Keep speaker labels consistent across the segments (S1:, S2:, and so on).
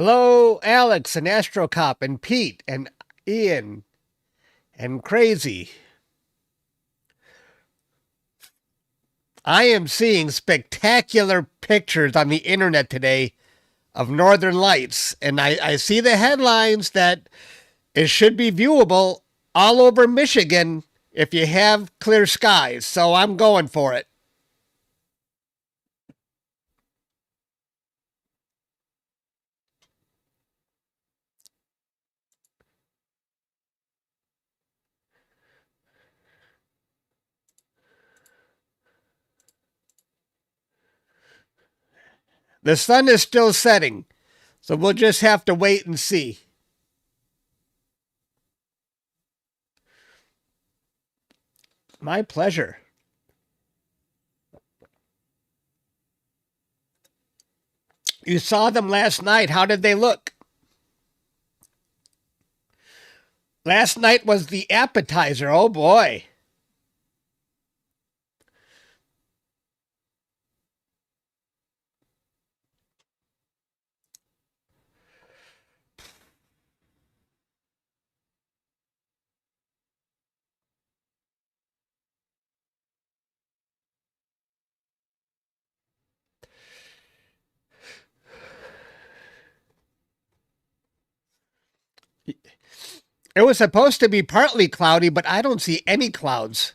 S1: Hello, Alex and Astrocop and Pete and Ian and Crazy. I am seeing spectacular pictures on the internet today of northern lights, and I see the headlines that it should be viewable all over Michigan if you have clear skies. So I'm going for it. The sun is still setting, so we'll just have to wait and see. My pleasure. You saw them last night. How did they look? Last night was the appetizer. Oh boy. It was supposed to be partly cloudy, but I don't see any clouds.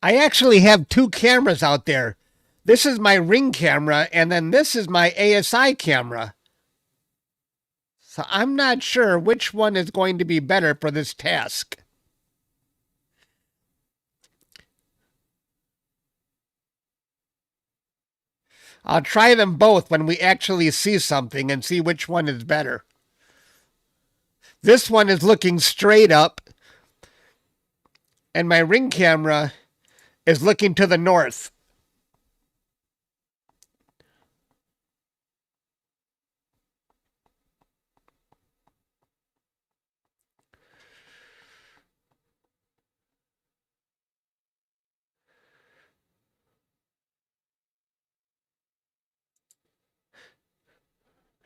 S1: I actually have two cameras out there. This is my Ring camera, and then this is my ASI camera. So I'm not sure which one is going to be better for this task. I'll try them both when we actually see something and see which one is better. This one is looking straight up, and my Ring camera is looking to the north.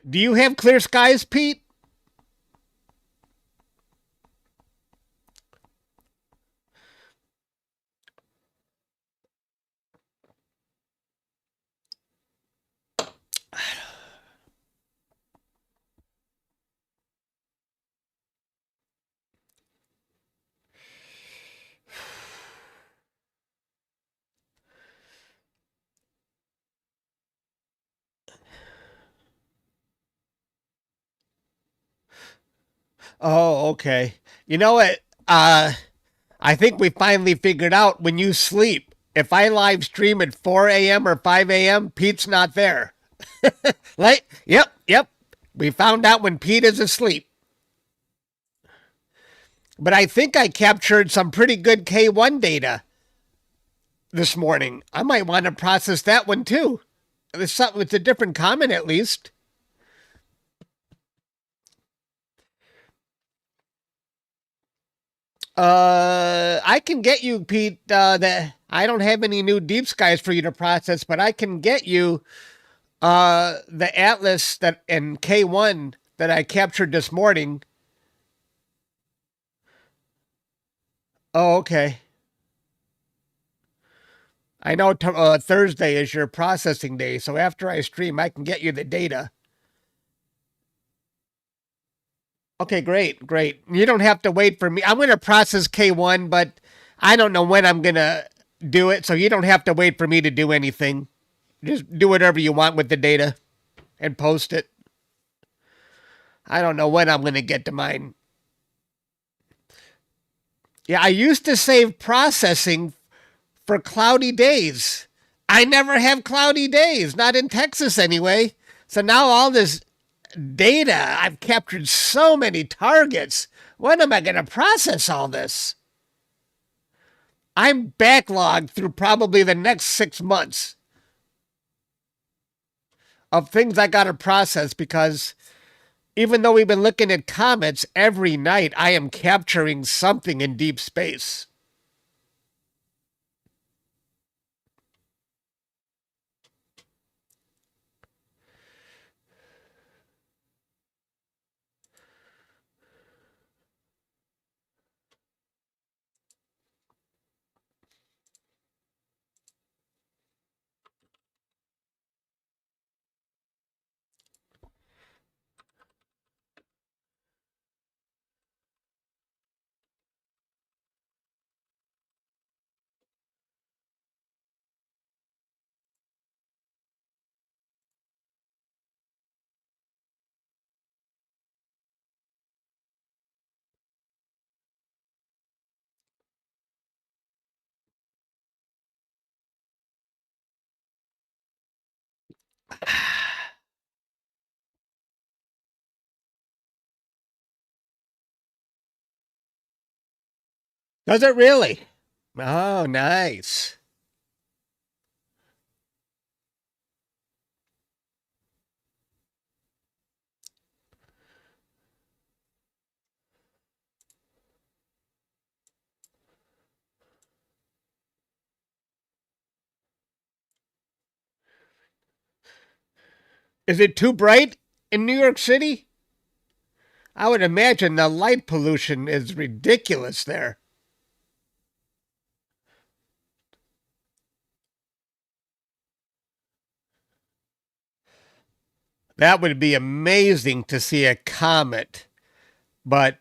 S1: Do you have clear skies, Pete? Oh, okay. You know what? I think we finally figured out when you sleep. If I live stream at 4 a.m. or 5 a.m., Pete's not there. Yep. We found out when Pete is asleep. But I think I captured some pretty good K1 data this morning. I might want to process that one too. There's something, it's a different comment at least. I can get you, Pete. That I don't have any new deep skies for you to process, but I can get you the atlas that in K1 that I captured this morning. Oh, okay. I know Thursday is your processing day, so after I stream, I can get you the data. Okay, great. You don't have to wait for me. I'm going to process K1, but I don't know when I'm going to do it, so you don't have to wait for me to do anything. Just do whatever you want with the data and post it. I don't know when I'm going to get to mine. Yeah, I used to save processing for cloudy days. I never have cloudy days, not in Texas anyway. So now all this data, I've captured so many targets. When am I going to process all this? I'm backlogged through probably the next 6 months of things I got to process because even though we've been looking at comets every night, I am capturing something in deep space. Does it really? Oh, nice. Is it too bright in New York City? I would imagine the light pollution is ridiculous there. That would be amazing to see a comet. But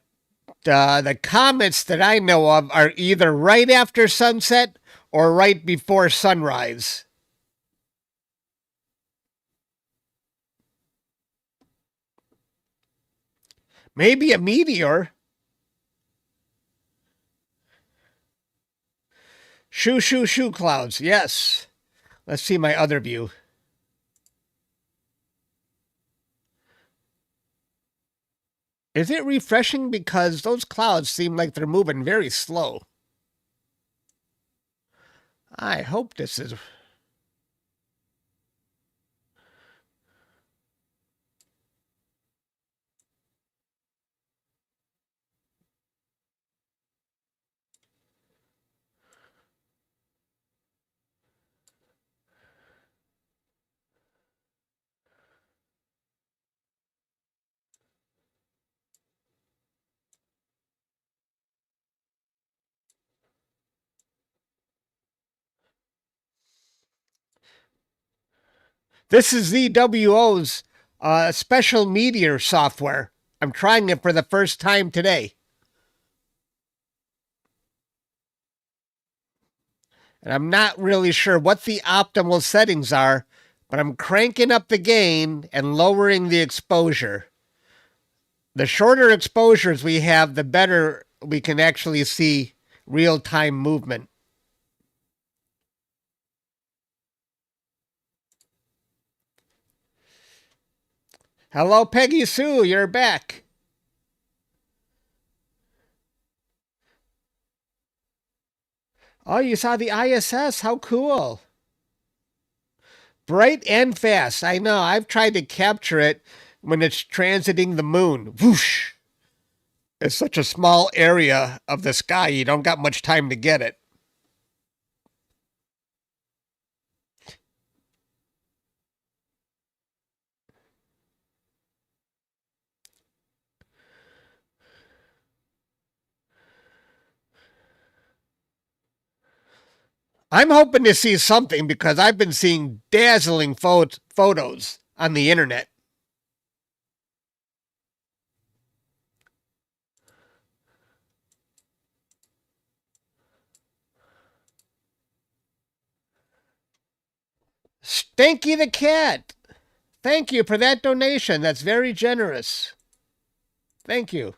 S1: the comets that I know of are either right after sunset or right before sunrise. Maybe a meteor. Shoo, shoo, shoo clouds. Yes. Let's see my other view. Is it refreshing? Because those clouds seem like they're moving very slow. I hope this is. This is ZWO's special meteor software. I'm trying it for the first time today. And I'm not really sure what the optimal settings are, but I'm cranking up the gain and lowering the exposure. The shorter exposures we have, the better we can actually see real time movement. Hello, Peggy Sue, you're back. Oh, you saw the ISS. How cool. Bright and fast. I know. I've tried to capture it when it's transiting the moon. Whoosh. It's such a small area of the sky, you don't got much time to get it. I'm hoping to see something because I've been seeing dazzling photos on the internet. Stanky the cat. Thank you for that donation. That's very generous. Thank you.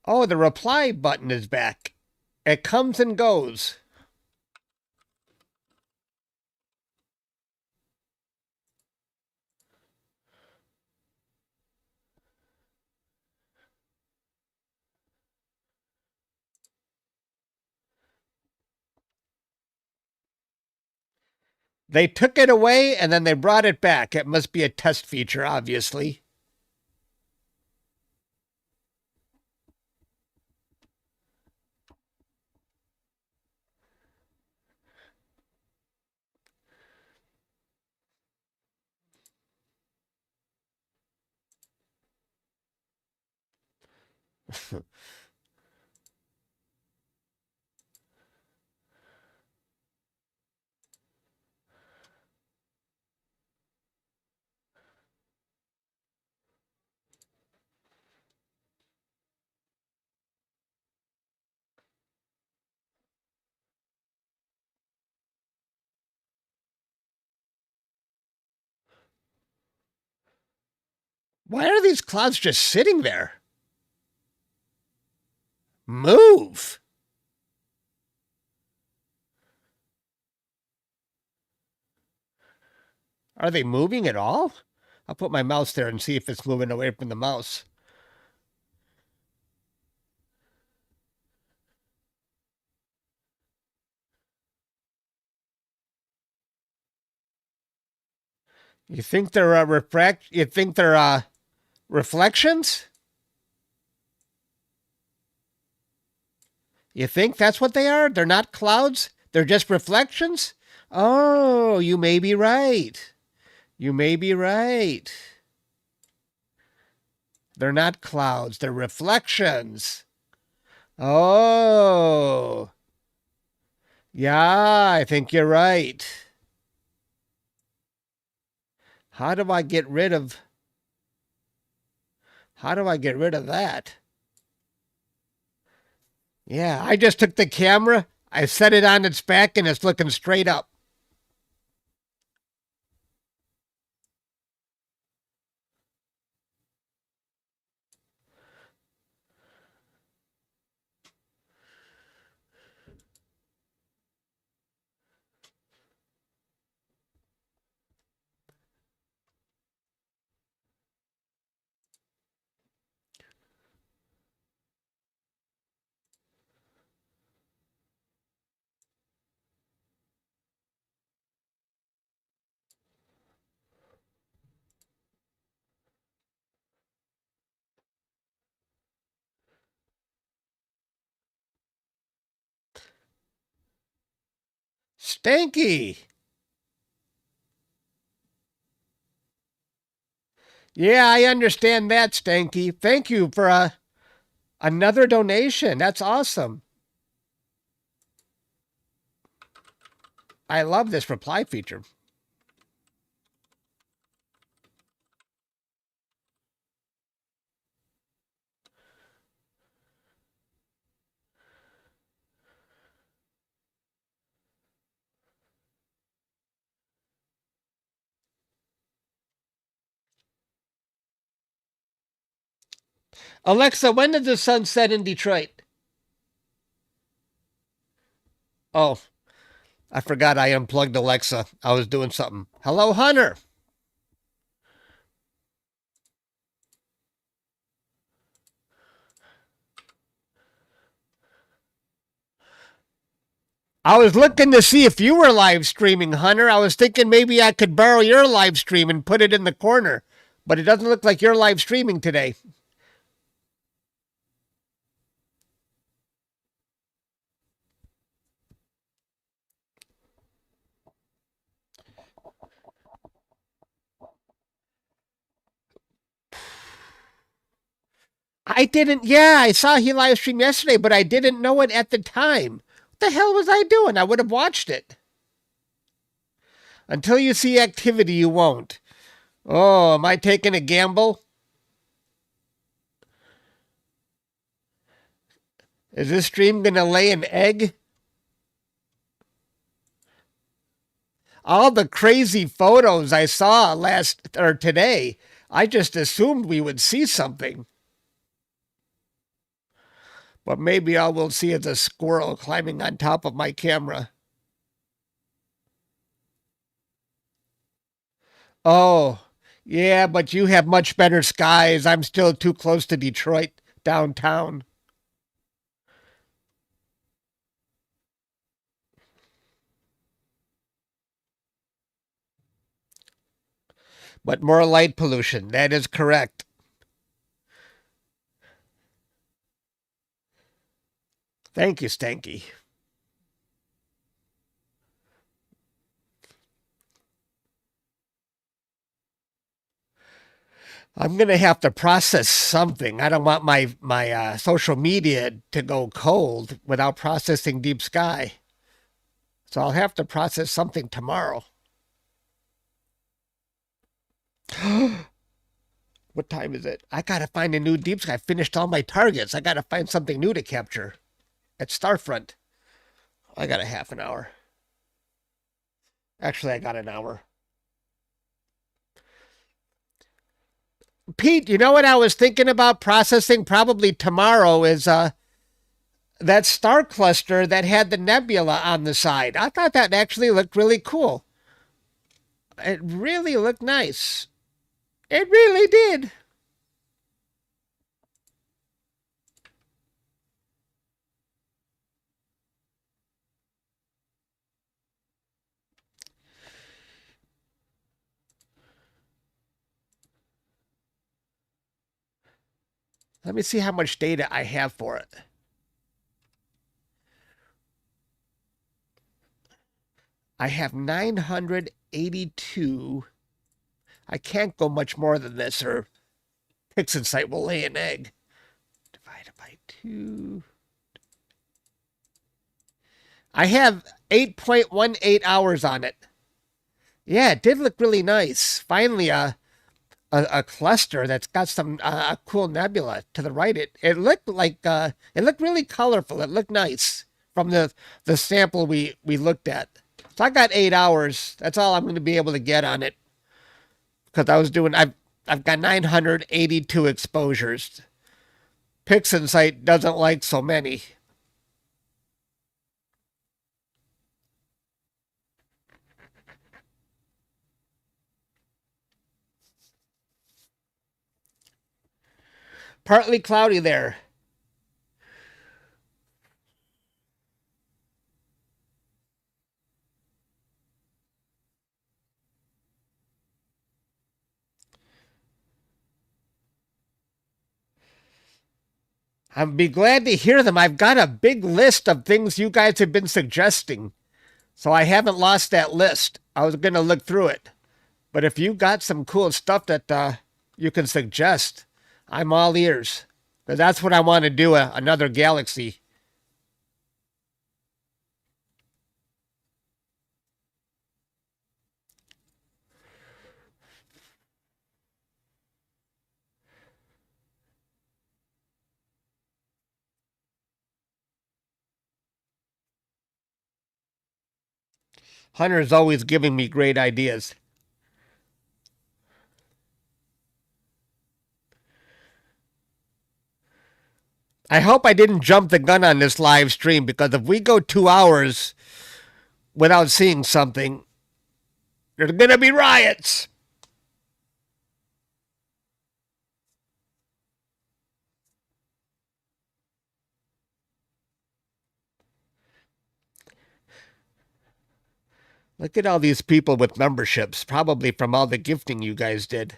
S1: Oh, the reply button is back. It comes and goes. They took it away and then they brought it back. It must be a test feature, obviously. Why are these clouds just sitting there? Move. Are they moving at all? I'll put my mouse there and see if it's moving away from the mouse. You think they're You think they're reflections? You think that's what they are? They're not clouds? They're just reflections? Oh, you may be right. You may be right. They're not clouds, they're reflections. Oh, yeah, I think you're right. How do I get rid of how do I get rid of that? Yeah, I just took the camera, I set it on its back and it's looking straight up. Stanky. Yeah, I understand that, Stanky. Thank you for another donation. That's awesome. I love this reply feature. Alexa, when did the sun set in Detroit? Oh, I forgot I unplugged Alexa. I was doing something. Hello, Hunter. I was looking to see if you were live streaming, Hunter. I was thinking maybe I could borrow your live stream and put it in the corner, but it doesn't look like you're live streaming today. I didn't, yeah, I saw he live streamed yesterday, but I didn't know it at the time. What the hell was I doing? I would have watched it. Until you see activity, you won't. Oh, am I taking a gamble? Is this stream going to lay an egg? All the crazy photos I saw last or today, I just assumed we would see something. But maybe all we'll see is a squirrel climbing on top of my camera. Oh, yeah, but you have much better skies. I'm still too close to Detroit downtown. But more light pollution. That is correct. Thank you, Stanky. I'm gonna have to process something. I don't want my social media to go cold without processing Deep Sky. So I'll have to process something tomorrow. What time is it? I gotta find a new Deep Sky. I finished all my targets. I gotta find something new to capture at Starfront. I got a half an hour. Actually, I got an hour. Pete, you know what I was thinking about processing probably tomorrow is that star cluster that had the nebula on the side. I thought that actually looked really cool. It really looked nice. It really did. Let me see how much data I have for it. I have 982. I can't go much more than this, or PixInsight will lay an egg. Divided by 2. I have 8.18 hours on it. Yeah, it did look really nice. Finally, a cluster that's got some cool nebula to the right. It looked like it looked really colorful. It looked nice from the sample we looked at. So I got 8 hours. That's all I'm going to be able to get on it because I've got 982 exposures. PixInsight doesn't like so many. Partly cloudy there. I'd be glad to hear them. I've got a big list of things you guys have been suggesting, so I haven't lost that list. I was going to look through it. But if you got some cool stuff that you can suggest, I'm all ears. Because that's what I want to do, another galaxy. Hunter's always giving me great ideas. I hope I didn't jump the gun on this live stream because if we go 2 hours without seeing something, there's going to be riots. Look at all these people with memberships, probably from all the gifting you guys did.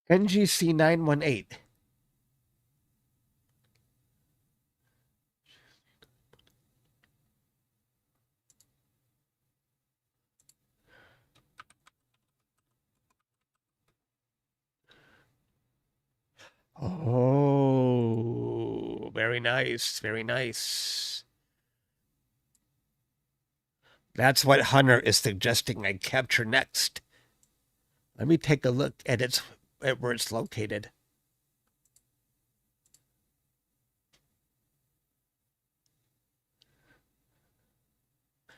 S1: NGC 918. Oh, very nice. Very nice. That's what Hunter is suggesting I capture next. Let me take a look at where it's located.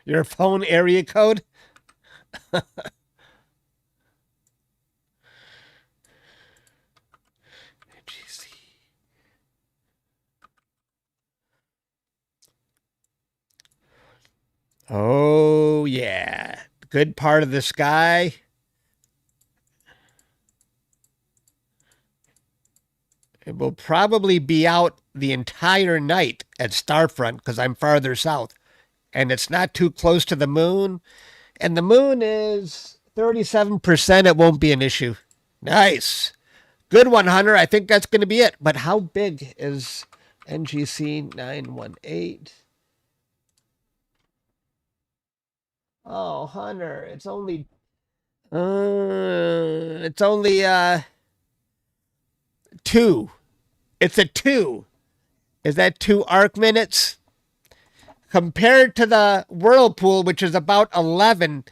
S1: Your phone area code? Oh, yeah. Good part of the sky. It will probably be out the entire night at Starfront because I'm farther south. And it's not too close to the moon. And the moon is 37%. It won't be an issue. Nice. Good one, Hunter. I think that's going to be it. But how big is NGC 918? Oh, Hunter, it's only 2. It's a 2. Is that 2 arc minutes? Compared to the whirlpool, which is about 11,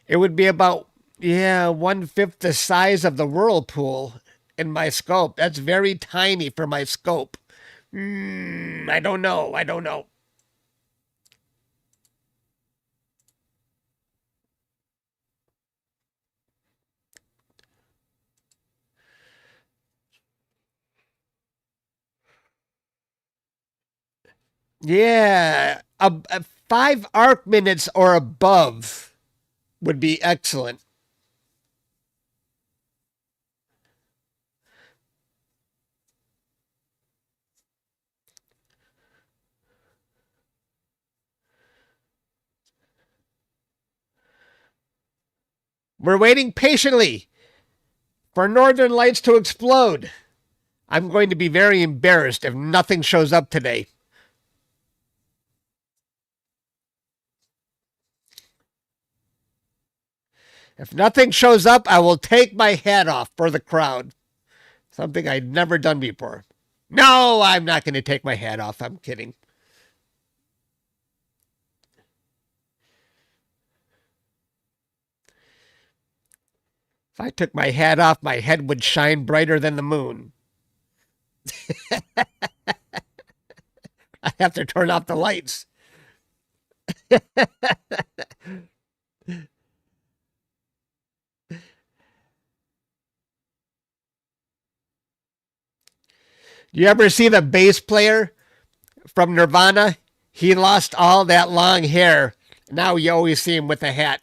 S1: it would be about, yeah, 1/5 the size of the whirlpool in my scope. That's very tiny for my scope. I don't know. I don't know. Yeah, a 5 arc minutes or above would be excellent. We're waiting patiently for Northern Lights to explode. I'm going to be very embarrassed if nothing shows up today. If nothing shows up, I will take my hat off for the crowd. Something I'd never done before. No, I'm not going to take my hat off. I'm kidding. If I took my hat off, my head would shine brighter than the moon. I have to turn off the lights. You ever see the bass player from Nirvana? He lost all that long hair. Now you always see him with a hat.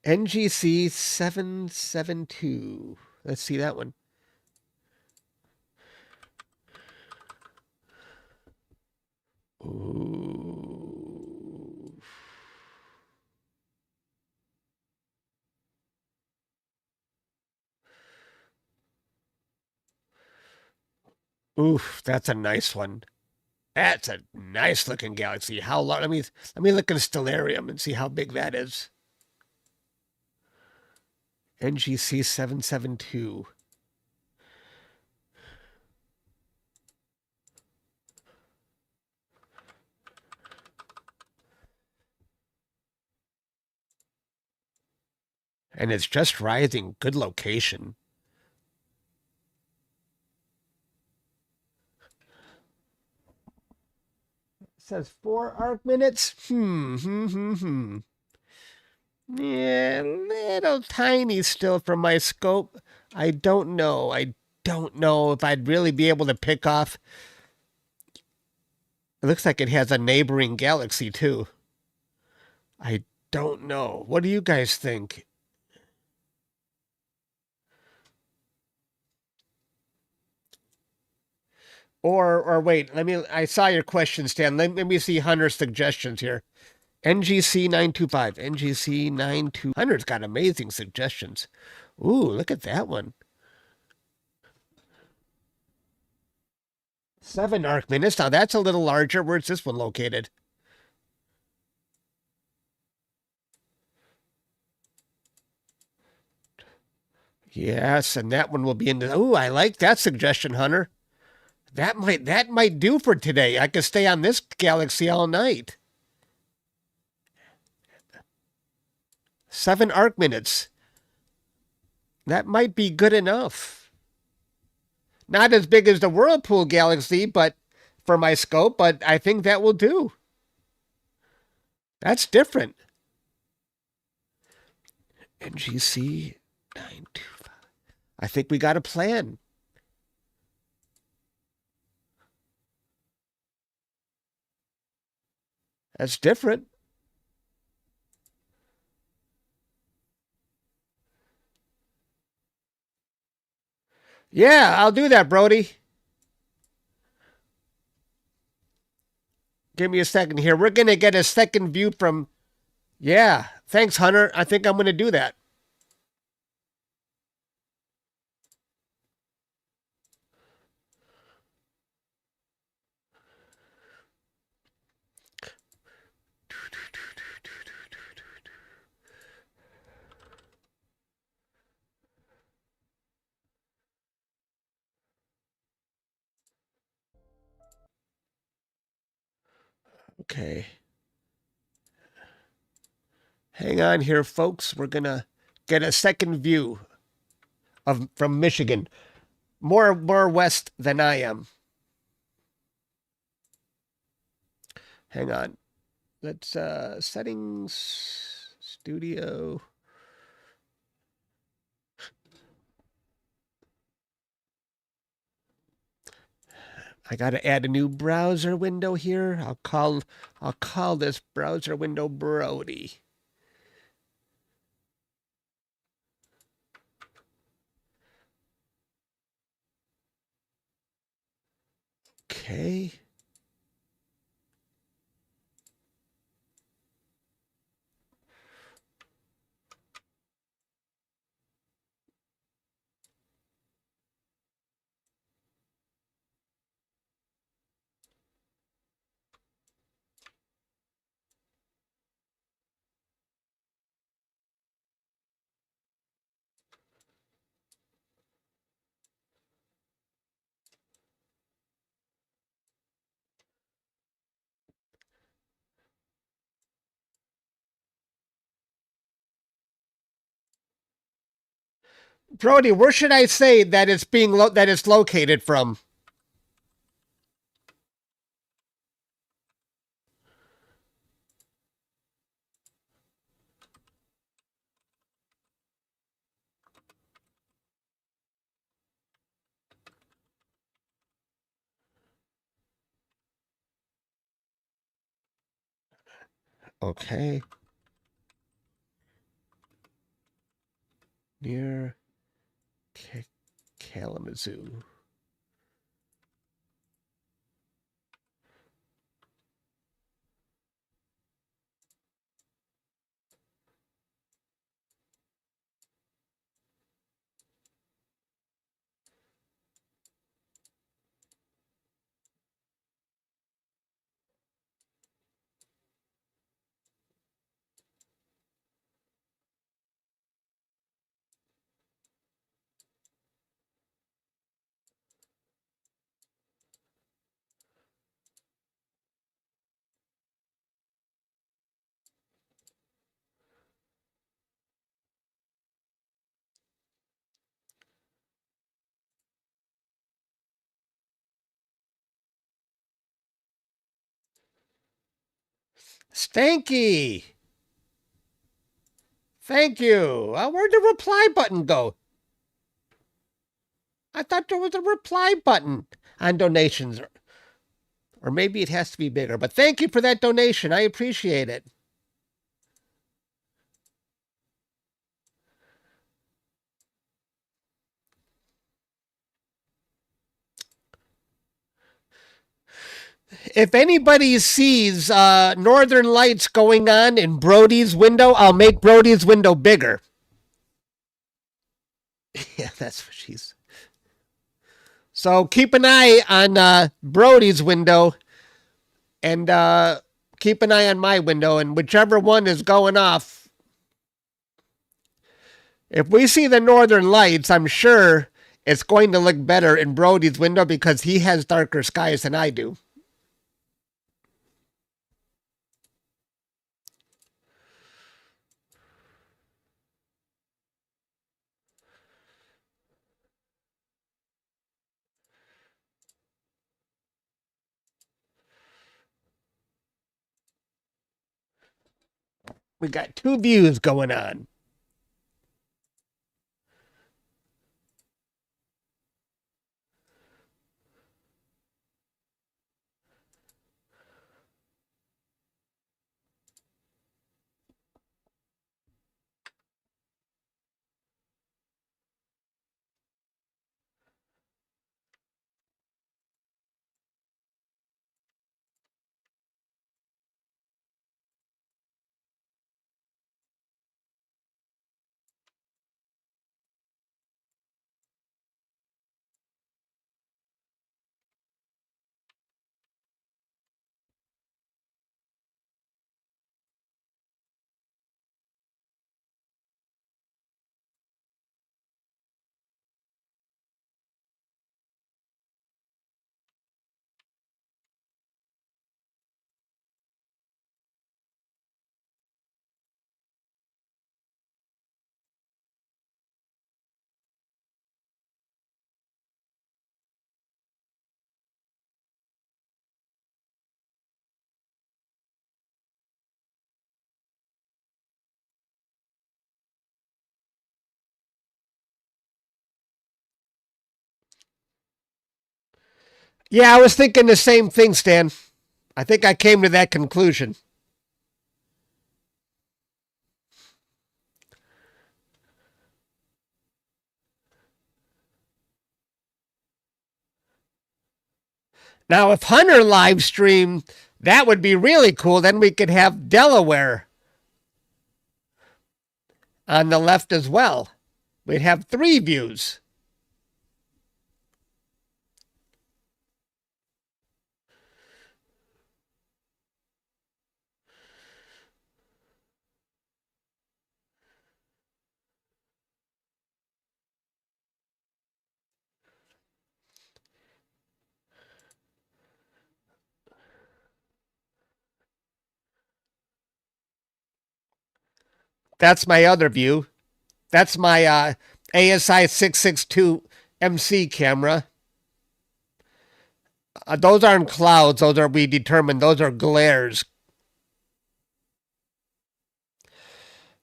S1: NGC 772. Let's see that one. Ooh. Oof, that's a nice one. That's a nice looking galaxy. How long? Let me look at a stellarium and see how big that is. NGC 772. And it's just rising. Good location. It says 4 arc minutes. Yeah, little tiny still from my scope. I don't know. I don't know if I'd really be able to pick off. It looks like it has a neighboring galaxy too. I don't know. What do you guys think? Or wait, I saw your question, Stan. Let me see Hunter's suggestions here. NGC 925. NGC 92. Hunter's got amazing suggestions. Ooh, look at that one. 7 arc minutes. Now that's a little larger. Where's this one located? Yes, and that one will be in the. Ooh, I like that suggestion, Hunter. That might do for today. I could stay on this galaxy all night. 7 arc minutes. That might be good enough. Not as big as the Whirlpool galaxy, but for my scope, but I think that will do. That's different. NGC 925. I think we got a plan. That's different. Yeah, I'll do that, Brody. Give me a second here. We're going to get a second view from. Yeah, thanks, Hunter. I think I'm going to do that. Okay. Hang on here, folks. We're going to get a second view of from Michigan. More west than I am. Hang on. Let's settings studio. I got to add a new browser window here. I'll call this browser window Brody. Okay. Brody, where should I say that that it's located from? Okay. Near Kalamazoo. Stanky. Thank you. Where'd the reply button go? I thought there was a reply button on donations, or maybe it has to be bigger. But thank you for that donation. I appreciate it. If anybody sees Northern Lights going on in Brody's window, I'll make Brody's window bigger. Yeah, that's what she's. So keep an eye on Brody's window and keep an eye on my window, and whichever one is going off. If we see the Northern Lights, I'm sure it's going to look better in Brody's window because he has darker skies than I do. We got two views going on. Yeah, I was thinking the same thing, Stan. I think I came to that conclusion. Now, if Hunter live streamed, that would be really cool. Then we could have Delaware on the left as well. We'd have three views. That's my other view. That's my ASI 662 MC camera. Those aren't clouds. Those are, we determined, those are glares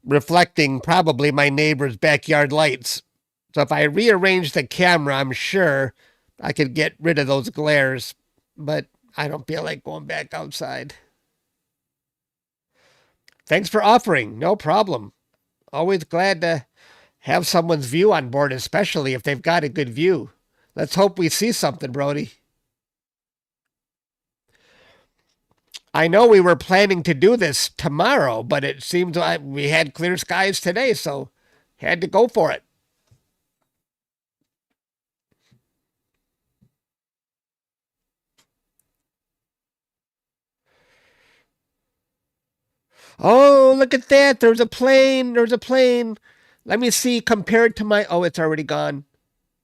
S1: reflecting probably my neighbor's backyard lights. So if I rearrange the camera, I'm sure I could get rid of those glares, but I don't feel like going back outside. Thanks for offering. No problem. Always glad to have someone's view on board, especially if they've got a good view. Let's hope we see something, Brody. I know we were planning to do this tomorrow, but it seems like we had clear skies today, so had to go for it. Oh, look at that. There's a plane. There's a plane. Let me see compared to my. Oh, it's already gone.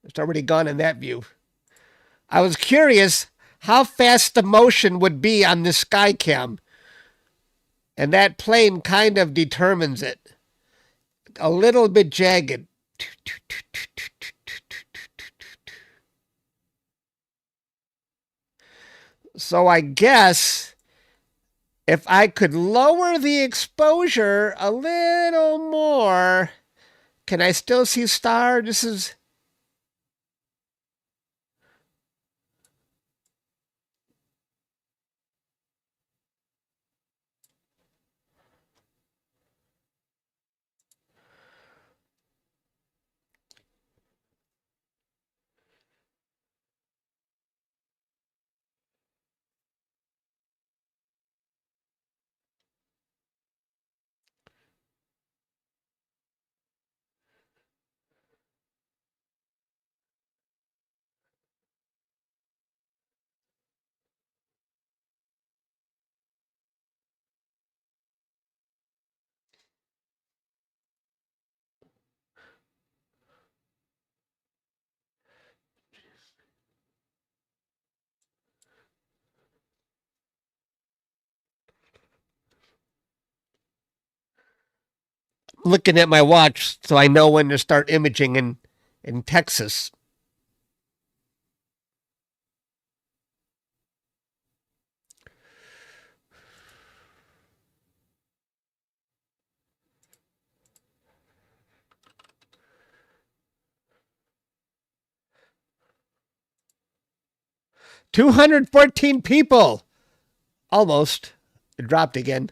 S1: It's already gone in that view. I was curious how fast the motion would be on this sky cam, and that plane kind of determines it. A little bit jagged. So I guess if I could lower the exposure a little more, can I still see star? This is. Looking at my watch so I know when to start imaging in Texas. 214 people. Almost. It dropped again.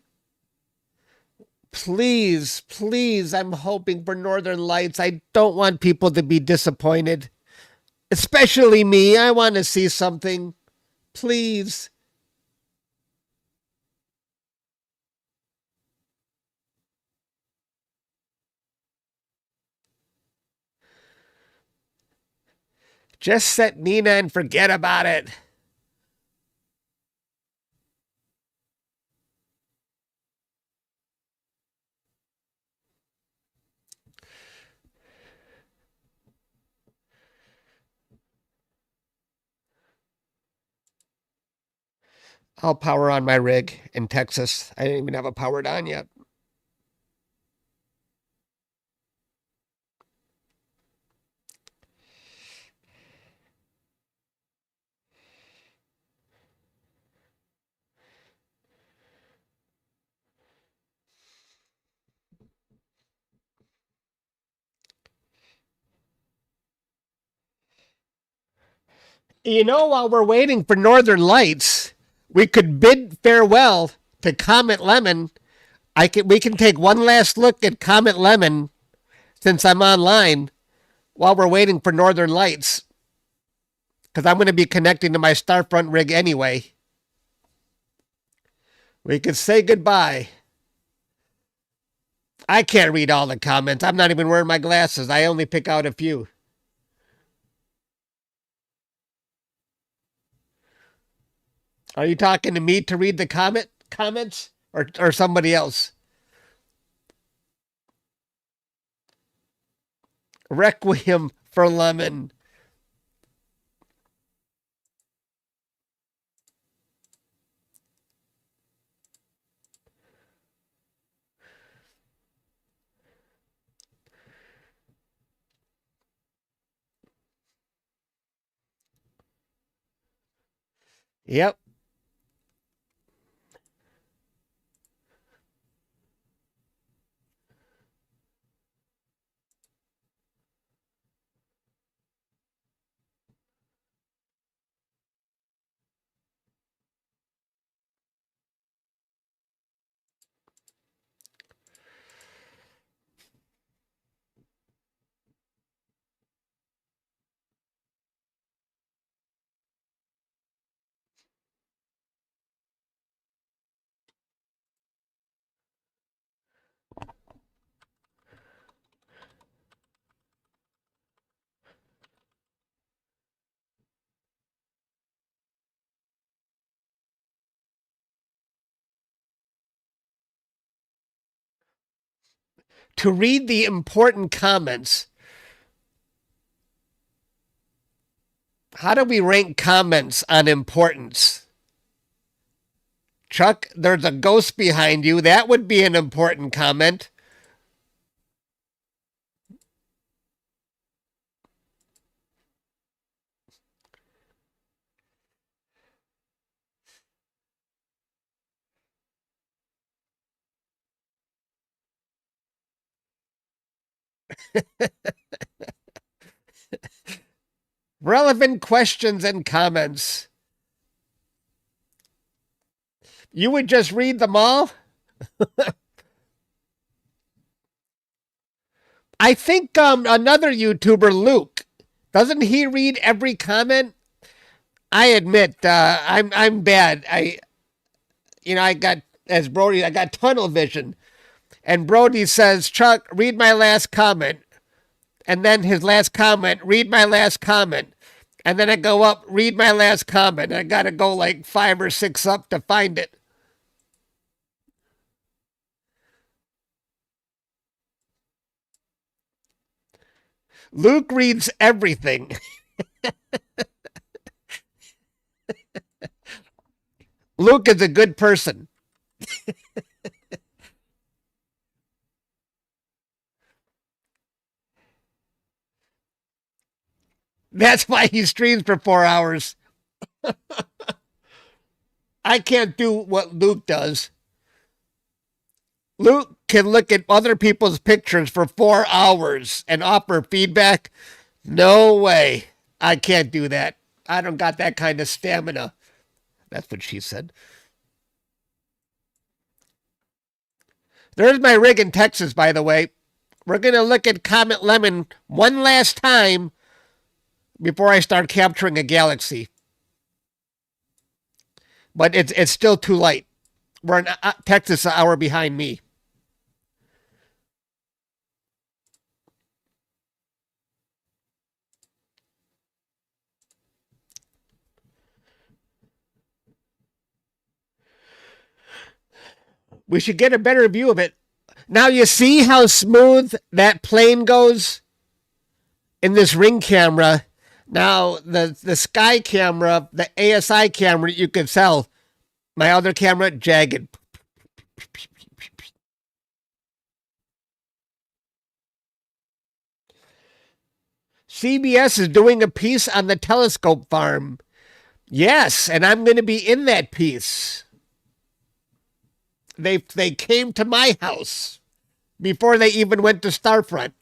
S1: Please, please, I'm hoping for Northern Lights. I don't want people to be disappointed. Especially me. I want to see something. Please. Just set Nina and forget about it. I'll power on my rig in Texas. I didn't even have it powered on yet. You know, while we're waiting for Northern Lights, we could bid farewell to Comet Lemon. We can take one last look at Comet Lemon since I'm online while we're waiting for Northern Lights because I'm going to be connecting to my Starfront rig anyway. We could say goodbye. I can't read all the comments. I'm not even wearing my glasses. I only pick out a few. Are you talking to me to read the comments or somebody else? Requiem for Lemon. Yep. To read the important comments. How do we rank comments on importance? Chuck, there's a ghost behind you. That would be an important comment. Relevant questions and comments. You would just read them all? I think another YouTuber, Luke, doesn't he read every comment? I admit, I'm bad. I got as Brody, I got tunnel vision, and Brody says, "Chuck, read my last comment," and then his last comment, "Read my last comment," and then I go up, "Read my last comment." I got to go like 5 or 6 up to find it. Luke reads everything. Luke is a good person. That's why he streams for 4 hours. I can't do what Luke does. Luke can look at other people's pictures for 4 hours and offer feedback. No way. I can't do that. I don't got that kind of stamina. That's what she said. There's my rig in Texas, by the way. We're going to look at Comet Lemon one last time before I start capturing a galaxy. But it's still too late. We're in Texas an hour behind me. We should get a better view of it. Now you see how smooth that plane goes in this ring camera. Now the sky camera, the ASI camera, you can tell. My other camera, jagged. CBS is doing a piece on the telescope farm. Yes, and I'm going to be in that piece. They came to my house before they even went to Starfront.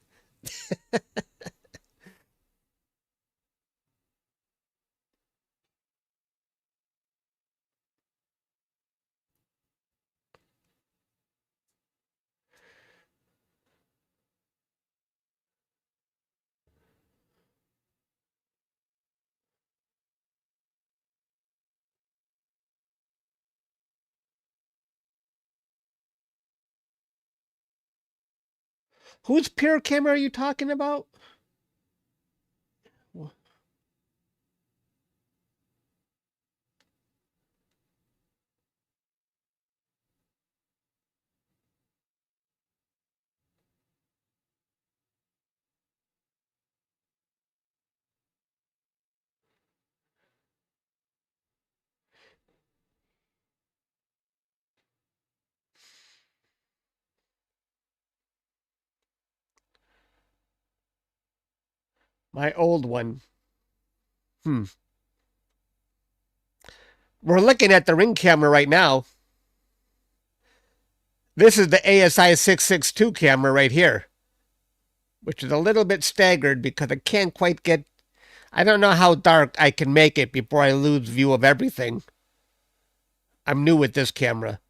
S1: Whose pure camera are you talking about? My old one. Hmm. We're looking at the ring camera right now. This is the ASI 662 camera right here, which is a little bit staggered because I can't quite get. I don't know how dark I can make it before I lose view of everything. I'm new with this camera.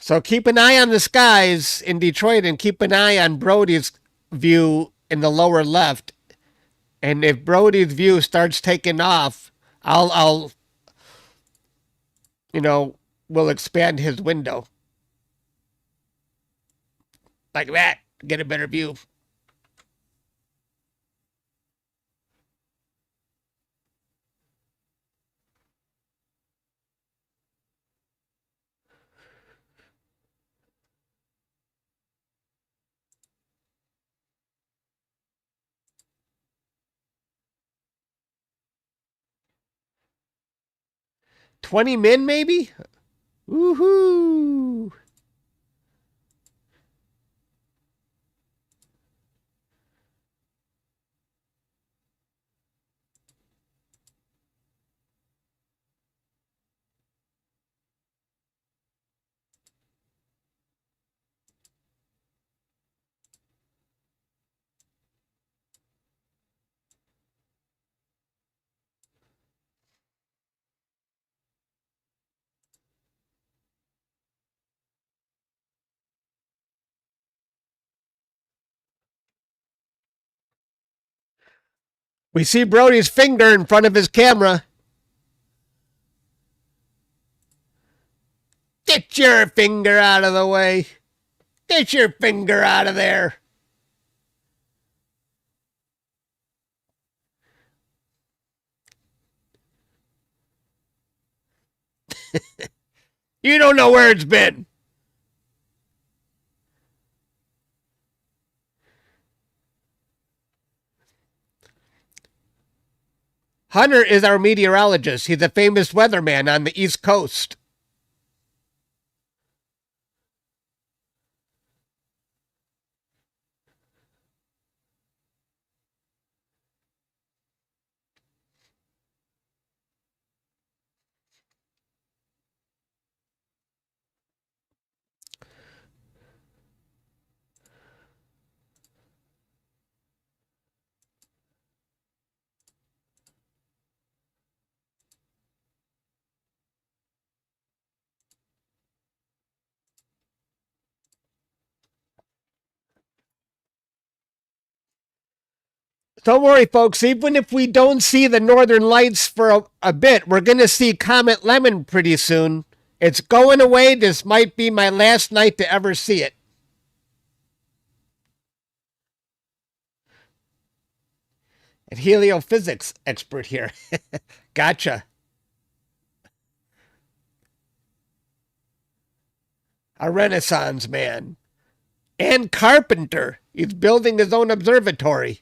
S1: So keep an eye on the skies in Detroit and keep an eye on Brody's view in the lower left. And if Brody's view starts taking off, I'll you know, we'll expand his window like that, get a better view. 20 min maybe? Woohoo! We see Brody's finger in front of his camera. Get your finger out of the way. Get your finger out of there. You don't know where it's been. Hunter is our meteorologist. He's a famous weatherman on the East Coast. Don't worry, folks. Even if we don't see the northern lights for a bit, we're going to see Comet Lemon pretty soon. It's going away. This might be my last night to ever see it. And heliophysics expert here. Gotcha. A Renaissance man. And carpenter. He's building his own observatory.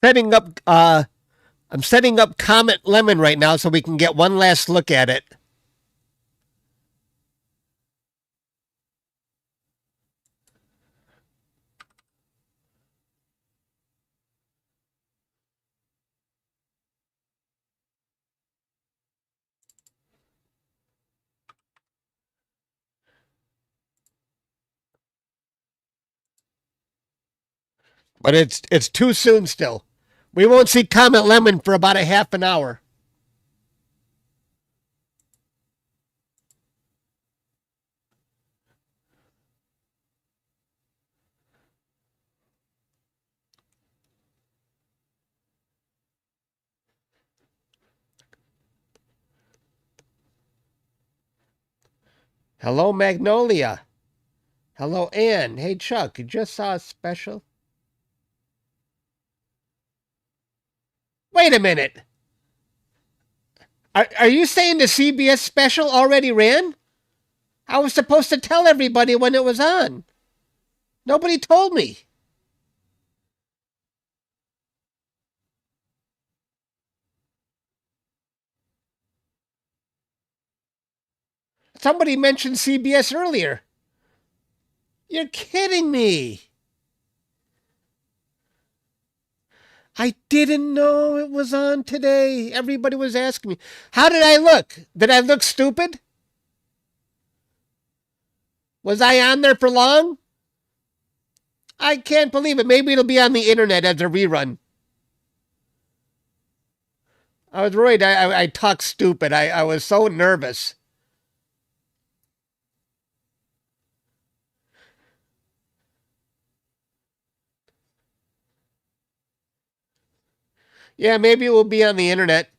S1: Setting up I'm setting up Comet Lemon right now so we can get one last look at it. But it's too soon still. We won't see Comet Lemon for about a half an hour. Hello, Magnolia. Hello, Ann. Hey, Chuck, you just saw a special? Wait a minute. Are you saying the CBS special already ran? I was supposed to tell everybody when it was on. Nobody told me. Somebody mentioned CBS earlier. You're kidding me. I didn't know it was on today. Everybody was asking me. How did I look? Did I look stupid? Was I on there for long? I can't believe it. Maybe it'll be on the internet as a rerun. I was worried I talked stupid. I was so nervous. Yeah, maybe it will be on the internet.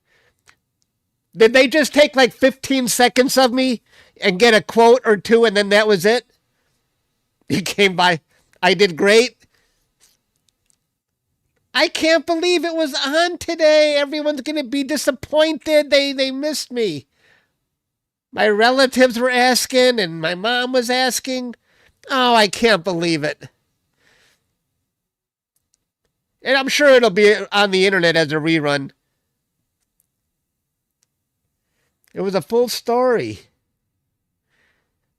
S1: Did they just take like 15 seconds of me and get a quote or two and then that was it? He came by. I did great. I can't believe it was on today. Everyone's going to be disappointed. They missed me. My relatives were asking and my mom was asking. Oh, I can't believe it. And I'm sure it'll be on the internet as a rerun. It was a full story.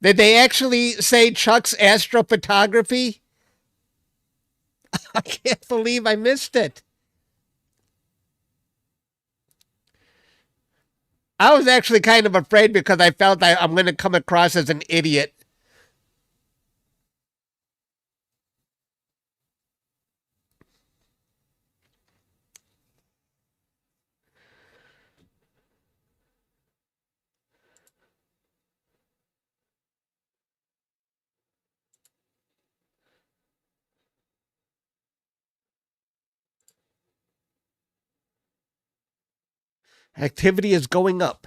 S1: Did they actually say Chuck's astrophotography? I can't believe I missed it. I was actually kind of afraid because I felt I'm going to come across as an idiot. Activity is going up.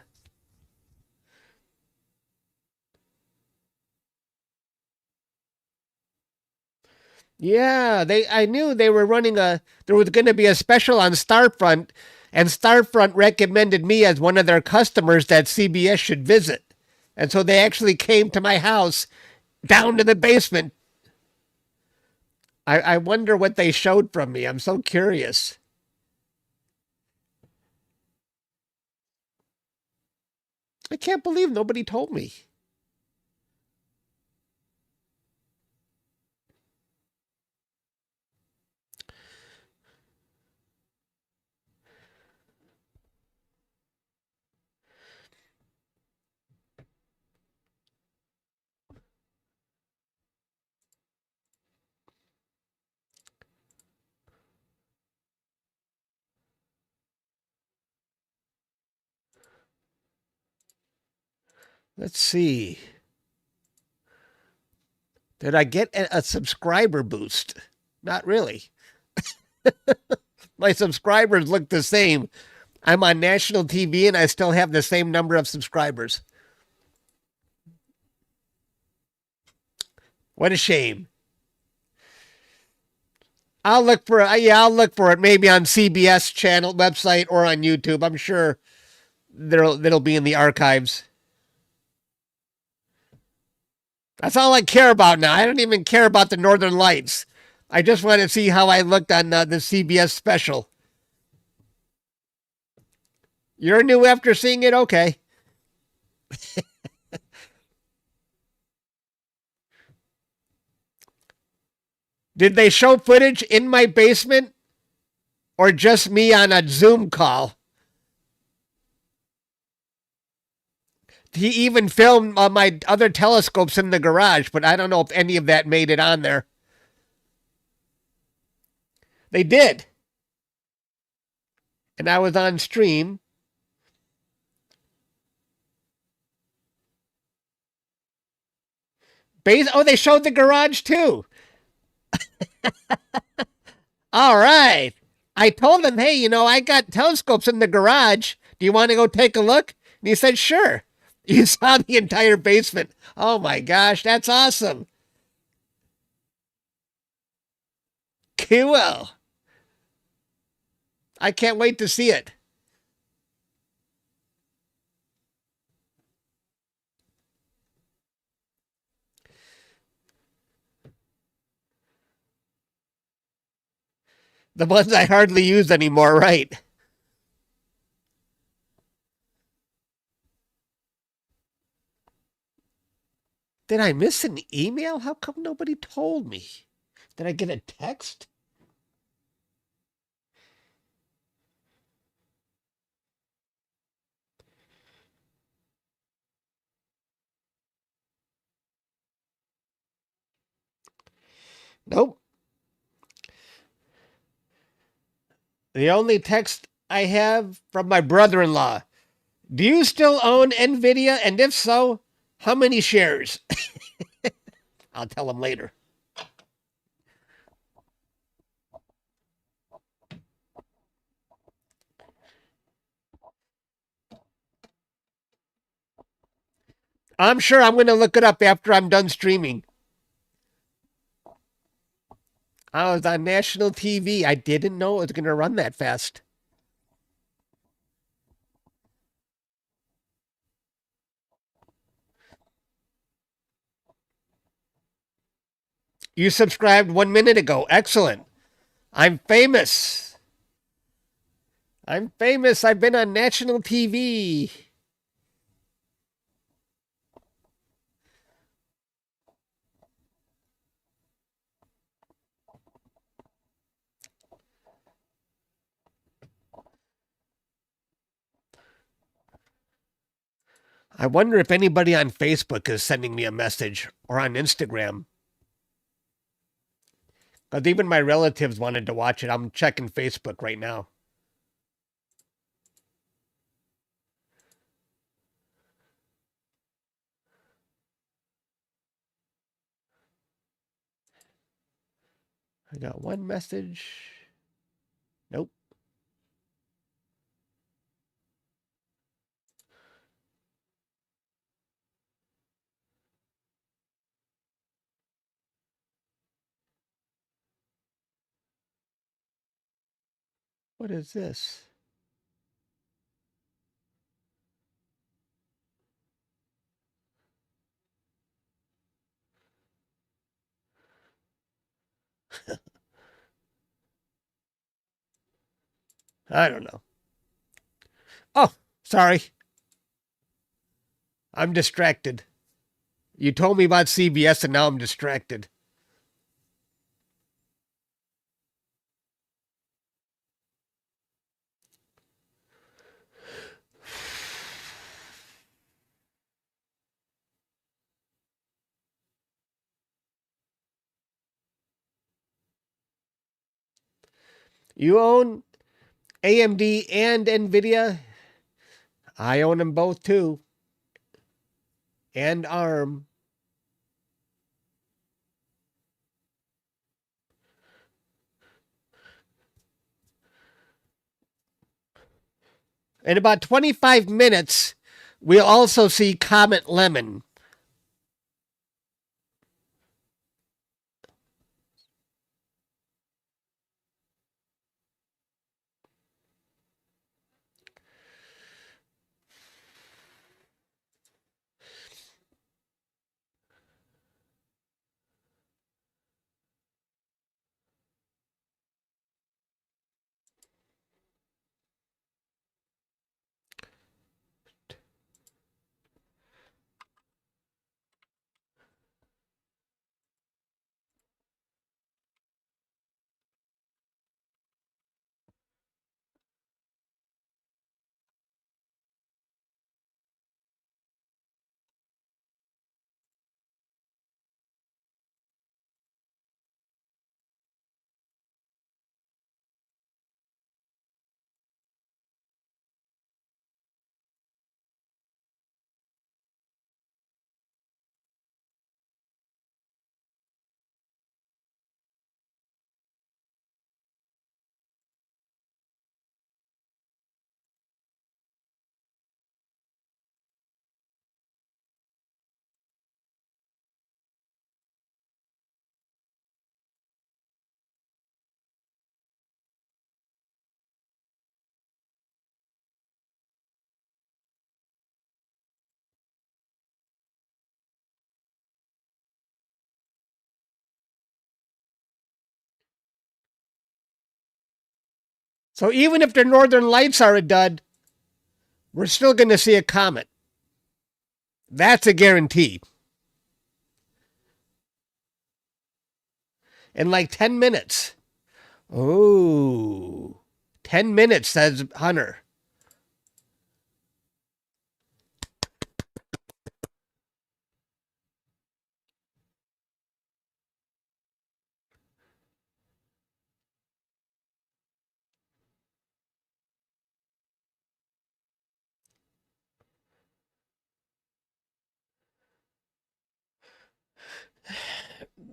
S1: Yeah, I knew they were running there was going to be a special on Starfront and Starfront recommended me as one of their customers that CBS should visit. And so they actually came to my house down to the basement. I wonder what they showed from me. I'm so curious. I can't believe nobody told me. Let's see. Did I get a subscriber boost? Not really. My subscribers look the same. I'm on national TV and I still have the same number of subscribers. What a shame. I'll look for it maybe on CBS channel website or on YouTube. I'm sure that'll be in the archives. That's all I care about now. I don't even care about the Northern Lights. I just want to see how I looked on the CBS special. You're new after seeing it? Okay. Did they show footage in my basement or just me on a Zoom call? He even filmed my other telescopes in the garage, but I don't know if any of that made it on there. They did. And I was on stream. Oh, they showed the garage too. All right. I told him, hey, I got telescopes in the garage. Do you want to go take a look? And he said, sure. You saw the entire basement. Oh my gosh, that's awesome. Cool. I can't wait to see it. The ones I hardly use anymore, right? Did I miss an email? How come nobody told me? Did I get a text? Nope. The only text I have from my brother in law. Do you still own NVIDIA? And if so, how many shares? I'll tell him later. I'm sure I'm going to look it up after I'm done streaming. I was on national TV. I didn't know it was going to run that fast. You subscribed 1 minute ago. Excellent. I'm famous. I'm famous. I've been on national TV. I wonder if anybody on Facebook is sending me a message or on Instagram. Because even my relatives wanted to watch it. I'm checking Facebook right now. I got one message. Nope. What is this? I don't know. Oh, sorry. I'm distracted. You told me about CBS and now I'm distracted. You own AMD and NVIDIA? I own them both too. And ARM. In about 25 minutes, we'll also see Comet Lemon. So even if the northern lights are a dud, we're still going to see a comet. That's a guarantee. In like 10 minutes. Oh, 10 minutes, says Hunter.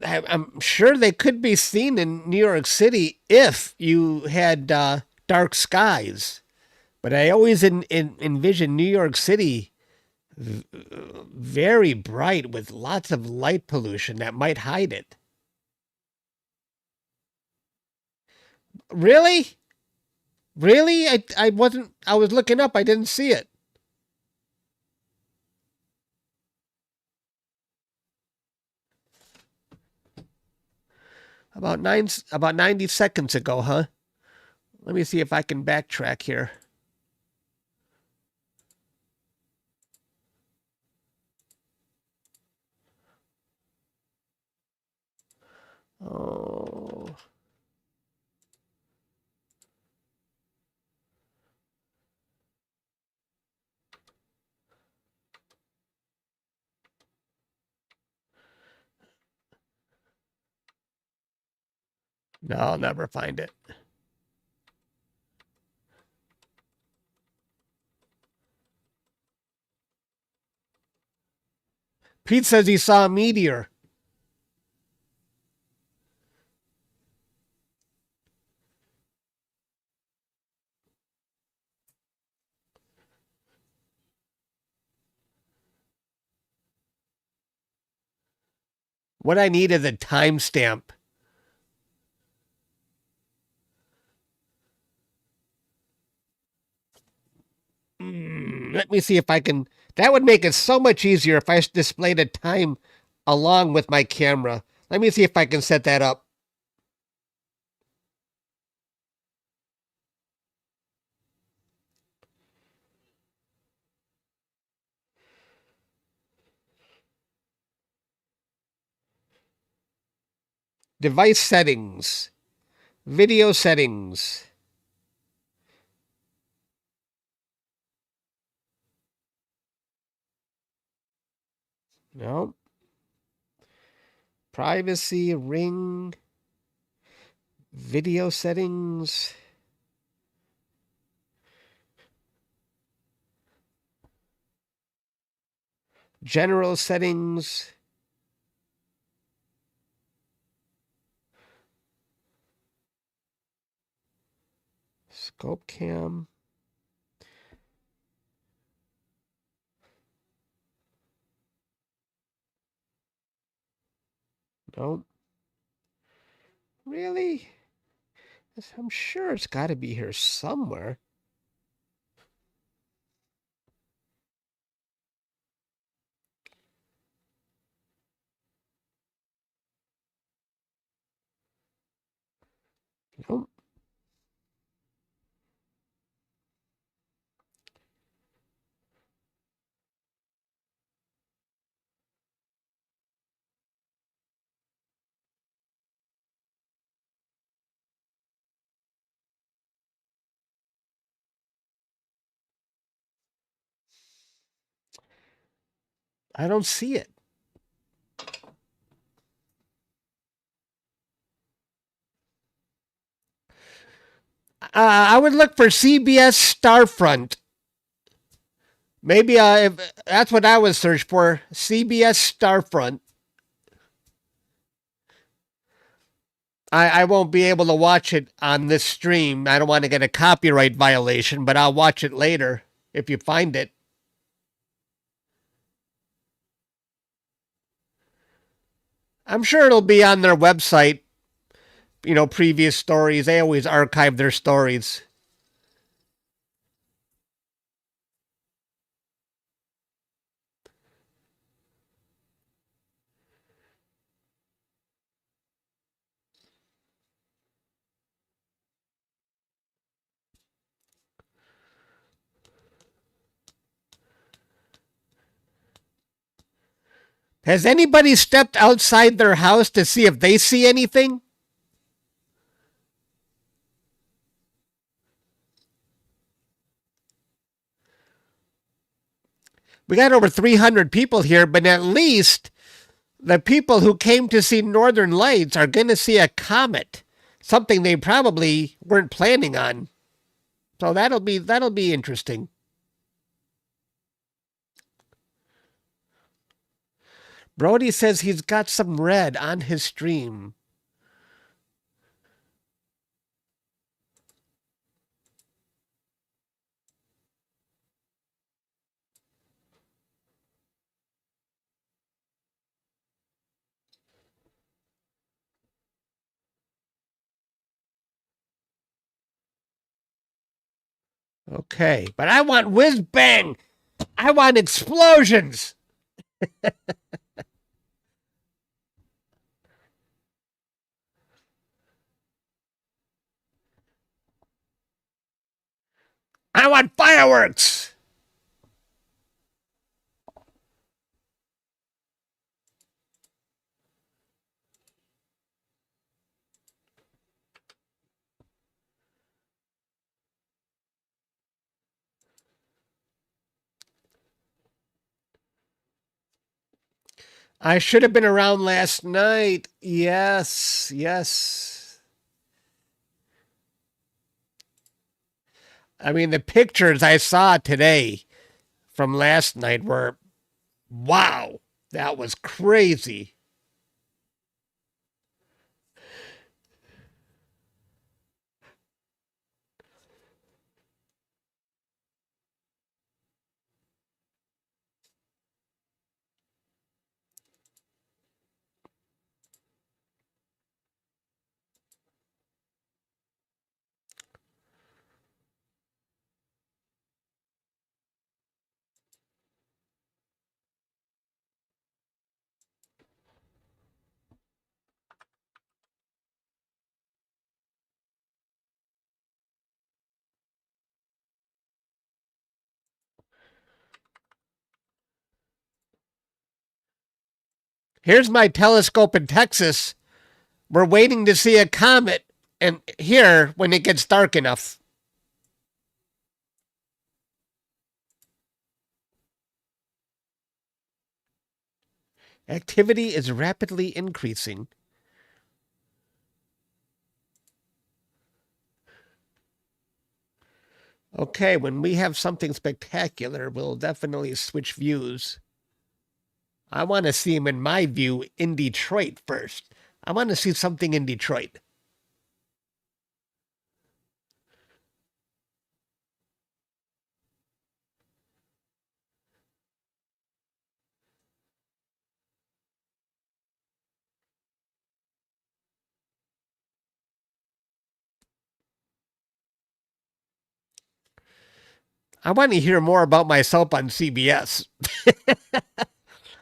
S1: I'm sure they could be seen in New York City if you had dark skies. But I always envision New York City very bright with lots of light pollution that might hide it. Really? Really? I wasn't, I was looking up, I didn't see it. About 90 seconds ago, huh? Let me see if I can backtrack here. Oh. No, I'll never find it. Pete says he saw a meteor. What I need is a timestamp. Let me see if I can. That would make it so much easier if I displayed a time along with my camera. Let me see if I can set that up. Device settings, video settings. No. Privacy, ring, video settings. General settings. Scope cam. Nope. Really? I'm sure it's got to be here somewhere. Nope. I don't see it. I would look for CBS Starfront. Maybe if that's what I would search for. CBS Starfront. I won't be able to watch it on this stream. I don't want to get a copyright violation, but I'll watch it later if you find it. I'm sure it'll be on their website. You know, previous stories. They always archive their stories. Has anybody stepped outside their house to see if they see anything? We got over 300 people here, but at least the people who came to see Northern Lights are going to see a comet, something they probably weren't planning on. So that'll be interesting. Brody says he's got some red on his stream. Okay, but I want whiz bang. I want explosions. I want fireworks. I should have been around last night. Yes, yes. I mean, the pictures I saw today from last night were wow. That was crazy. Here's my telescope in Texas. We're waiting to see a comet, and here when it gets dark enough. Activity is rapidly increasing. Okay, when we have something spectacular, we'll definitely switch views. I want to see him in my view in Detroit first. I want to see something in Detroit. I want to hear more about myself on CBS.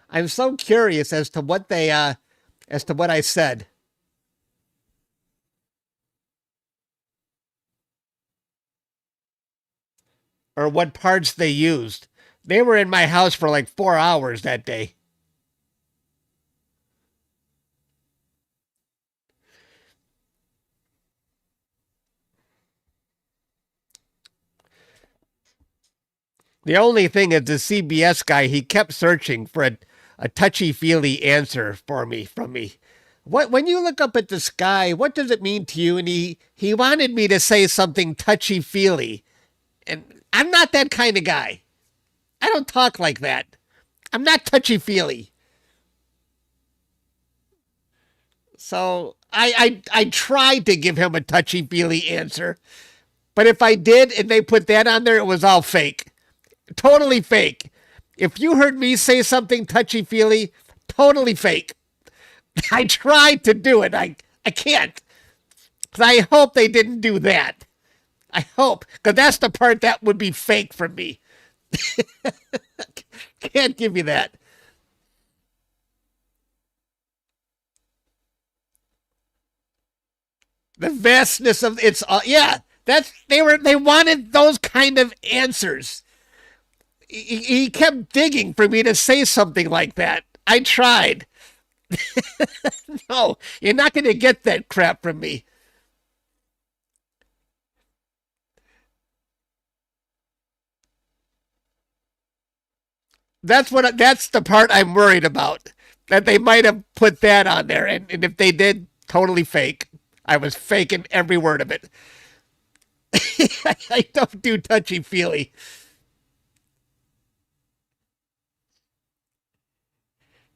S1: I'm so curious as to what they as to what I said or what parts they used. They were in my house for like 4 hours that day. The only thing is the CBS guy, he kept searching for a touchy-feely answer for me from me. What when you look up at the sky, what does it mean to you? And he wanted me to say something touchy-feely. And I'm not that kind of guy. I don't talk like that. I'm not touchy-feely. So I tried to give him a touchy-feely answer. But if I did and they put that on there, it was all fake. Totally fake. If you heard me say something touchy feely, totally fake. I tried to do it. I can't. I hope they didn't do that. I hope. Because that's the part that would be fake from me. Can't give you that. The vastness of it's yeah. That's they wanted those kind of answers. He kept digging for me to say something like that. I tried. No, you're not going to get that crap from me. That's the part I'm worried about. That they might have put that on there, and if they did, totally fake. I was faking every word of it. I don't do touchy feely.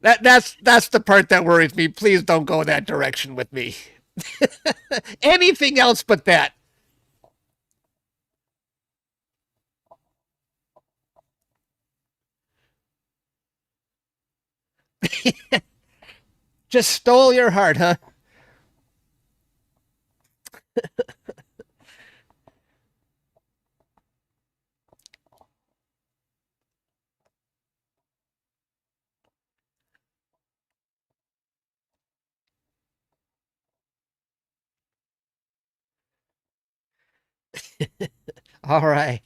S1: That's the part that worries me. Please don't go that direction with me. Anything else but that. Just stole your heart, huh? All right.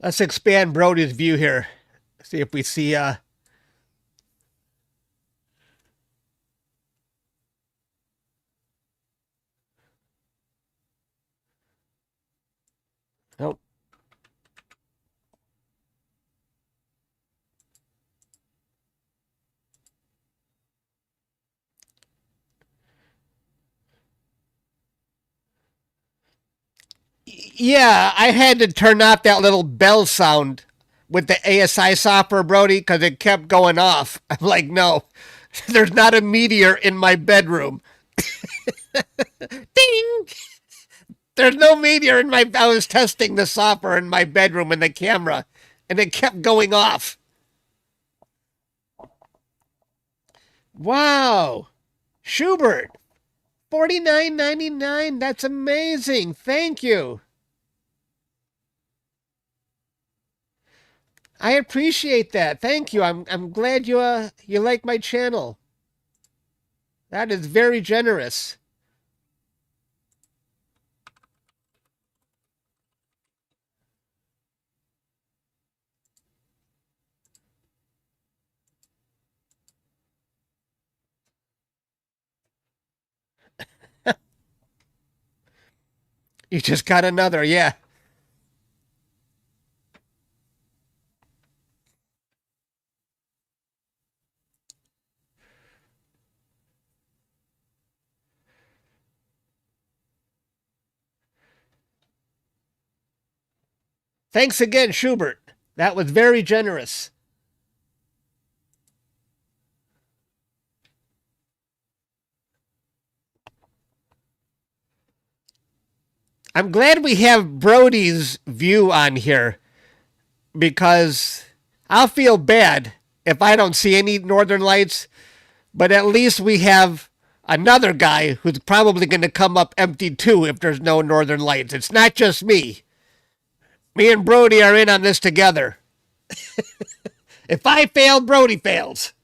S1: Let's expand Brody's view here. See if we see oh, yeah, I had to turn off that little bell sound with the ASI software, Brody, because it kept going off. I'm like, no, there's not a meteor in my bedroom. Ding! There's no meteor in my. I was testing the software in my bedroom and the camera, and it kept going off. Wow, Schubert, 49.99. That's amazing. Thank you. I appreciate that. Thank you. I'm glad you like my channel. That is very generous. You just got another, yeah. Thanks again, Schubert. That was very generous. I'm glad we have Brody's view on here because I'll feel bad if I don't see any northern lights, but at least we have another guy who's probably going to come up empty too if there's no northern lights. It's not just me. Me and Brody are in on this together. If I fail, Brody fails.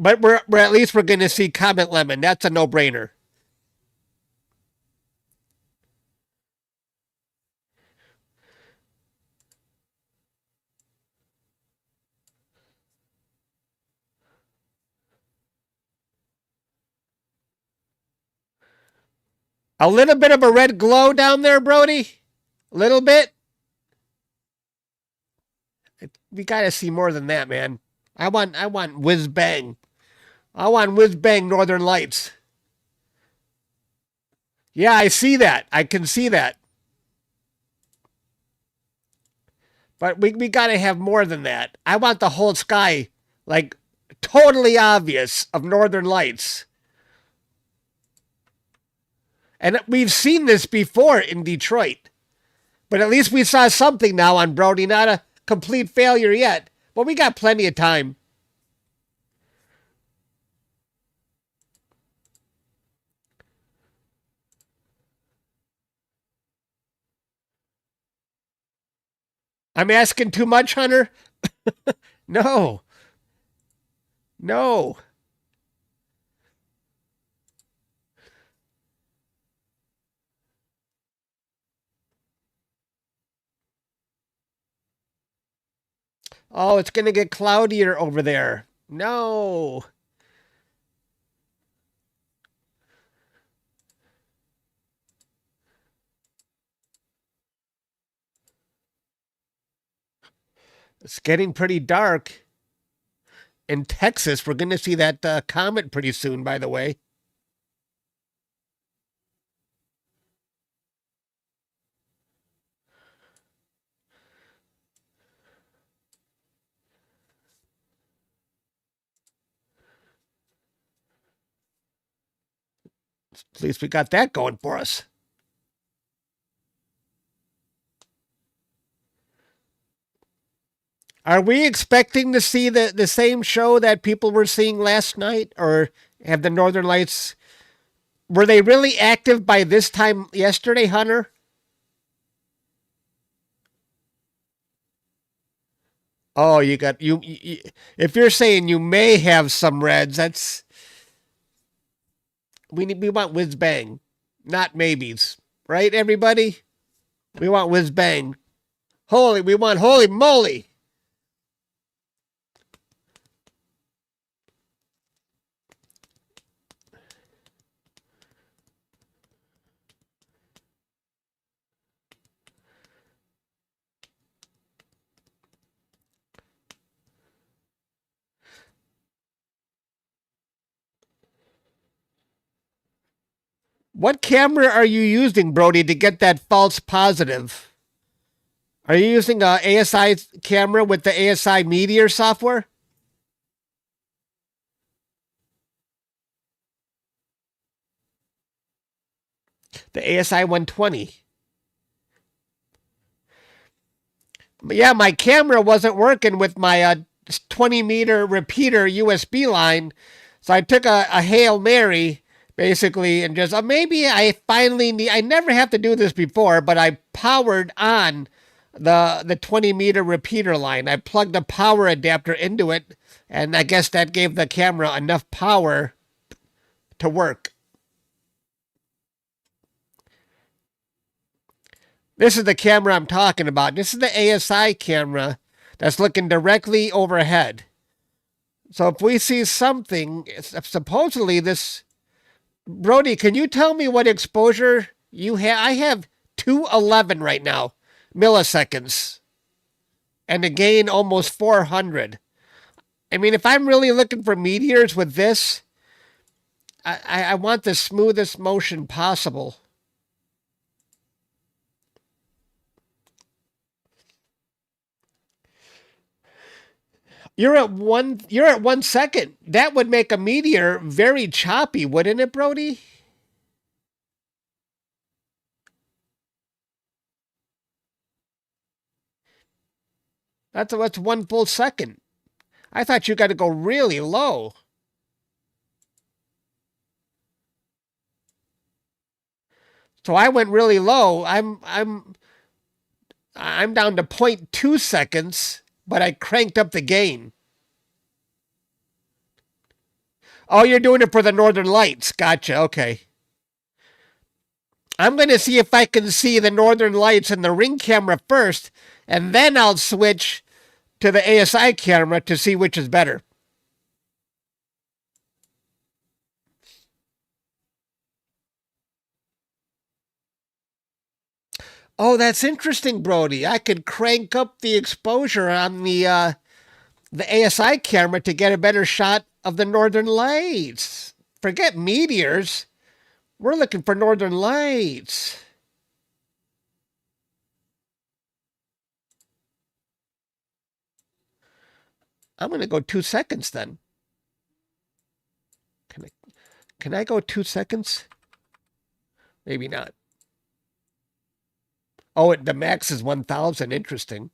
S1: But we're at least we're going to see Comet Lemon. That's a no-brainer. A little bit of a red glow down there, Brody. A little bit. We got to see more than that, man. I want whiz bang. I want whiz bang Northern Lights. Yeah, I see that. I can see that. But we got to have more than that. I want the whole sky like totally obvious of Northern Lights. And we've seen this before in Detroit. But at least we saw something now on Brody. Not a complete failure yet. But we got plenty of time. I'm asking too much, Hunter? No. No. Oh, it's going to get cloudier over there. No. It's getting pretty dark. In Texas, we're going to see that comet pretty soon, by the way. At least we got that going for us. Are we expecting to see the same show that people were seeing last night? Or have the Northern Lights, were they really active by this time yesterday, Hunter? Oh, you got you. If you're saying you may have some reds, that's we want whiz bang, not maybes, right? Everybody, we want whiz bang. We want holy moly. What camera are you using, Brody, to get that false positive? Are you using a ASI camera with the ASI Meteor software? The ASI 120. Yeah, my camera wasn't working with my 20-meter repeater USB line, so I took a Hail Mary basically and just maybe I finally need. I never have to do this before, but I powered on the 20-meter repeater line. I plugged a power adapter into it, and I guess that gave the camera enough power to work. This is the camera I'm talking about. This is the ASI camera that's looking directly overhead. So if we see something, supposedly this. Brody, can you tell me what exposure you have? I have 211 right now, milliseconds, and the gain almost 400. I mean, if I'm really looking for meteors with this, I want the smoothest motion possible. You're at 1 second. That would make a meteor very choppy, wouldn't it, Brody? That's 1 full second. I thought you got to go really low. So I went really low. I'm down to 0.2 seconds, but I cranked up the gain. Oh, you're doing it for the Northern Lights. Gotcha. Okay. I'm going to see if I can see the Northern Lights in the Ring camera first, and then I'll switch to the ASI camera to see which is better. Oh, that's interesting, Brody. I could crank up the exposure on the ASI camera to get a better shot of the Northern Lights. Forget meteors. We're looking for Northern Lights. I'm going to go 2 seconds then. Can I go 2 seconds? Maybe not. Oh, the max is 1,000. Interesting.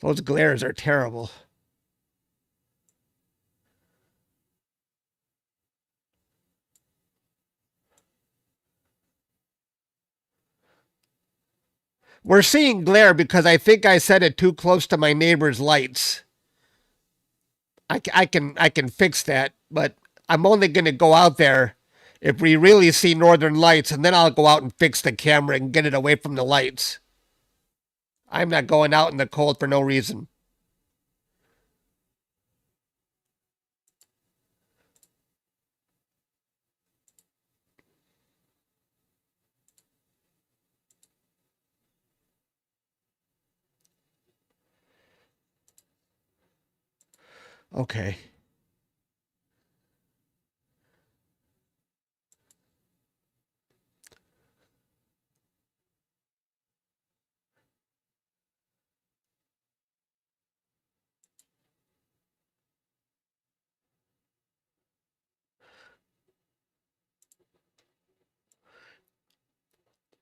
S1: Those glares are terrible. We're seeing glare because I think I set it too close to my neighbor's lights. I can fix that, but I'm only going to go out there if we really see northern lights, and then I'll go out and fix the camera and get it away from the lights. I'm not going out in the cold for no reason. Okay.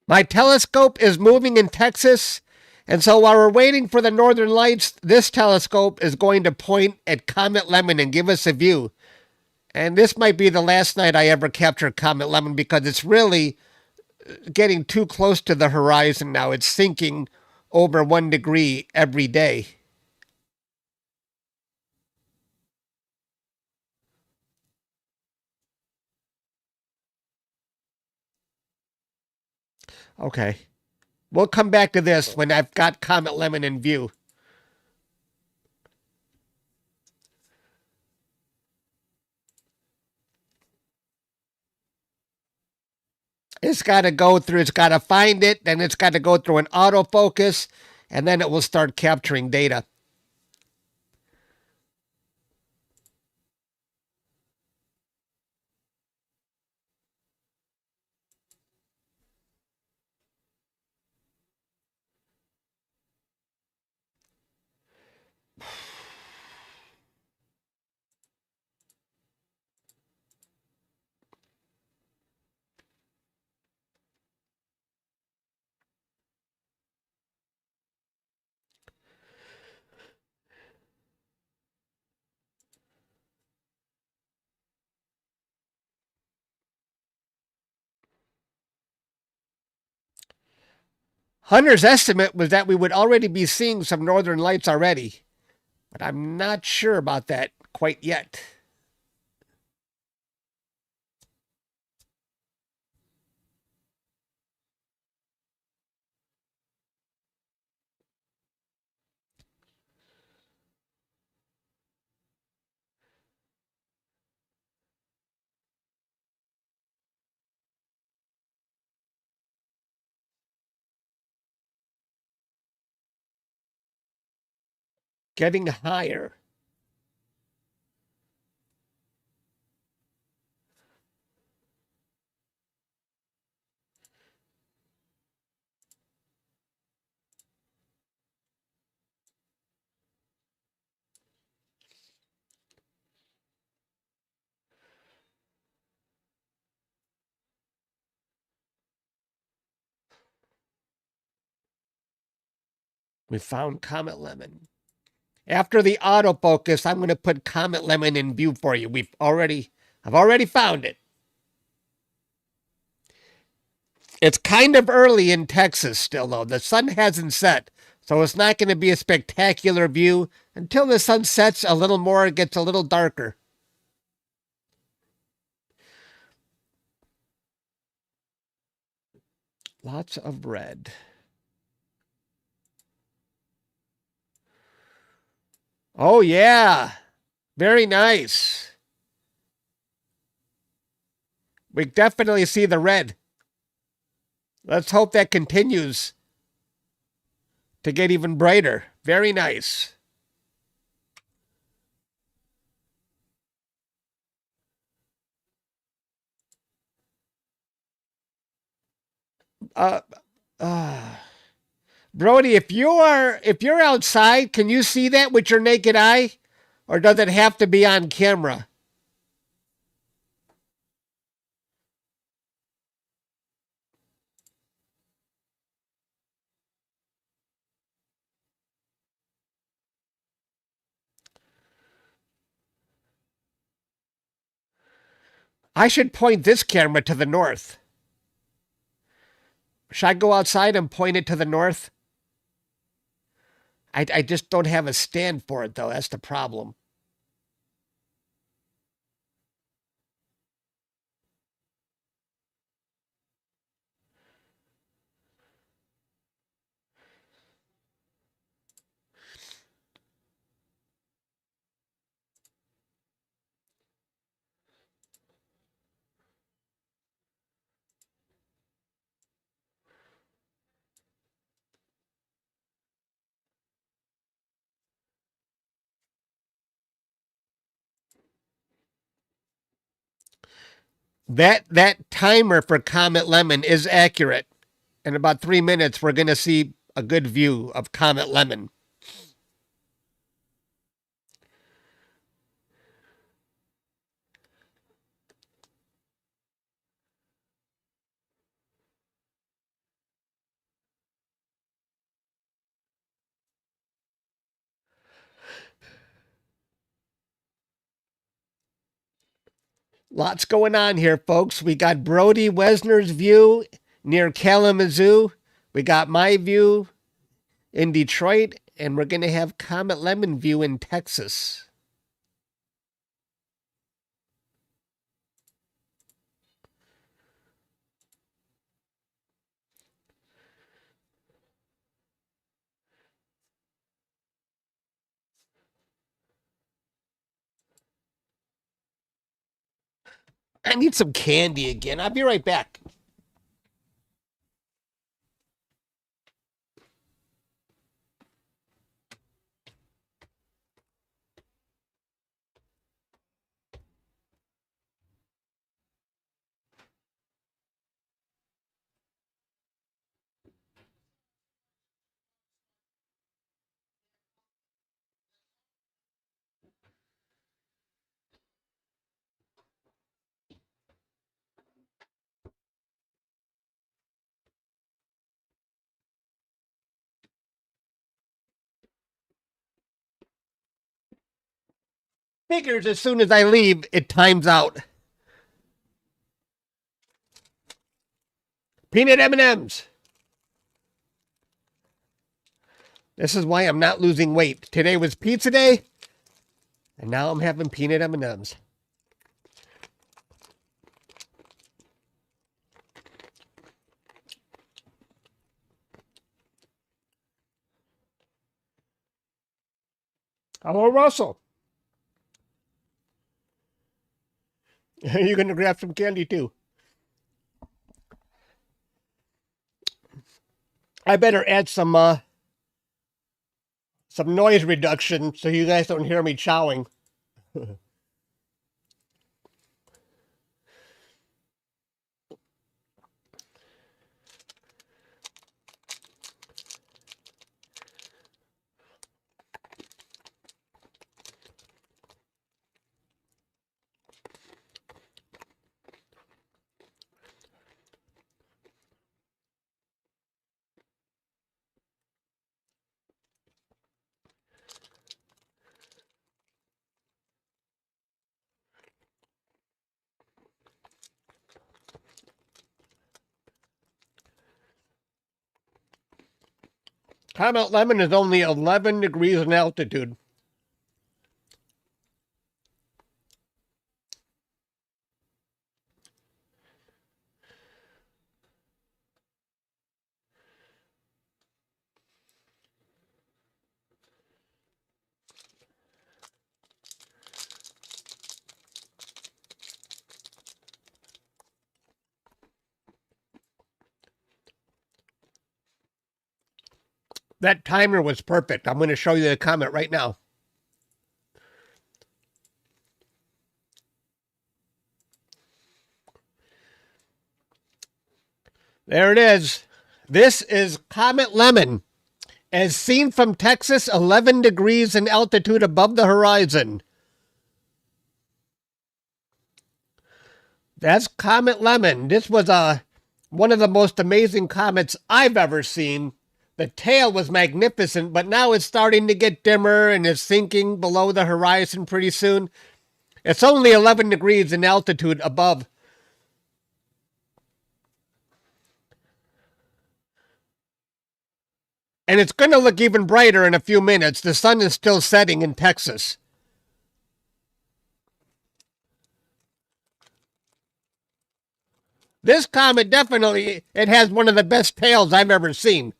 S1: My telescope is moving in Texas, and so while we're waiting for the northern lights, this telescope is going to point at Comet Lemon and give us a view. And this might be the last night I ever capture Comet Lemon because it's really getting too close to the horizon now. It's sinking over 1 degree every day. Okay. We'll come back to this when I've got Comet Lemon in view. It's got to find it, then it's got to go through an autofocus, and then it will start capturing data. Hunter's estimate was that we would already be seeing some northern lights already, but I'm not sure about that quite yet. Getting higher. We found Comet Lemon. After the autofocus, I'm going to put Comet Lemon in view for you. I've already found it. It's kind of early in Texas still, though. The sun hasn't set, so it's not going to be a spectacular view until the sun sets a little more. It gets a little darker. Lots of red. Oh, yeah. Very nice. We definitely see the red. Let's hope that continues to get even brighter. Very nice. Uh, uh, Brody, if you're outside, can you see that with your naked eye, or does it have to be on camera? I should point this camera to the north. Should I go outside and point it to the north? I just don't have a stand for it, though. That's the problem. That timer for Comet Lemon is accurate. In about 3 minutes, we're going to see a good view of Comet Lemon. Lots going on here, folks. We got Brody Wesner's view near Kalamazoo. We got my view in Detroit, and we're going to have Comet Lemon view in Texas. I need some candy again. I'll be right back. Figures as soon as I leave, it times out. Peanut M&Ms. This is why I'm not losing weight. Today was pizza day, and now I'm having peanut M&Ms. Hello, Russell. You're going to grab some candy, too. I better add some noise reduction so you guys don't hear me chowing. Comet Lemon is only 11 degrees in altitude. That timer was perfect. I'm going to show you the comet right now. There it is. This is Comet Lemon. As seen from Texas, 11 degrees in altitude above the horizon. That's Comet Lemon. This was one of the most amazing comets I've ever seen. The tail was magnificent, but now it's starting to get dimmer and is sinking below the horizon pretty soon. It's only 11 degrees in altitude above. And it's going to look even brighter in a few minutes. The sun is still setting in Texas. This comet definitely, it has one of the best tails I've ever seen.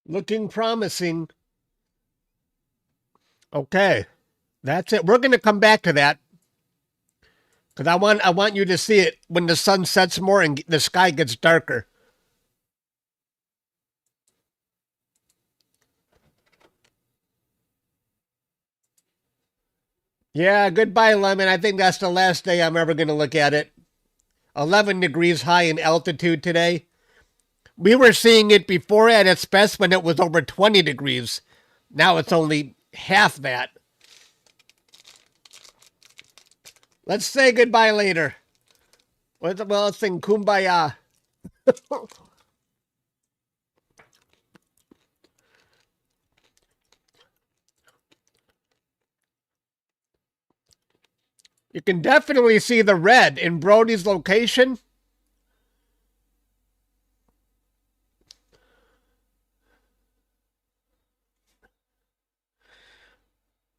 S1: Looking promising. Okay, that's it. We're going to come back to that because I want you to see it when the sun sets more and the sky gets darker. Yeah, goodbye, Lemon. I think that's the last day I'm ever going to look at it. 11 degrees high in altitude today. We were seeing it before at its best when it was over 20 degrees. Now it's only half that. Let's say goodbye later. Well, let's sing Kumbaya. You can definitely see the red in Brody's location.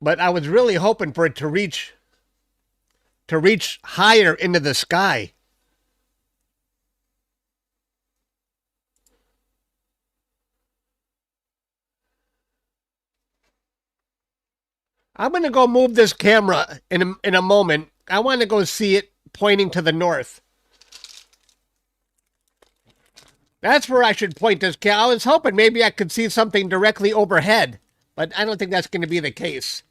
S1: But I was really hoping for it to reach higher into the sky. I'm going to go move this camera in a moment. I want to go see it pointing to the north. That's where I should point this camera. I was hoping maybe I could see something directly overhead, but I don't think that's going to be the case.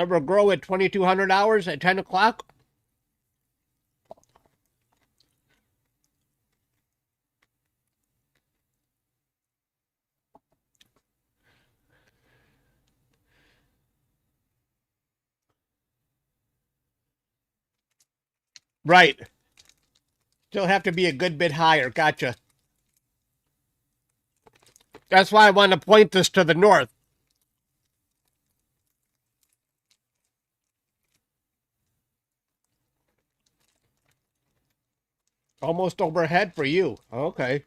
S1: Ever grow at 2200 hours at 10 o'clock? Right. Still have to be a good bit higher. Gotcha. That's why I want to point this to the north. Almost overhead for you. Okay.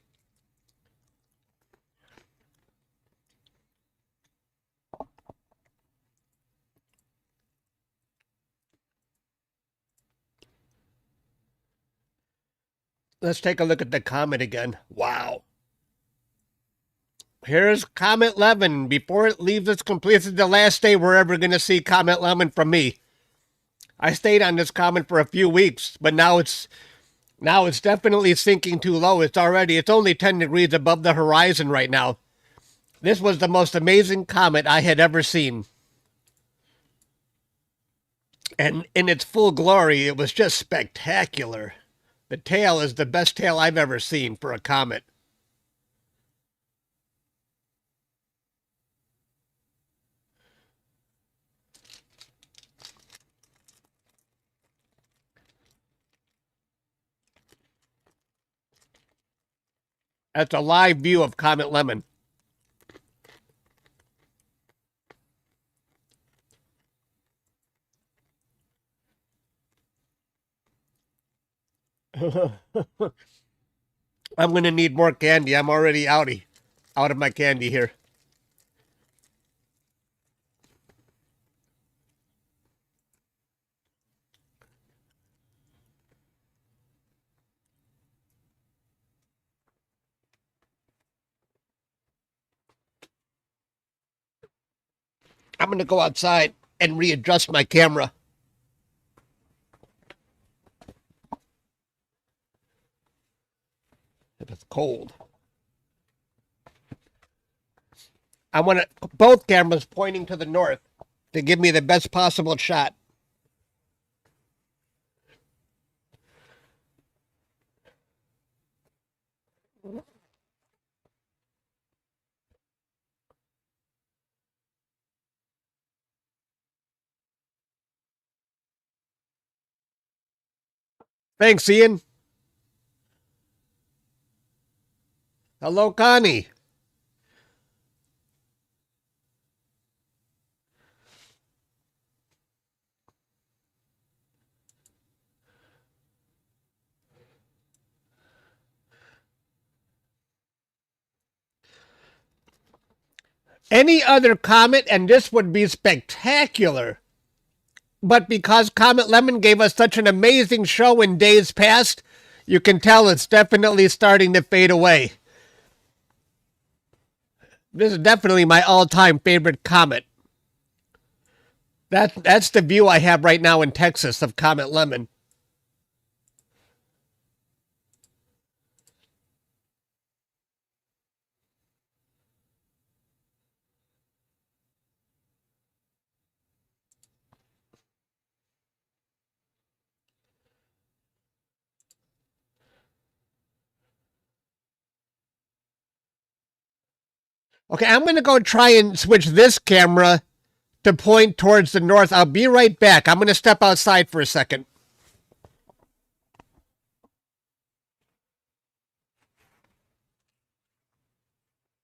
S1: Let's take a look at the comet again. Wow. Here's Comet 11. Before it leaves its complete, this is the last day we're ever going to see Comet 11 from me. I stayed on this comet for a few weeks, but now it's definitely sinking too low. It's only 10 degrees above the horizon right now. This was the most amazing comet I had ever seen. And in its full glory, it was just spectacular. The tail is the best tail I've ever seen for a comet. That's a live view of Comet Lemon. I'm going to need more candy. I'm already out of my candy here. I'm going to go outside and readjust my camera. It's cold. I want both cameras pointing to the north to give me the best possible shot. Thanks, Ian. Hello, Connie. Any other comet, and this would be spectacular. But because Comet Lemon gave us such an amazing show in days past, you can tell it's definitely starting to fade away. This is definitely my all-time favorite comet. That's the view I have right now in Texas of Comet Lemon. Okay, I'm going to go try and switch this camera to point towards the north. I'll be right back. I'm going to step outside for a second.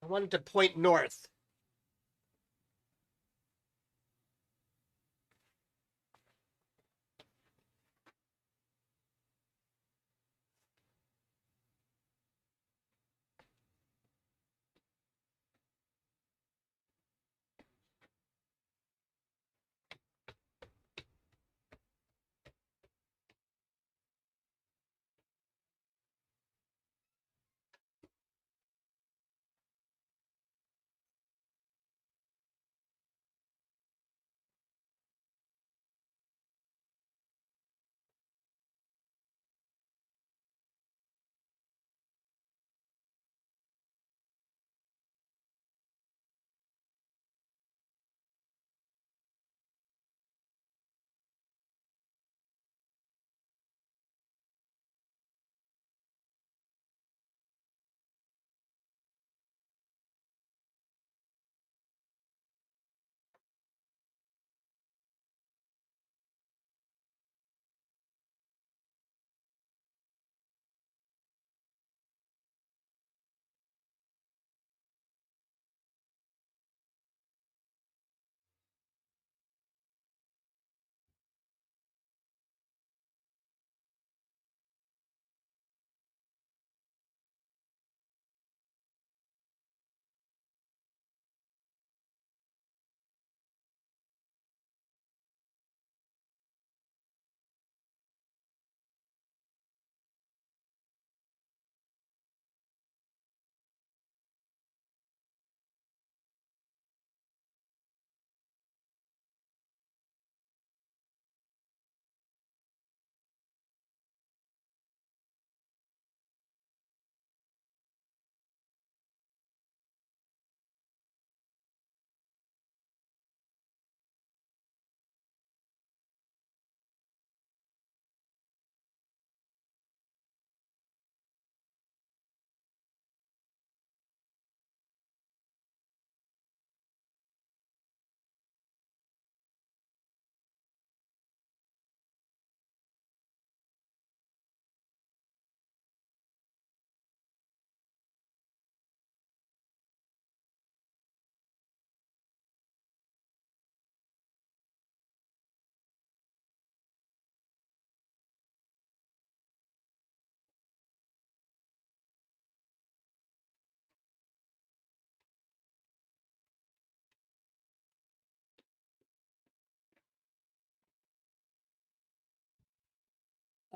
S1: I want it to point north.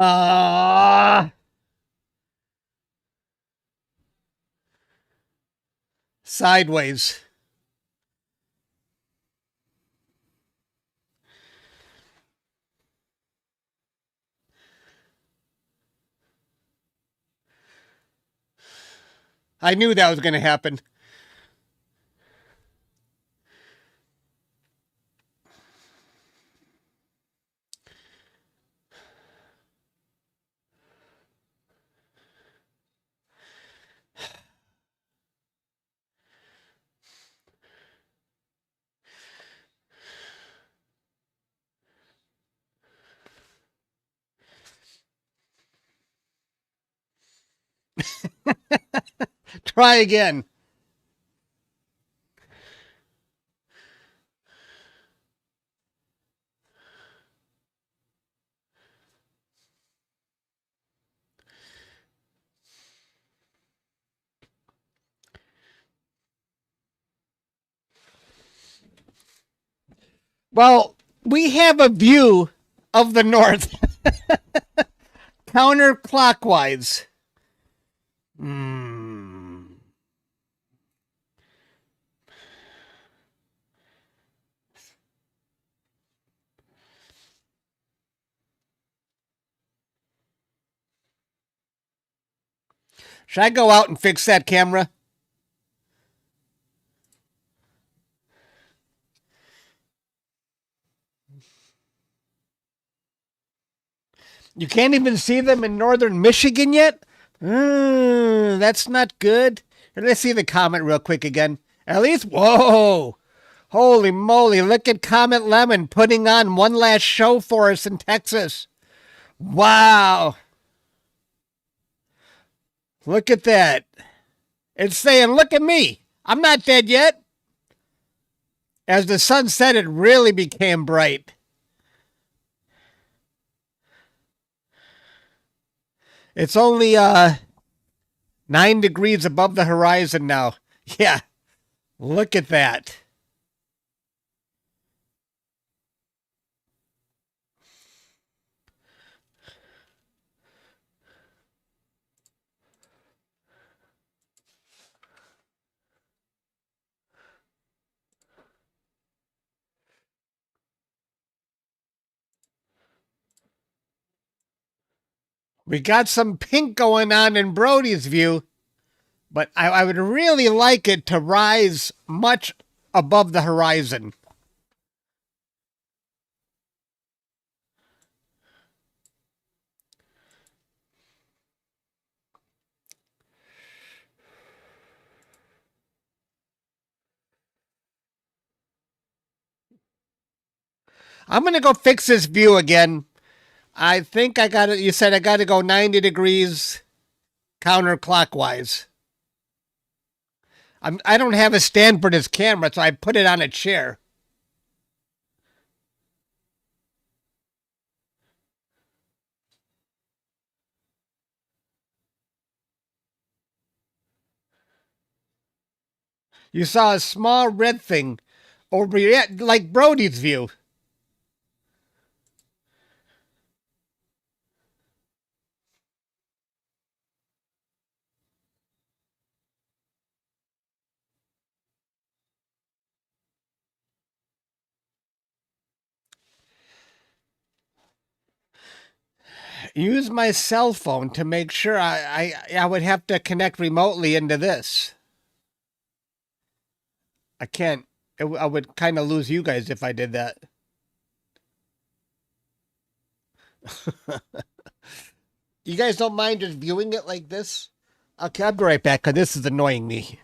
S1: Ah, sideways. I knew that was going to happen. Try again. Well, we have a view of the north counterclockwise. Hmm. Should I go out and fix that camera? You can't even see them in northern Michigan yet? That's not good. Here, let's see the comet real quick again. At least, whoa! Holy moly, look at Comet Lemon putting on one last show for us in Texas. Wow! Look at that. It's saying, look at me. I'm not dead yet. As the sun set, it really became bright. It's only 9 degrees above the horizon now. Yeah, look at that. We got some pink going on in Brody's view, but I would really like it to rise much above the horizon. I'm going to go fix this view again. I think I got it. You said I got to go 90 degrees counterclockwise. I don't have a stand for this camera, so I put it on a chair. You saw a small red thing over here, like Brody's view. Use my cell phone to make sure I would have to connect remotely into this. I can't. I would kind of lose you guys if I did that. You guys don't mind just viewing it like this? Okay, I'll be right back because this is annoying me.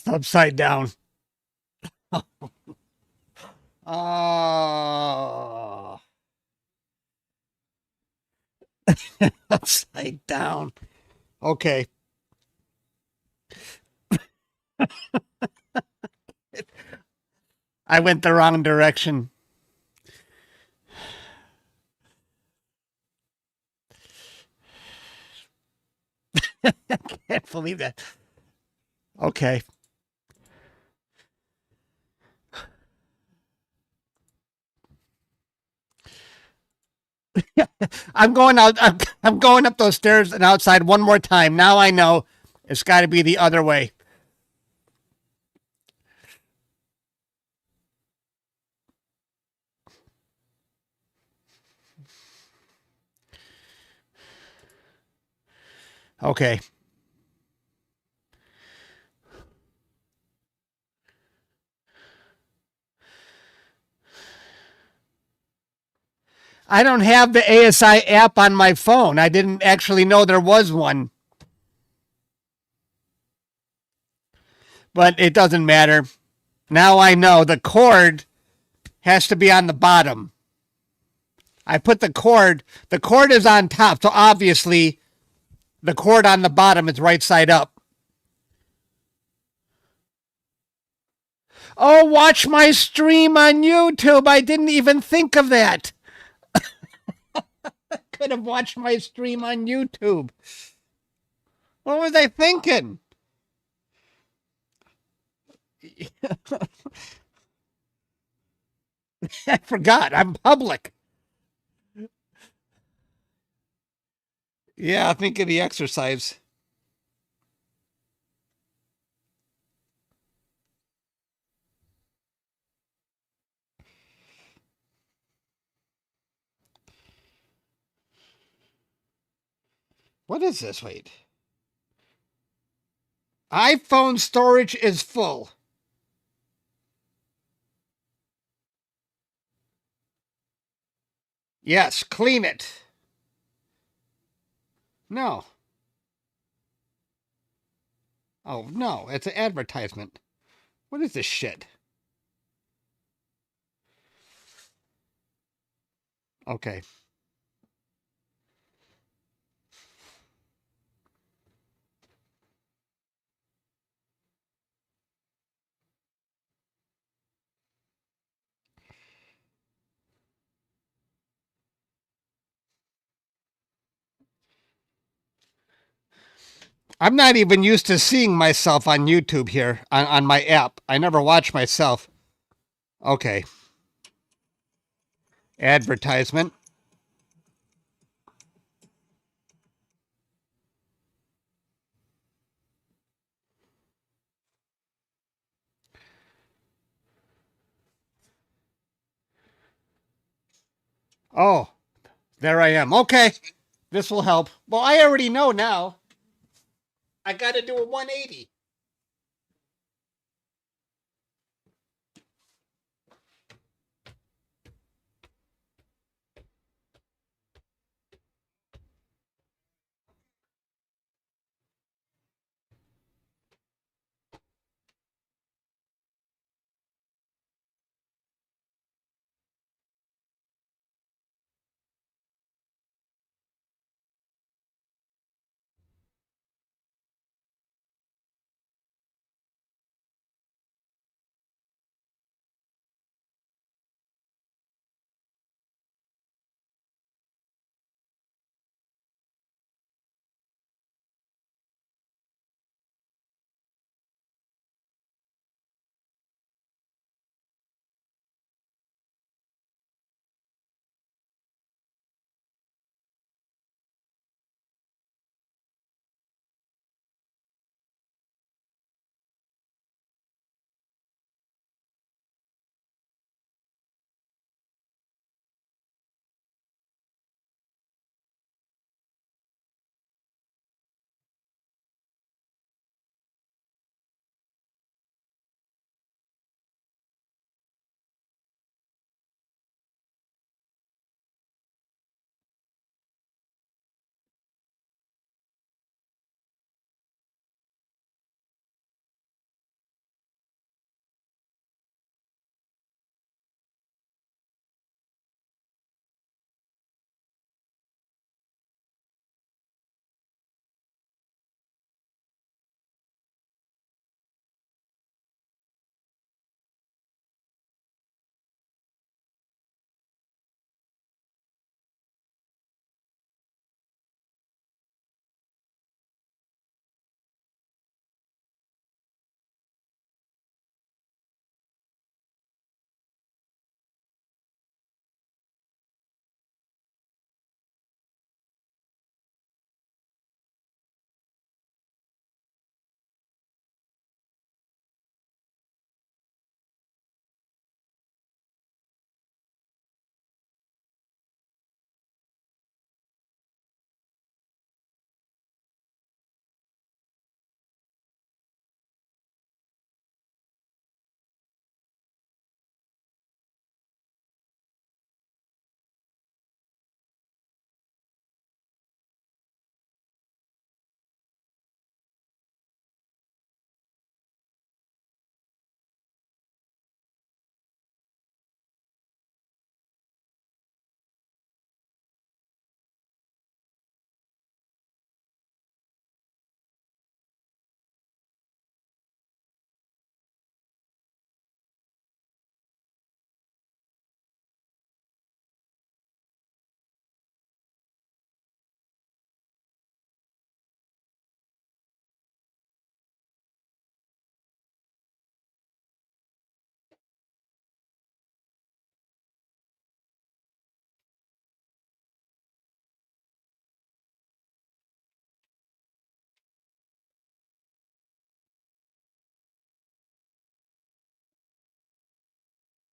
S1: It's upside down. Oh, upside down. Okay. I went the wrong direction. Can't believe that. Okay. I'm going out. I'm going up those stairs and outside one more time. Now I know it's got to be the other way. Okay. I don't have the ASI app on my phone. I didn't actually know there was one, but it doesn't matter. Now I know the cord has to be on the bottom. I put the cord is on top, so obviously the cord on the bottom is right side up. Oh, watch my stream on YouTube. I didn't even think of that. Could have watched my stream on YouTube. What was I thinking? I forgot. I'm public. Yeah, think of the exercise. What is this? Wait. iPhone storage is full. Yes, clean it. No. Oh, no. It's an advertisement. What is this shit? Okay. I'm not even used to seeing myself on YouTube here on my app. I never watch myself. Okay. Advertisement. Oh, there I am. Okay. This will help. Well, I already know now. I got to do a 180.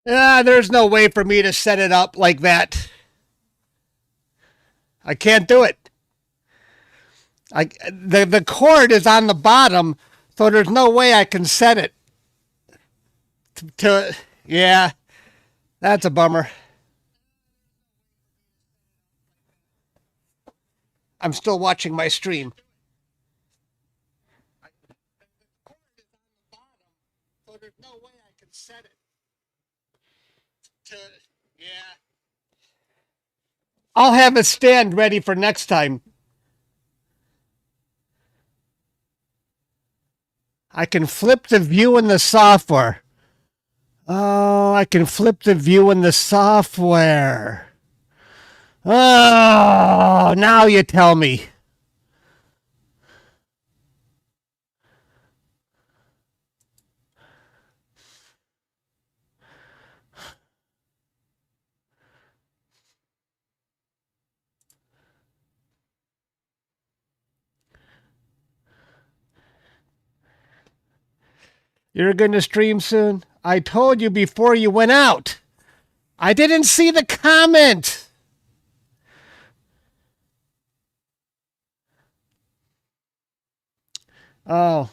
S1: There's no way for me to set it up like that. I can't do it. The cord is on the bottom, so there's no way I can set it to. Yeah, that's a bummer. I'm still watching my stream. So there's no way I can set it to. Yeah. I'll have a stand ready for next time. I can flip the view in the software. Oh, I can flip the view in the software. Oh, now you tell me. You're going to stream soon? I told you before you went out. I didn't see the comment. Oh.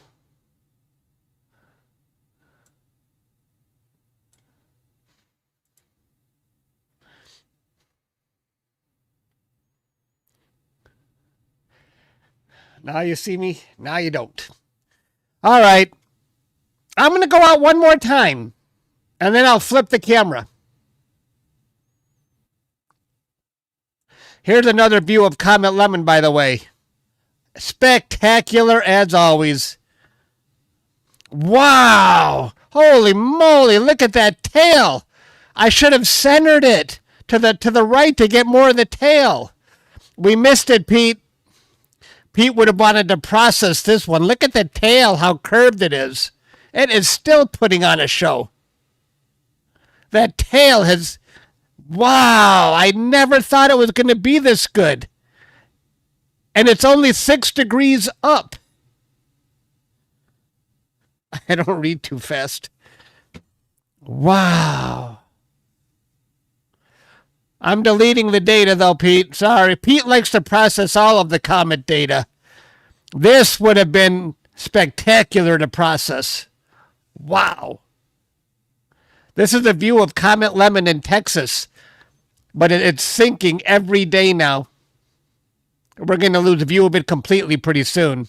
S1: Now you see me. Now you don't. All right. I'm going to go out one more time, and then I'll flip the camera. Here's another view of Comet Lemon, by the way. Spectacular as always. Wow! Holy moly, look at that tail. I should have centered it to the right to get more of the tail. We missed it, Pete. Pete would have wanted to process this one. Look at the tail, how curved it is. It is still putting on a show. That tail has... Wow, I never thought it was going to be this good. And it's only 6 degrees up. I don't read too fast. Wow. I'm deleting the data, though, Pete. Sorry. Pete likes to process all of the comet data. This would have been spectacular to process. Wow. This is a view of Comet Lemon in Texas, but it's sinking every day now. We're going to lose view of it completely pretty soon.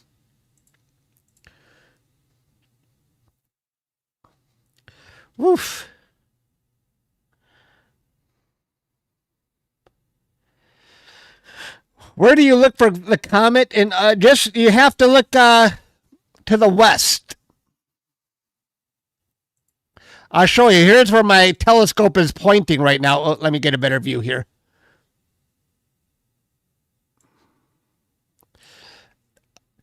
S1: Woof. Where do you look for the comet? And you have to look to the west. I'll show you. Here's where my telescope is pointing right now. Oh, let me get a better view here.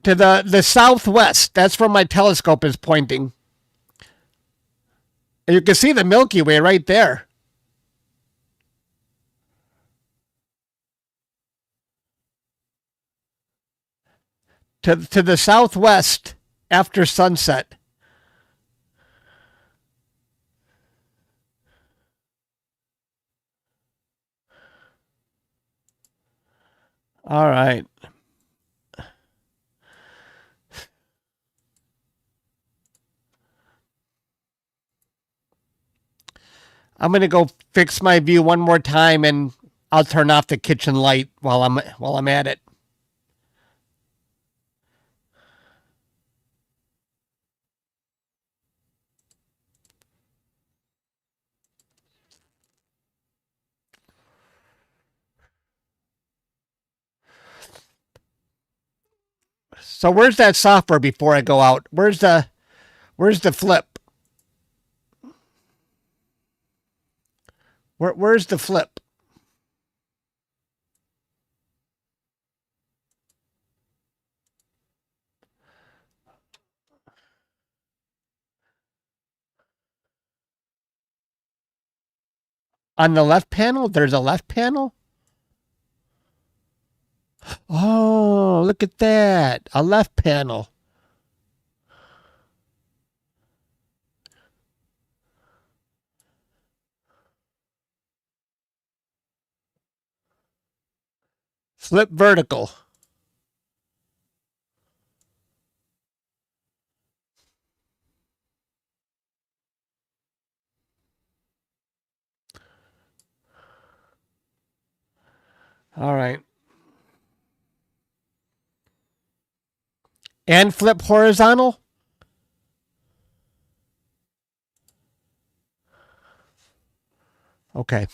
S1: To the southwest. That's where my telescope is pointing. And you can see the Milky Way right there. To the southwest after sunset. All right. I'm going to go fix my view one more time, and I'll turn off the kitchen light while I'm at it. So where's that software before I go out? Where's the flip? Where's the flip? On the left panel? There's a left panel? Oh, look at that. A left panel. Flip vertical. All right. And flip horizontal? Okay.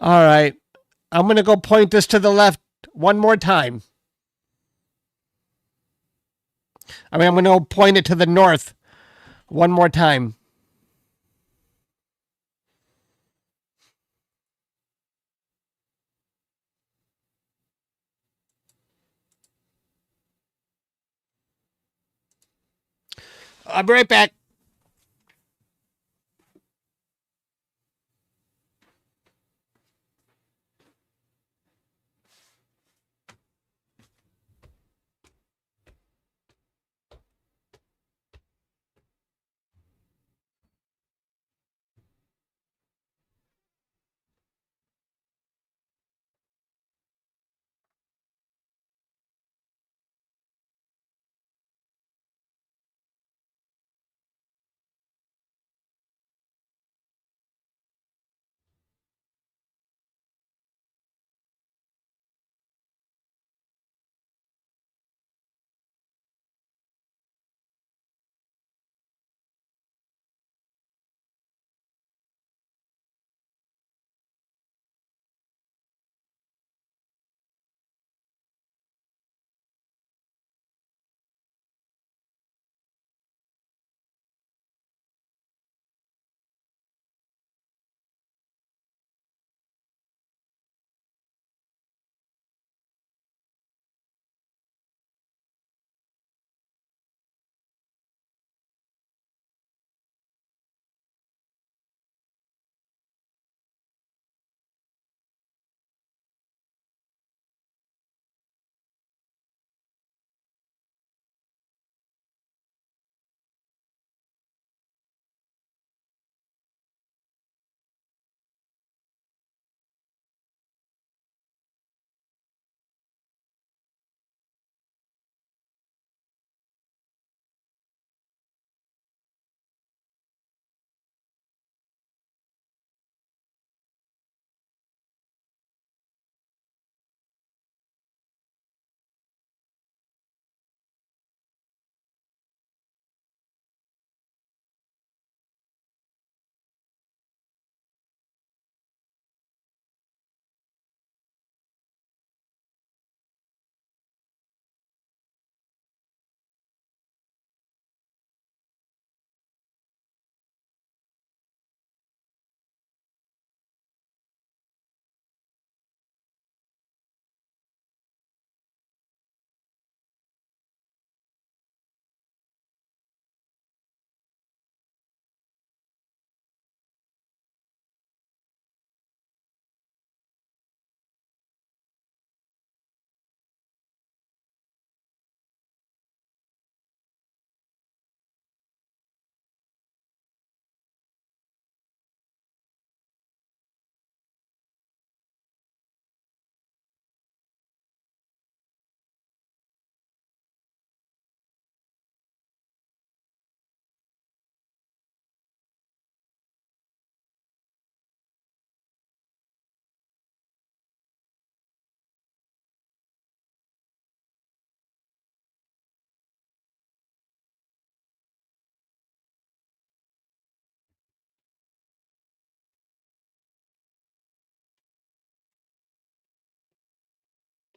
S1: All right. I'm going to go point this to the left one more time. I'm going to go point it to the north one more time. I'll be right back.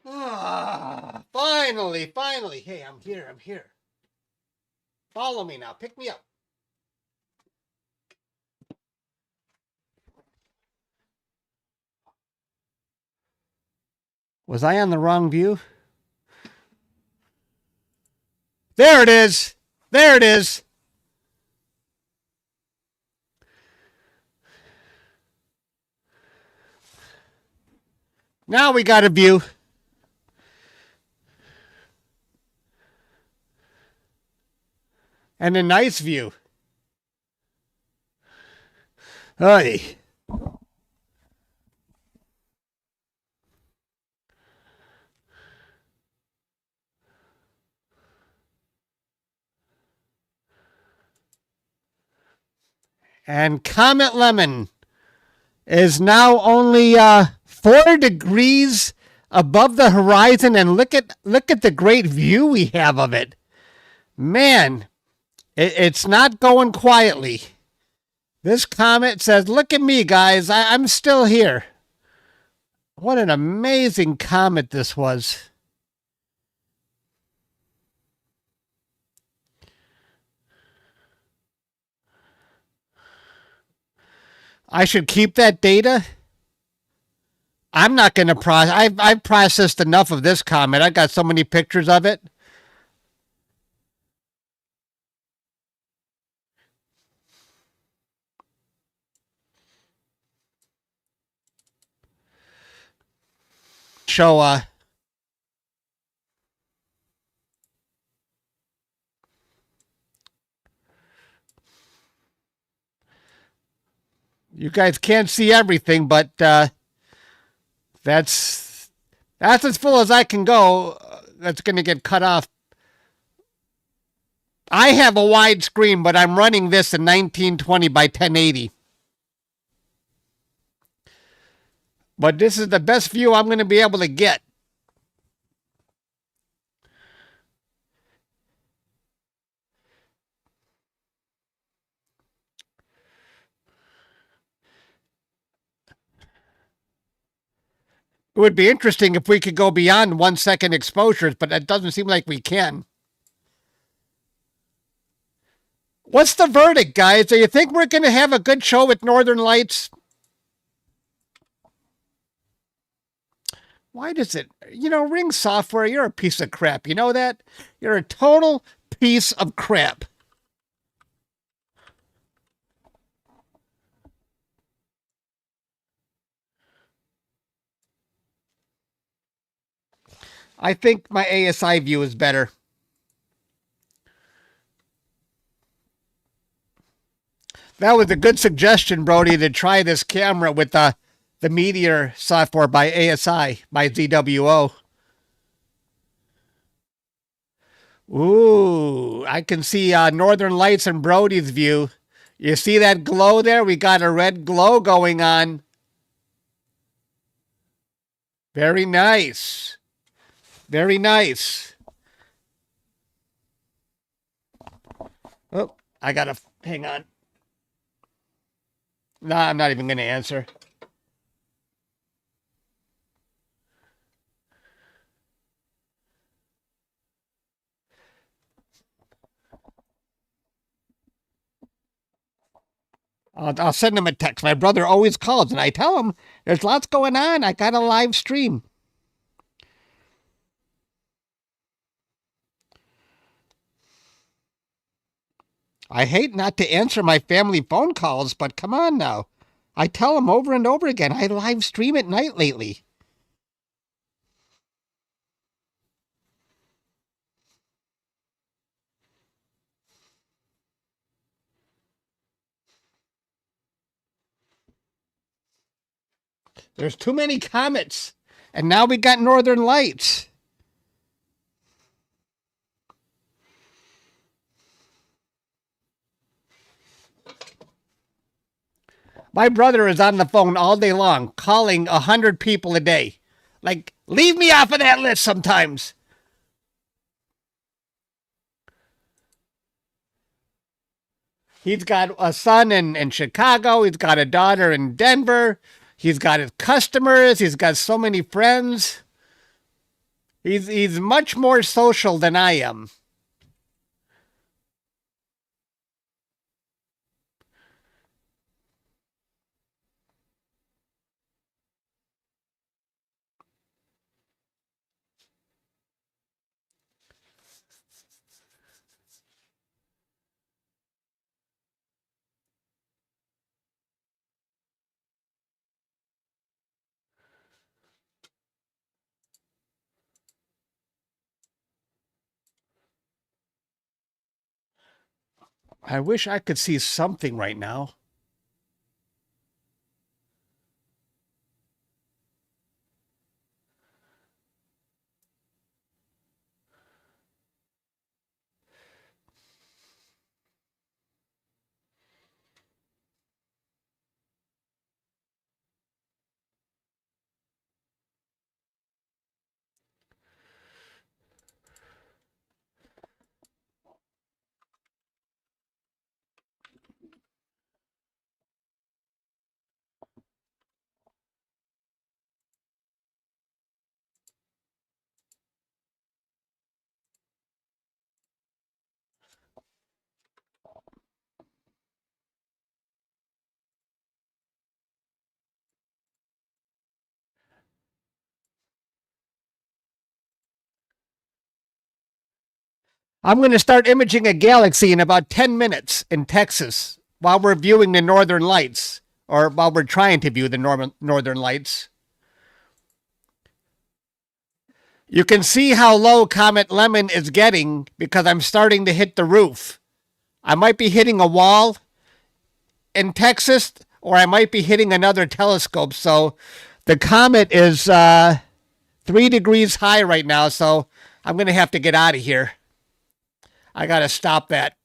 S1: Finally, finally. Hey, I'm here. I'm here. Follow me now. Pick me up. Was I on the wrong view? There it is. There it is. Now we got a view. And a nice view. Hey. And Comet Lemon is now only 4 degrees above the horizon, and look at the great view we have of it. Man, it's not going quietly. This comet says, "Look at me, guys. I'm still here." What an amazing comet this was. I should keep that data. I'm not going to process. I've processed enough of this comet. I got so many pictures of it. So, you guys can't see everything, but that's that's as full as I can go. That's going to get cut off. I have a wide screen, but I'm running this in 1920 by 1080. But this is the best view I'm going to be able to get. It would be interesting if we could go beyond 1 second exposures, but it doesn't seem like we can. What's the verdict, guys? Do you think we're going to have a good show with Northern Lights? Why does it, Ring Software, you're a piece of crap. You know that? You're a total piece of crap. I think my ASI view is better. That was a good suggestion, Brody, to try this camera with the Meteor software by ASI, by ZWO. Ooh, I can see Northern Lights in Brody's view. You see that glow there? We got a red glow going on. Very nice. Very nice. Oh, I gotta hang on. Nah, I'm not even gonna answer. I'll send him a text. My brother always calls, and I tell him there's lots going on. I got a live stream. I hate not to answer my family phone calls, but come on now. I tell them over and over again, I live stream at night lately. There's too many comets. And now we got Northern Lights. My brother is on the phone all day long, calling 100 people a day. Like, leave me off of that list sometimes. He's got a son in Chicago. He's got a daughter in Denver. He's got his customers. He's got so many friends. He's much more social than I am. I wish I could see something right now. I'm going to start imaging a galaxy in about 10 minutes in Texas while we're viewing the northern lights, or while we're trying to view the northern lights. You can see how low Comet Lemon is getting because I'm starting to hit the roof. I might be hitting a wall in Texas, or I might be hitting another telescope. So the comet is 3 degrees high right now, so I'm going to have to get out of here. I got to stop that.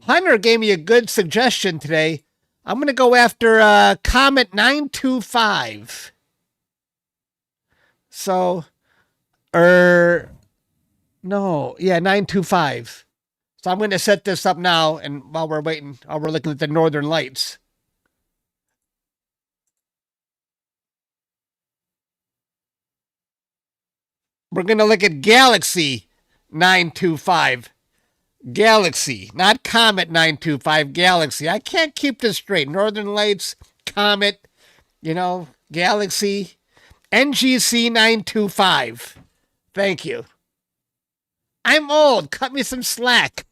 S1: Hunter gave me a good suggestion today. I'm going to go after Comet 925. So, no, yeah, 925. So I'm going to set this up now, and while we're waiting, while we're looking at the northern lights. We're going to look at Galaxy 925. Galaxy, not Comet 925, Galaxy. I can't keep this straight. Northern Lights, Comet, Galaxy, NGC 925. Thank you. I'm old. Cut me some slack.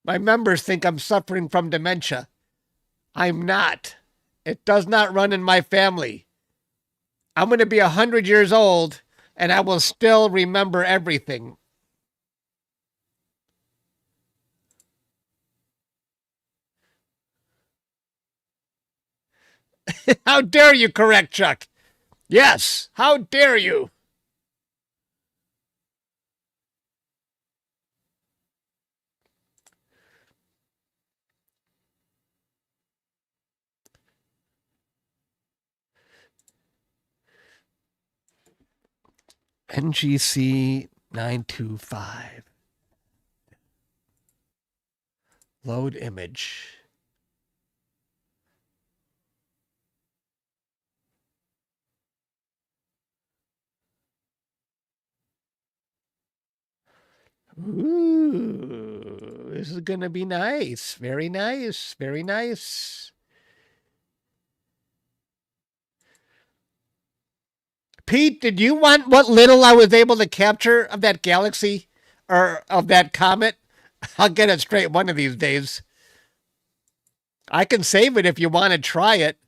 S1: My members think I'm suffering from dementia. I'm not. It does not run in my family. I'm going to be 100 years old, and I will still remember everything. How dare you correct Chuck? Yes, how dare you? NGC 925. Load image. Ooh, this is going to be nice. Very nice. Very nice. Pete, did you want what little I was able to capture of that galaxy or of that comet? I'll get it straight one of these days. I can save it if you want to try it.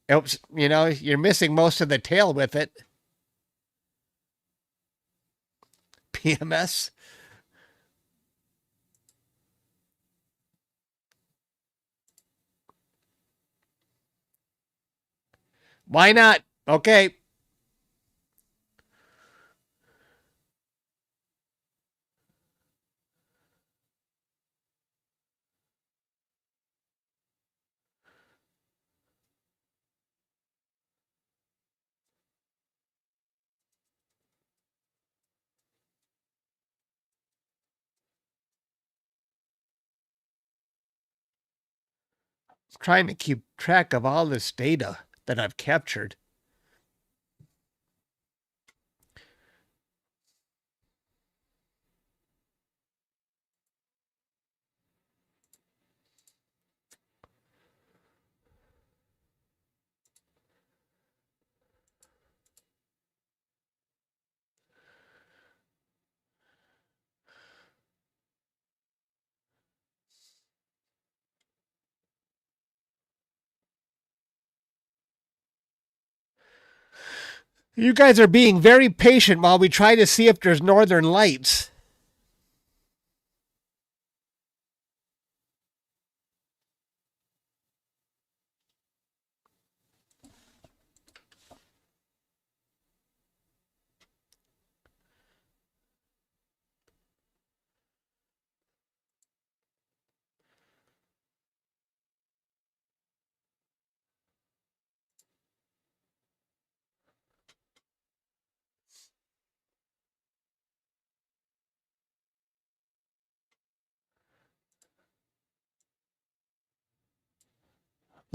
S1: Oops, you're missing most of the tail with it. PMS. Why not? Okay. Trying to keep track of all this data that I've captured. You guys are being very patient while we try to see if there's northern lights.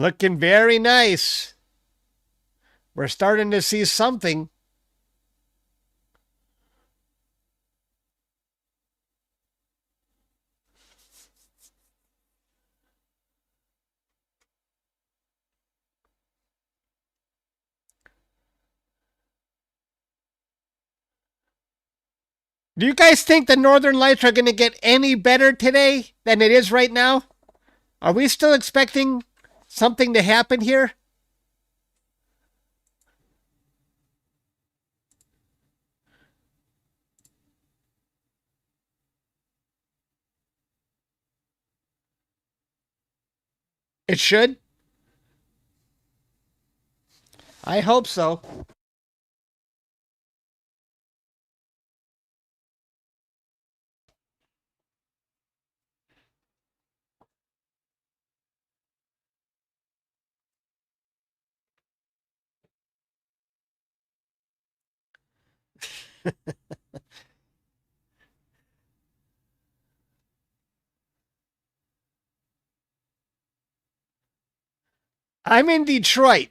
S1: Looking very nice. We're starting to see something. Do you guys think the northern lights are going to get any better today than it is right now? Are we still expecting something to happen here? It should. I hope so. I'm in Detroit.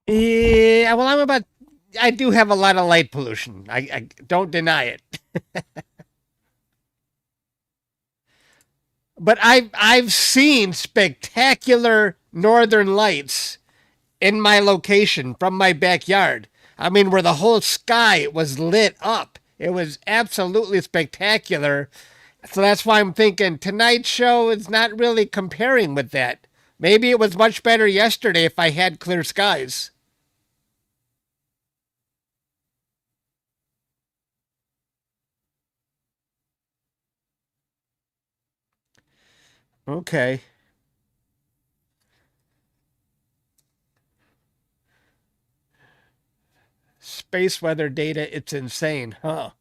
S1: Yeah, well, I do have a lot of light pollution. I don't deny it. But I've seen spectacular northern lights in my location from my backyard. I mean, where the whole sky was lit up. It was absolutely spectacular. So that's why I'm thinking tonight's show is not really comparing with that. Maybe it was much better yesterday if I had clear skies. Okay. Space weather data, it's insane, huh?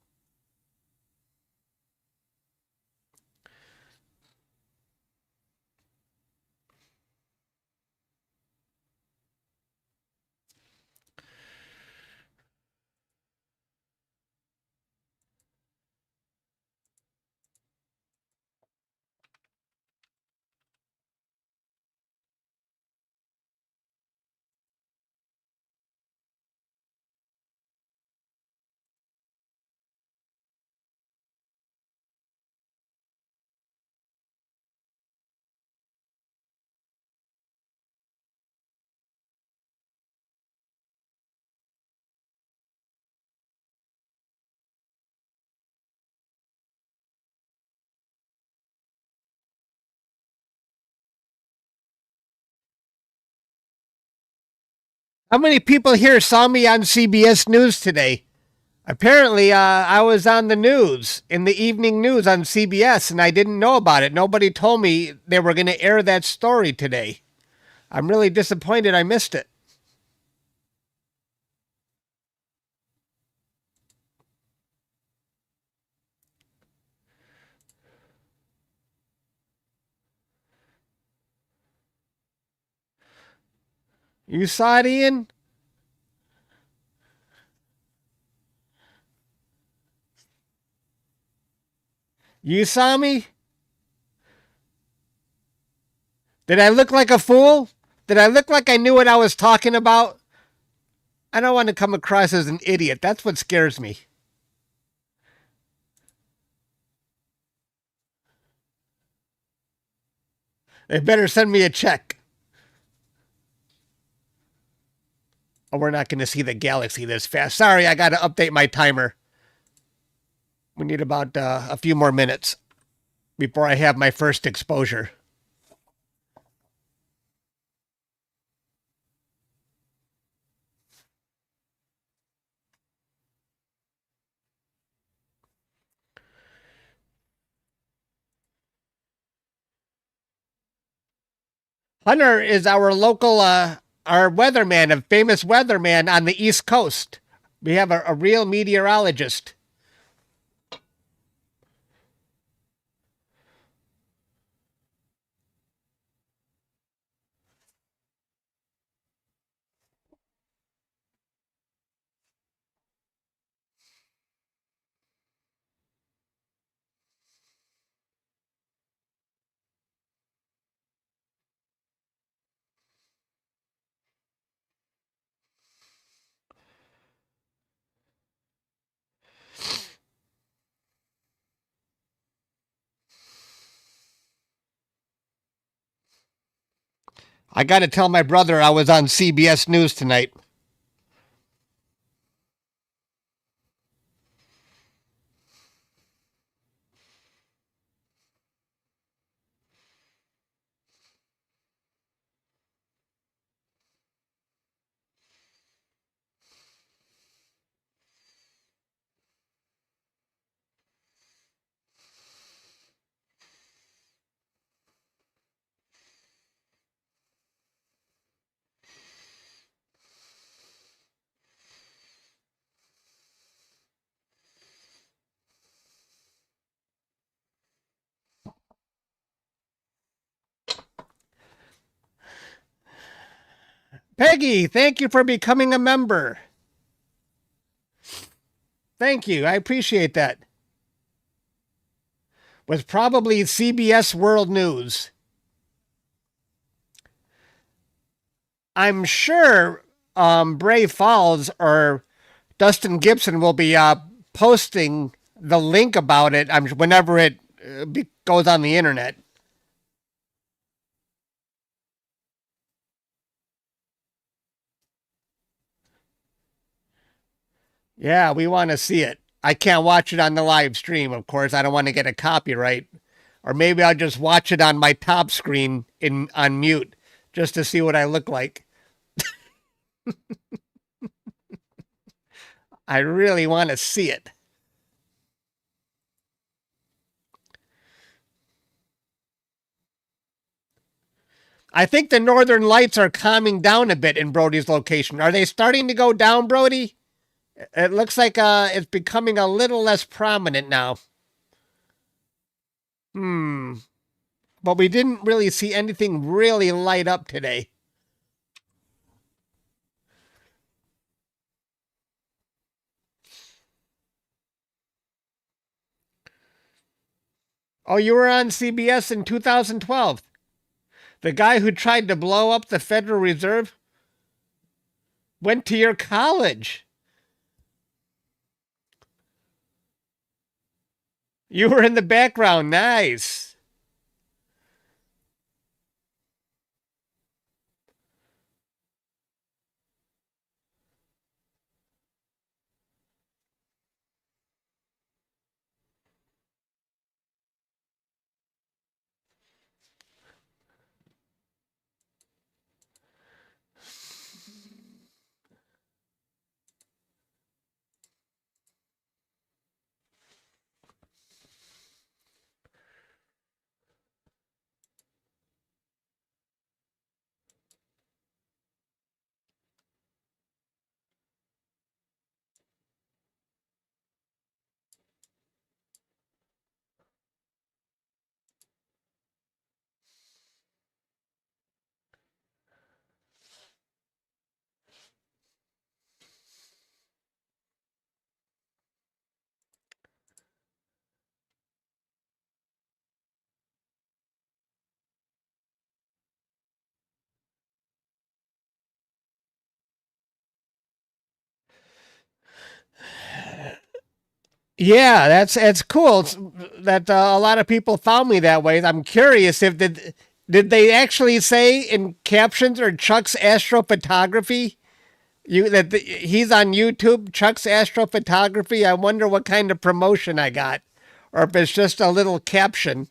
S1: How many people here saw me on CBS News today? Apparently, I was on the news, in the evening news on CBS, and I didn't know about it. Nobody told me they were going to air that story today. I'm really disappointed I missed it. You saw it, Ian? You saw me? Did I look like a fool? Did I look like I knew what I was talking about? I don't want to come across as an idiot. That's what scares me. They better send me a check, or we're not going to see the galaxy this fast. Sorry, I got to update my timer. We need about a few more minutes before I have my first exposure. Hunter is our local, our weatherman, a famous weatherman on the East Coast. We have a real meteorologist. I got to tell my brother I was on CBS News tonight. Peggy, thank you for becoming a member. Thank you. I appreciate that. Was probably CBS World News. I'm sure Bray Falls or Dustin Gibson will be posting the link about it whenever it goes on the internet. Yeah, we want to see it. I can't watch it on the live stream, of course. I don't want to get a copyright. Or maybe I'll just watch it on my top screen in on mute just to see what I look like. I really want to see it. I think the northern lights are calming down a bit in Brody's location. Are they starting to go down, Brody? It looks like it's becoming a little less prominent now. Hmm. But we didn't really see anything really light up today. Oh, you were on CBS in 2012. The guy who tried to blow up the Federal Reserve went to your college. You were in the background. Nice. Yeah, that's cool. That a lot of people found me that way. I'm curious if did they actually say in captions or Chuck's astrophotography? He's on YouTube, Chuck's astrophotography. I wonder what kind of promotion I got, or if it's just a little caption.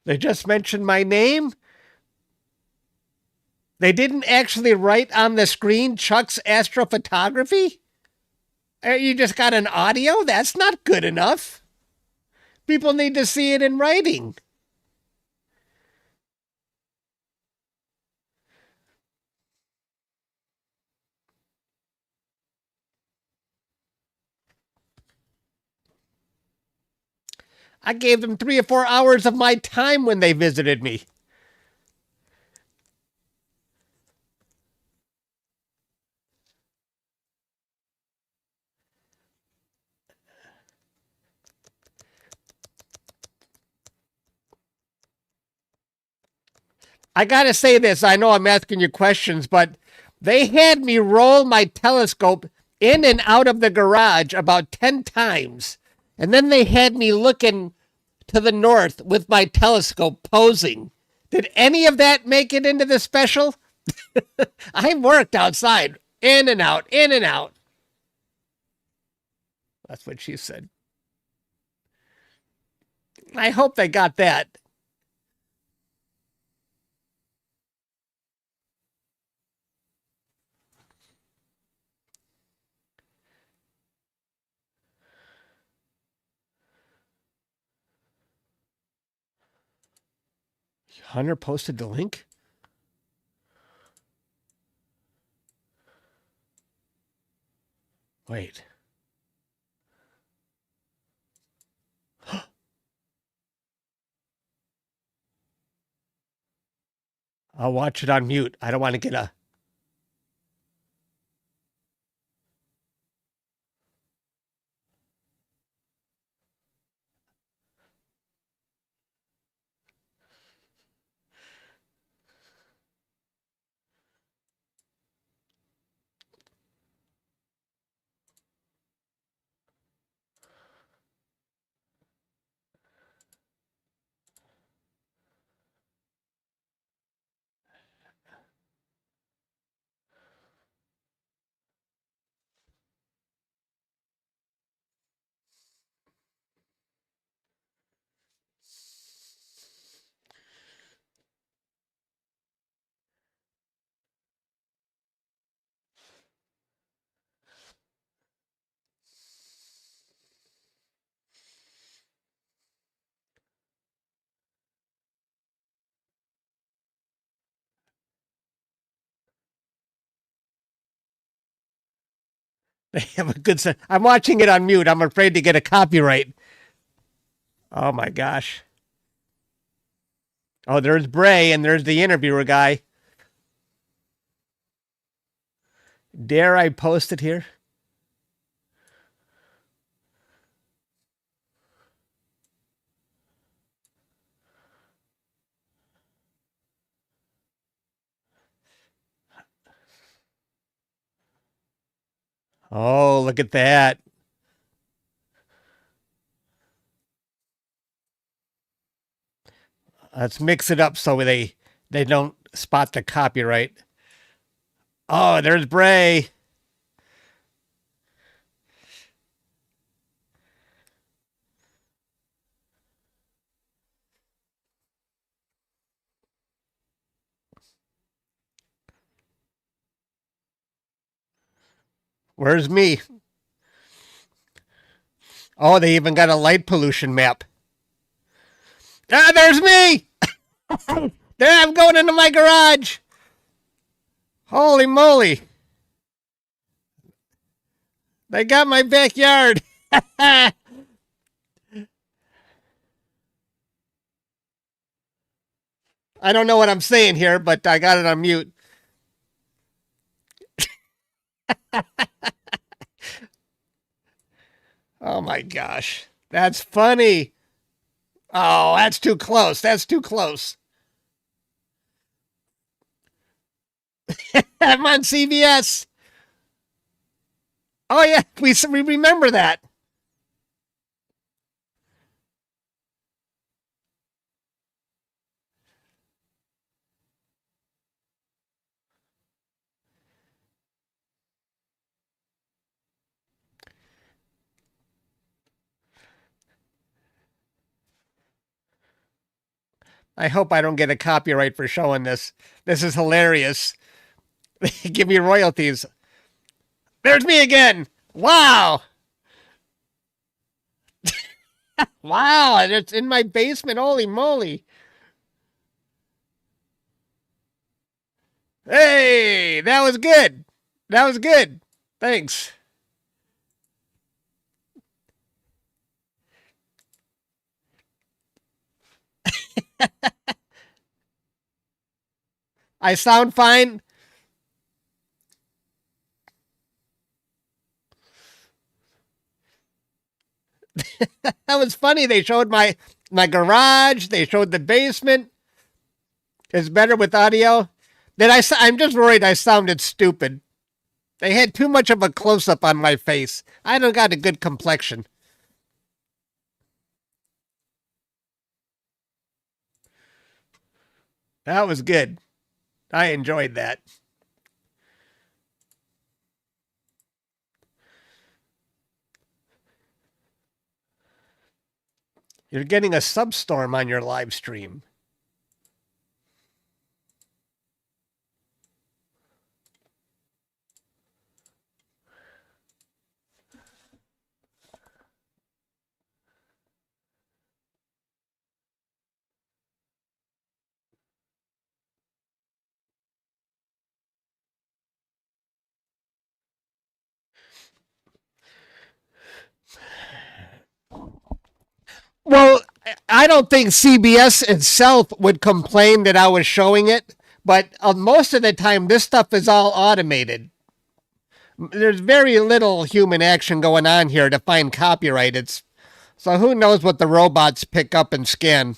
S1: They just mentioned my name. They didn't actually write on the screen Chuck's astrophotography. You just got an audio? That's not good enough. People need to see it in writing. I gave them 3 or 4 hours of my time when they visited me. I gotta say this. I know I'm asking you questions, but they had me roll my telescope in and out of the garage about 10 times. And then they had me looking to the north with my telescope posing. Did any of that make it into the special? I worked outside, in and out, in and out. That's what she said. I hope they got that. 100 posted the link? Wait. I'll watch it on mute. I don't want to get a. They have a good. I'm watching it on mute. I'm afraid to get a copyright. Oh my gosh. Oh, there's Bray and there's the interviewer guy. Dare I post it here? Oh, look at that. Let's mix it up so they don't spot the copyright. Oh, there's Bray. Where's me? Oh, they even got a light pollution map. Ah, there's me. There, I'm going into my garage. Holy moly. They got my backyard. I don't know what I'm saying here, but I got it on mute. Oh my gosh. That's funny. Oh, that's too close. That's too close. I'm on CBS. Oh yeah, we remember that. I hope I don't get a copyright for showing this. This is hilarious. Give me royalties. There's me again. Wow. Wow, it's in my basement. Holy moly. Hey, that was good. That was good. Thanks. I sound fine. That was funny. They showed my garage. They showed the basement. It's better with audio. I'm just worried I sounded stupid. They had too much of a close up on my face. I don't got a good complexion. That was good. I enjoyed that. You're getting a substorm on your live stream. Well, I don't think CBS itself would complain that I was showing it, but most of the time, this stuff is all automated. There's very little human action going on here to find copyright. So who knows what the robots pick up and scan.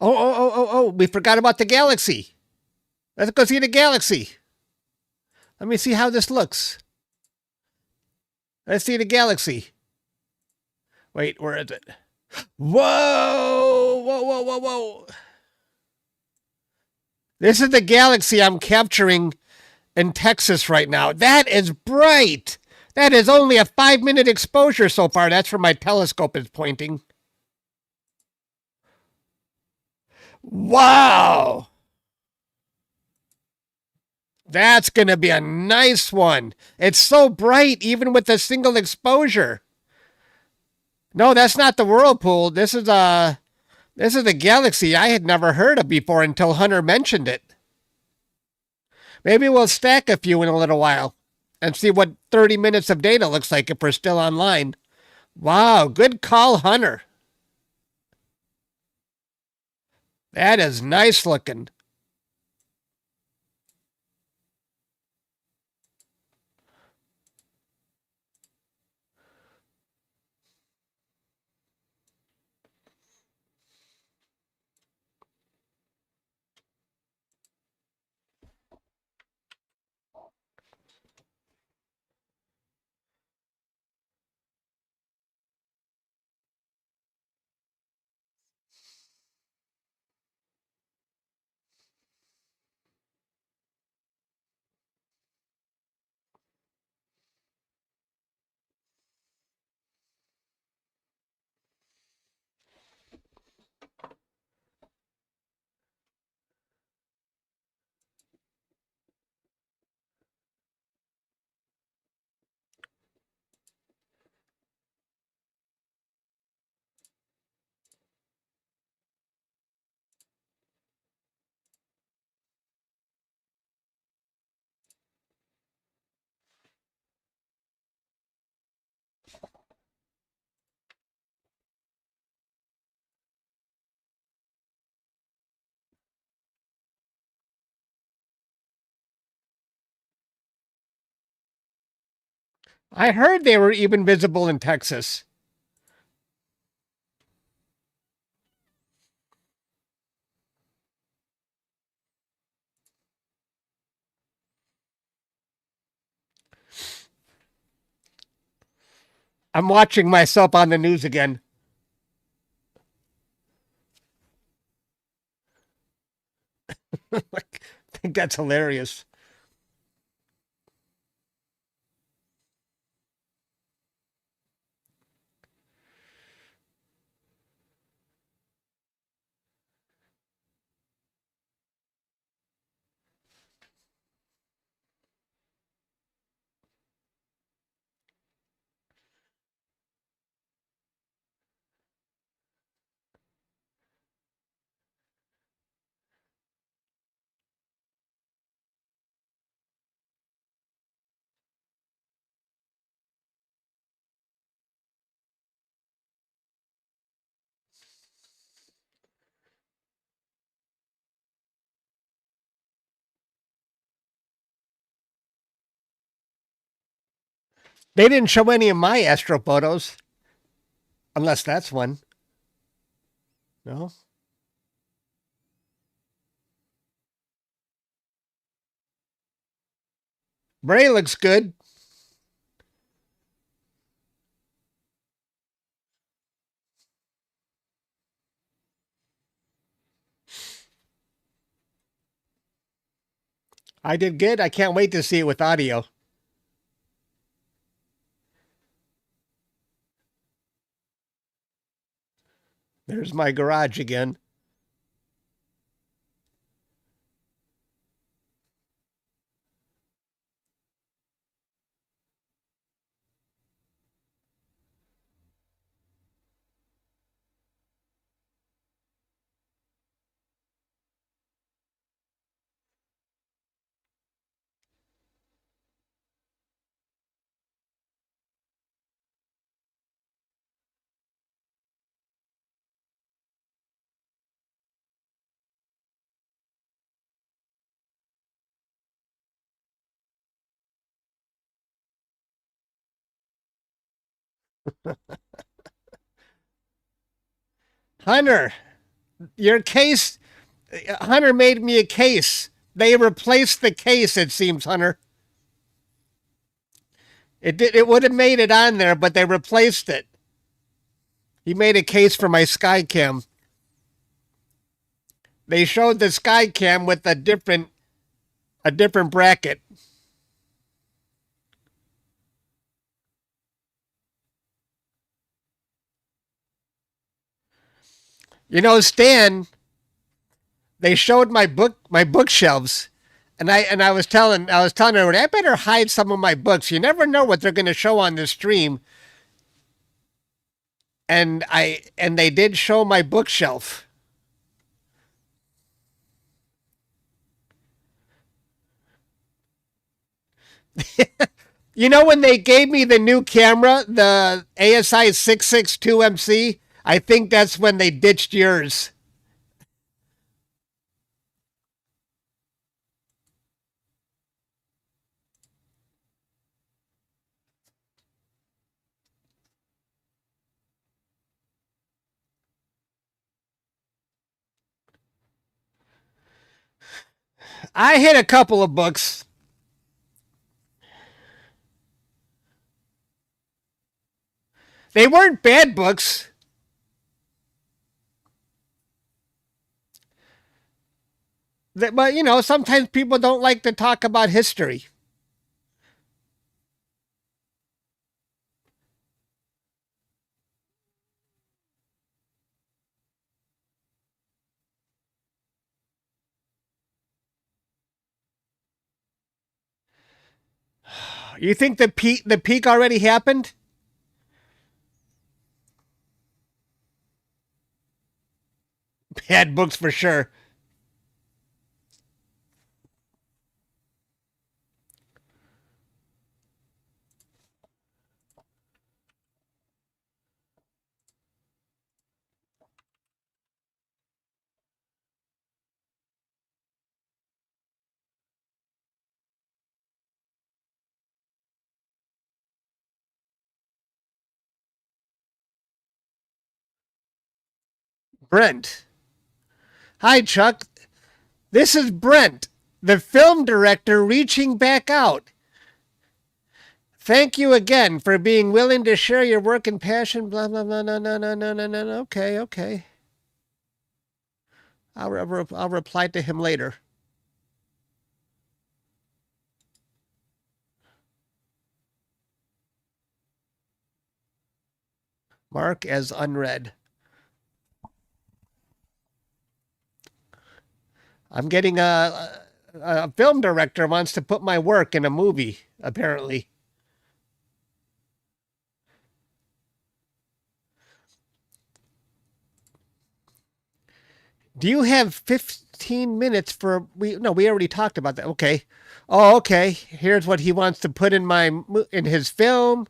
S1: Oh, we forgot about the galaxy. Let's go see the galaxy. Let me see how this looks. Let's see the galaxy. Wait, where is it? Whoa! Whoa, whoa, whoa, whoa. This is the galaxy I'm capturing in Texas right now. That is bright. That is only a 5-minute exposure so far. That's where my telescope is pointing. Wow. That's going to be a nice one. It's so bright, even with a single exposure. No, that's not the whirlpool. This is a galaxy I had never heard of before until Hunter mentioned it. Maybe we'll stack a few in a little while and see what 30 minutes of data looks like if we're still online. Wow, good call, Hunter. That is nice looking. I heard they were even visible in Texas. I'm watching myself on the news again. I think that's hilarious. They didn't show any of my astro photos, unless that's one. No. Bray looks good. I did good. I can't wait to see it with audio. There's my garage again. Hunter, your case. Hunter made me a case. They replaced the case, it seems, Hunter. It would have made it on there, but they replaced it. He made a case for my Skycam. They showed the Skycam with a different bracket. Stan, they showed my bookshelves, and I was telling everybody I better hide some of my books. You never know what they're going to show on this stream, and they did show my bookshelf. When they gave me the new camera, the ASI 662 MC, I think that's when they ditched yours. I hit a couple of books. They weren't bad books. But sometimes people don't like to talk about history. You think the peak already happened? Bad books for sure. Brent. Hi, Chuck. This is Brent, the film director, reaching back out. Thank you again for being willing to share your work and passion. Blah blah blah. No no no no no no. Okay okay. I'll reply to him later. Mark as unread. I'm getting a film director wants to put my work in a movie. Apparently. Do you have 15 minutes for we no, we already talked about that. Okay. Oh, okay. Here's what he wants to put in his film.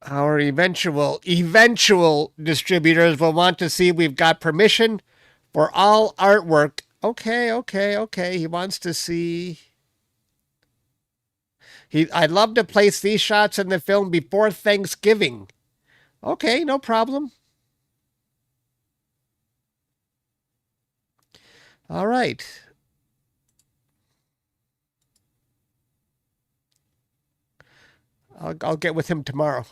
S1: Our eventual distributors will want to see we've got permission for all artwork. Okay. He wants to see. I'd love to place these shots in the film before Thanksgiving. Okay, no problem. All right. I'll get with him tomorrow.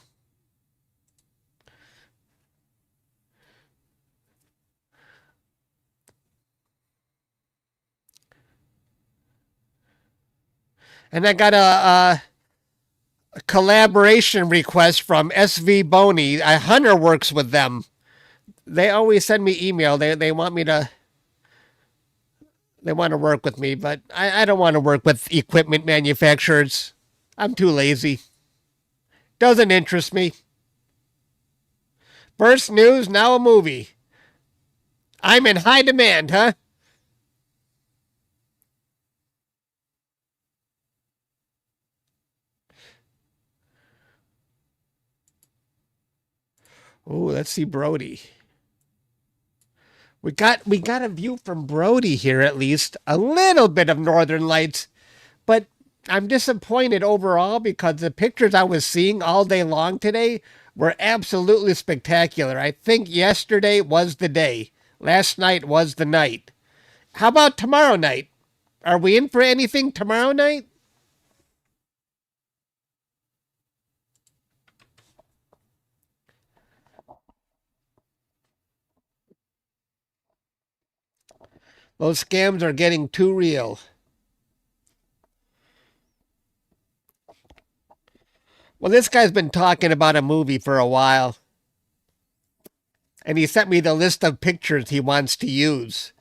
S1: And I got a collaboration request from SV Boney. Hunter works with them. They always send me email. They want me to. They want to work with me, but I don't want to work with equipment manufacturers. I'm too lazy. Doesn't interest me. First news, now a movie. I'm in high demand, huh? Oh, let's see Brody. We got a view from Brody here at least. A little bit of Northern Lights, but I'm disappointed overall because the pictures I was seeing all day long today were absolutely spectacular. I think yesterday was the day. Last night was the night. How about tomorrow night? Are we in for anything tomorrow night? Those scams are getting too real. Well, this guy's been talking about a movie for a while, and he sent me the list of pictures he wants to use.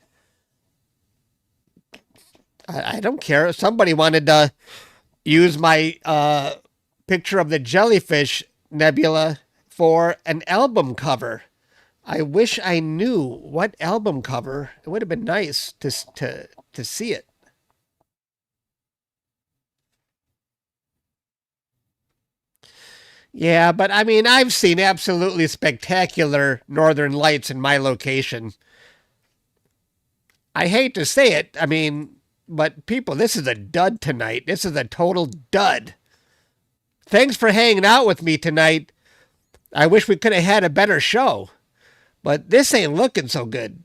S1: I don't care. Somebody wanted to use my picture of the jellyfish nebula for an album cover. I wish I knew what album cover. It would have been nice to see it. Yeah, but I mean, I've seen absolutely spectacular northern lights in my location. I hate to say it. I mean, but people, this is a dud tonight. This is a total dud. Thanks for hanging out with me tonight. I wish we could have had a better show, but this ain't looking so good.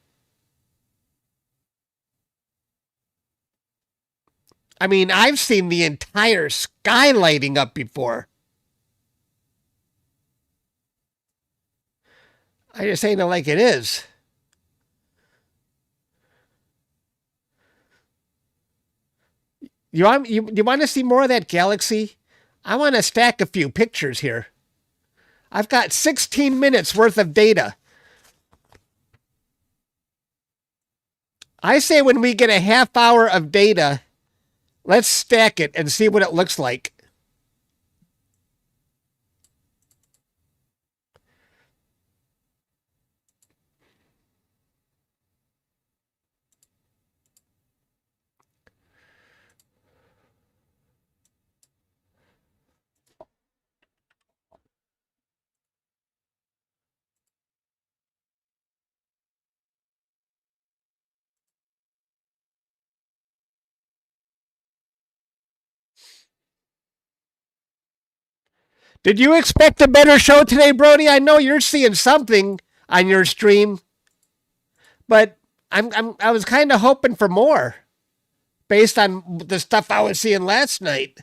S1: I mean, I've seen the entire sky lighting up before. I just ain't it like it is. You want to see more of that galaxy? I want to stack a few pictures here. I've got 16 minutes worth of data. I say when we get a half hour of data, let's stack it and see what it looks like. Did you expect a better show today, Brody? I know you're seeing something on your stream, but I was kind of hoping for more based on the stuff I was seeing last night.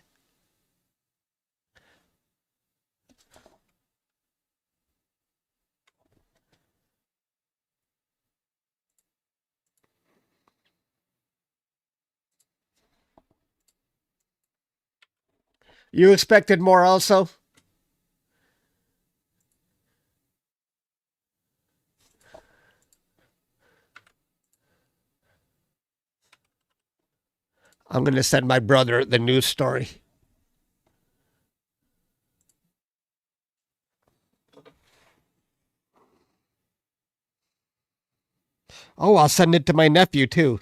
S1: You expected more also? I'm going to send my brother the news story. Oh, I'll send it to my nephew too.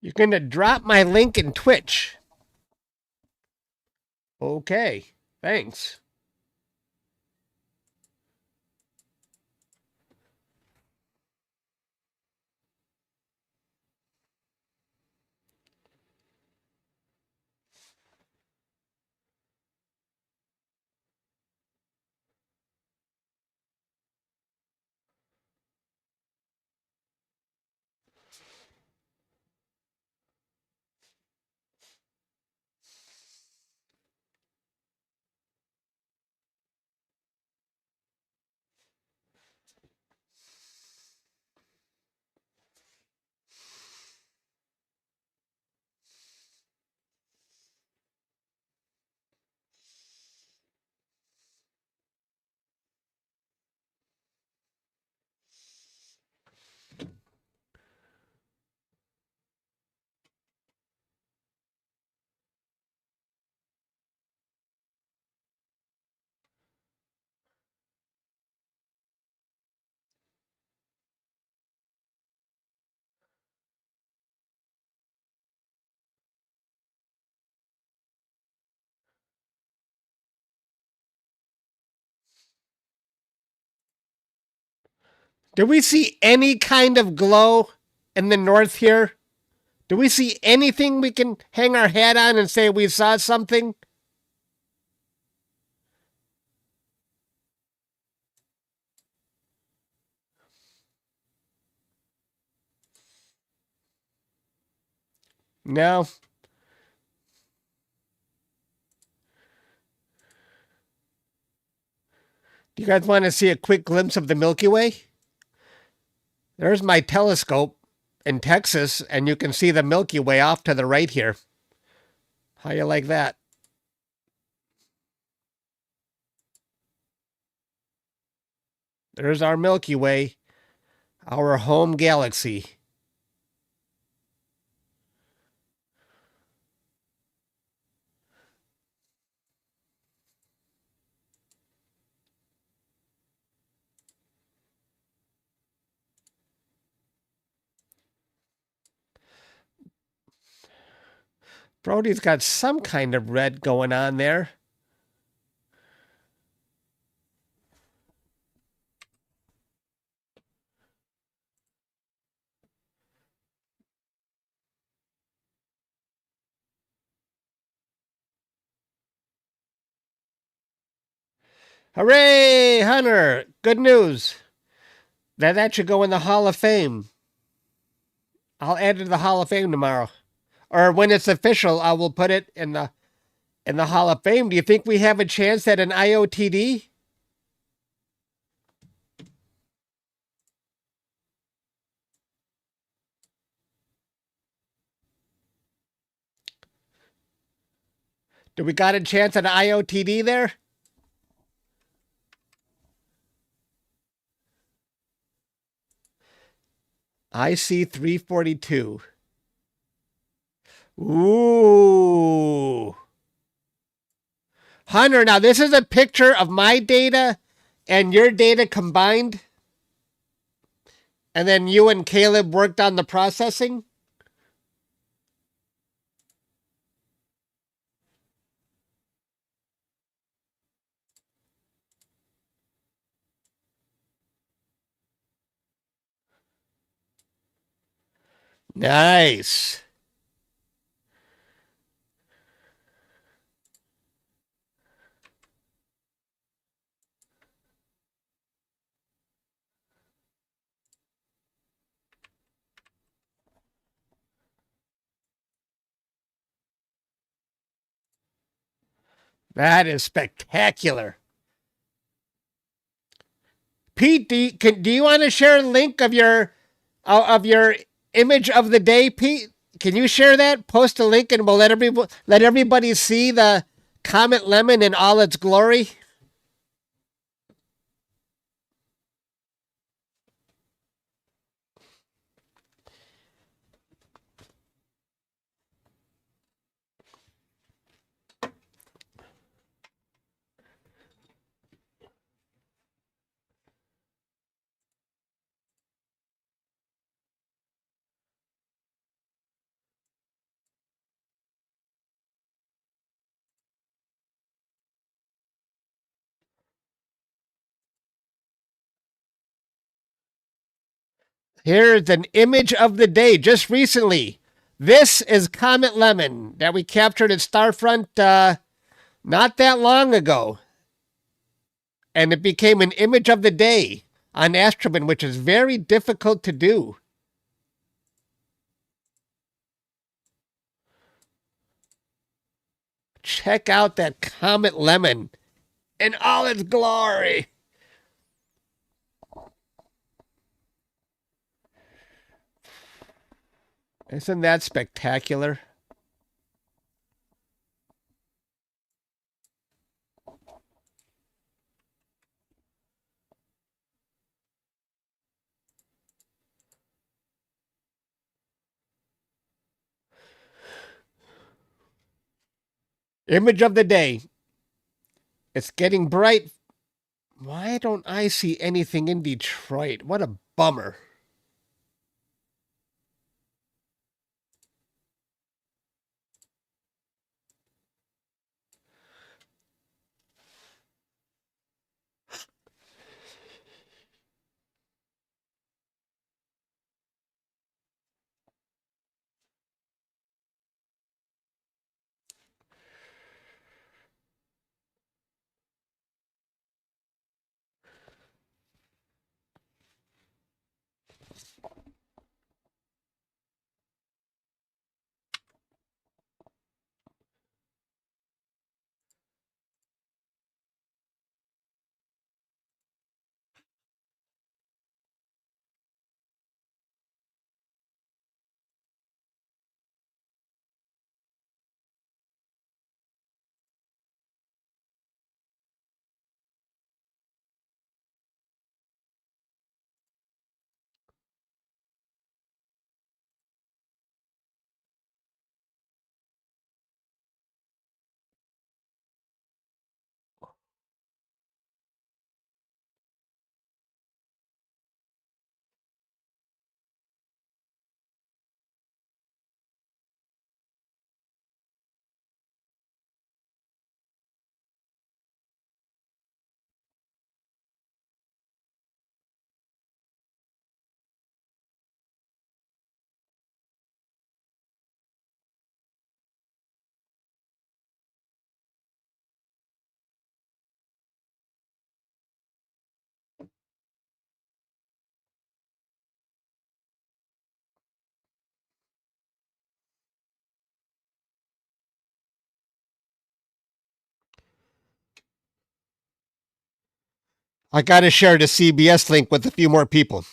S1: You're going to drop my link in Twitch. Okay. Thanks. Do we see any kind of glow in the north here? Do we see anything we can hang our hat on and say we saw something? No. Do you guys want to see a quick glimpse of the Milky Way? There's my telescope in Texas, and you can see the Milky Way off to the right here. How you like that? There's our Milky Way, our home galaxy. Brody's got some kind of red going on there. Hooray, Hunter! Good news. That should go in the Hall of Fame. I'll add it to the Hall of Fame tomorrow. Or when it's official, I will put it in the Hall of Fame. Do you think we have a chance at an IOTD? Do we got a chance at an IOTD there? IC 342. Ooh. Hunter, now this is a picture of my data and your data combined. And then you and Caleb worked on the processing. Nice. That is spectacular. Pete, do you want to share a link of your image of the day, Pete? Can you share that? Post a link and we'll let everybody see the Comet Lemon in all its glory. Here's an image of the day just recently. This is Comet Lemon that we captured at Starfront not that long ago. And it became an image of the day on Astroman, which is very difficult to do. Check out that Comet Lemon in all its glory. Isn't that spectacular? Image of the day. It's getting bright. Why don't I see anything in Detroit? What a bummer. I got to share the CBS link with a few more people.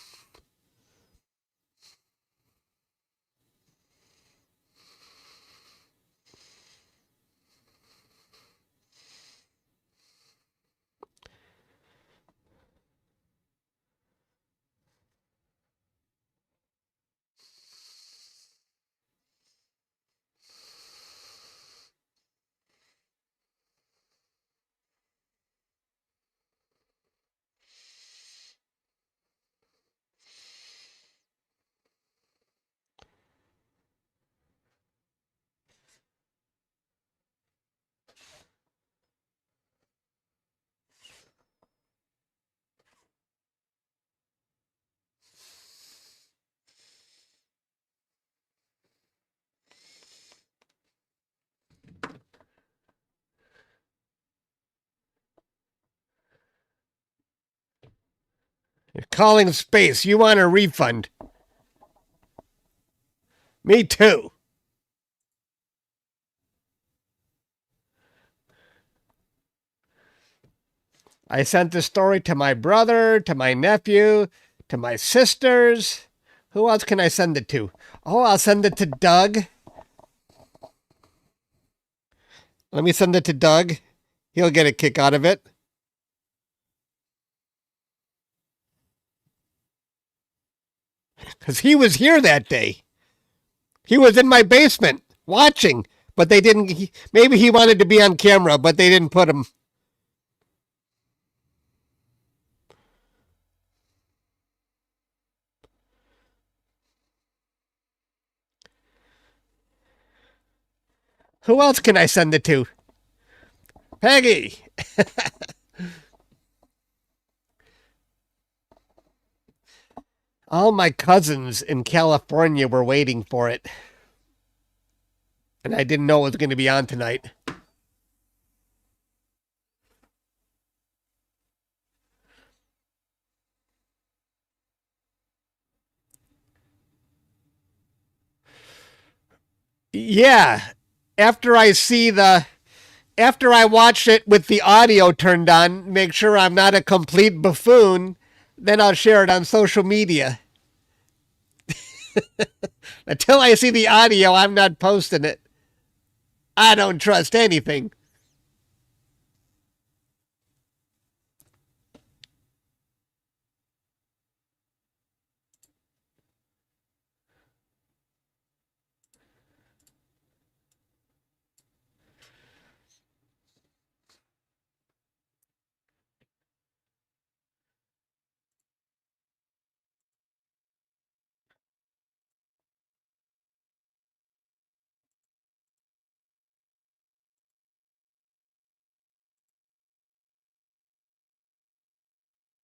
S1: You're calling space. You want a refund. Me too. I sent the story to my brother, to my nephew, to my sisters. Who else can I send it to? Oh, I'll send it to Doug. Let me send it to Doug. He'll get a kick out of it. Because he was here that day. He was in my basement watching, but they didn't. Maybe he wanted to be on camera, but they didn't put him. Who else can I send it to? Peggy. All my cousins in California were waiting for it, and I didn't know it was going to be on tonight. Yeah, after I see the after I watch it with the audio turned on, make sure I'm not a complete buffoon, then I'll share it on social media. Until I see the audio, I'm not posting it. I don't trust anything.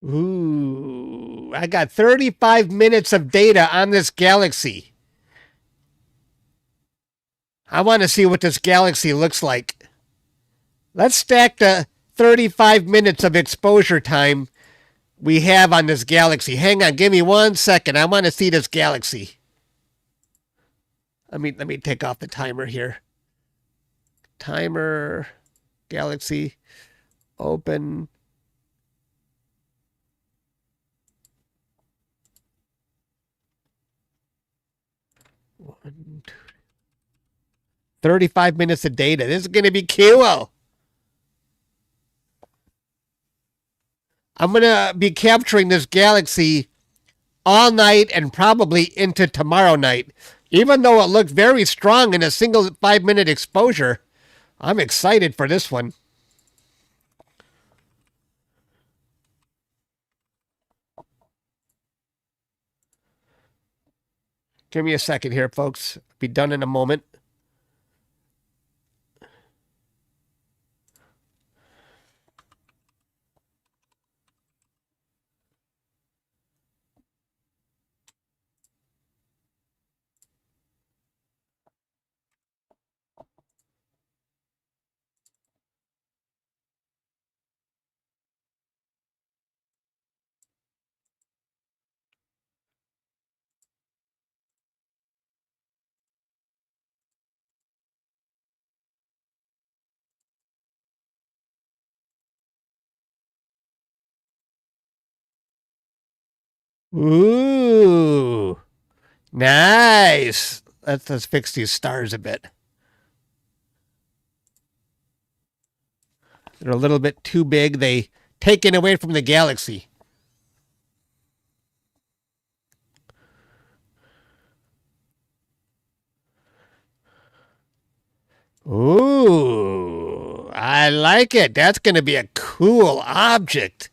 S1: Ooh, I got 35 minutes of data on this galaxy. I want to see what this galaxy looks like. Let's stack the 35 minutes of exposure time we have on this galaxy. Hang on, give me 1 second. I want to see this galaxy. Let me take off the timer here. Timer, galaxy, open. One, two, 35 minutes of data. This is going to be cool. I'm going to be capturing this galaxy all night and probably into tomorrow night. Even though it looked very strong in a single 5-minute exposure, I'm excited for this one. Give me a second here, folks. Be done in a moment. Ooh, nice. Let's fix these stars a bit. They're a little bit too big. They taken away from the galaxy. Ooh, I like it. That's going to be a cool object.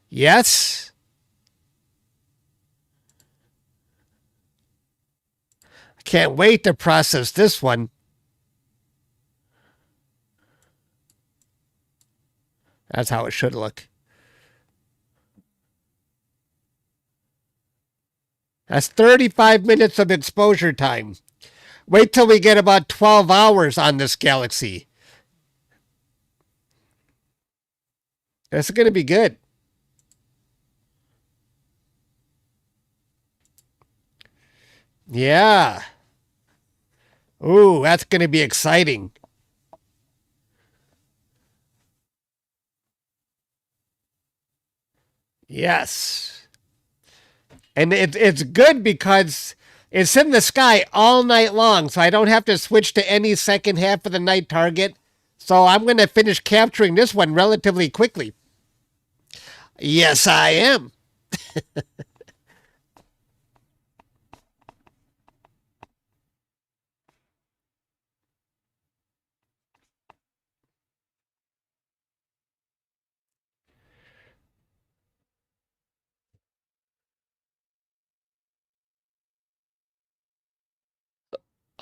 S1: Yes. I can't wait to process this one. That's how it should look. That's 35 minutes of exposure time. Wait till we get about 12 hours on this galaxy. This is going to be good. Yeah. Ooh, that's going to be exciting. Yes. And it's good because it's in the sky all night long, so I don't have to switch to any second half of the night target. So I'm going to finish capturing this one relatively quickly. Yes, I am.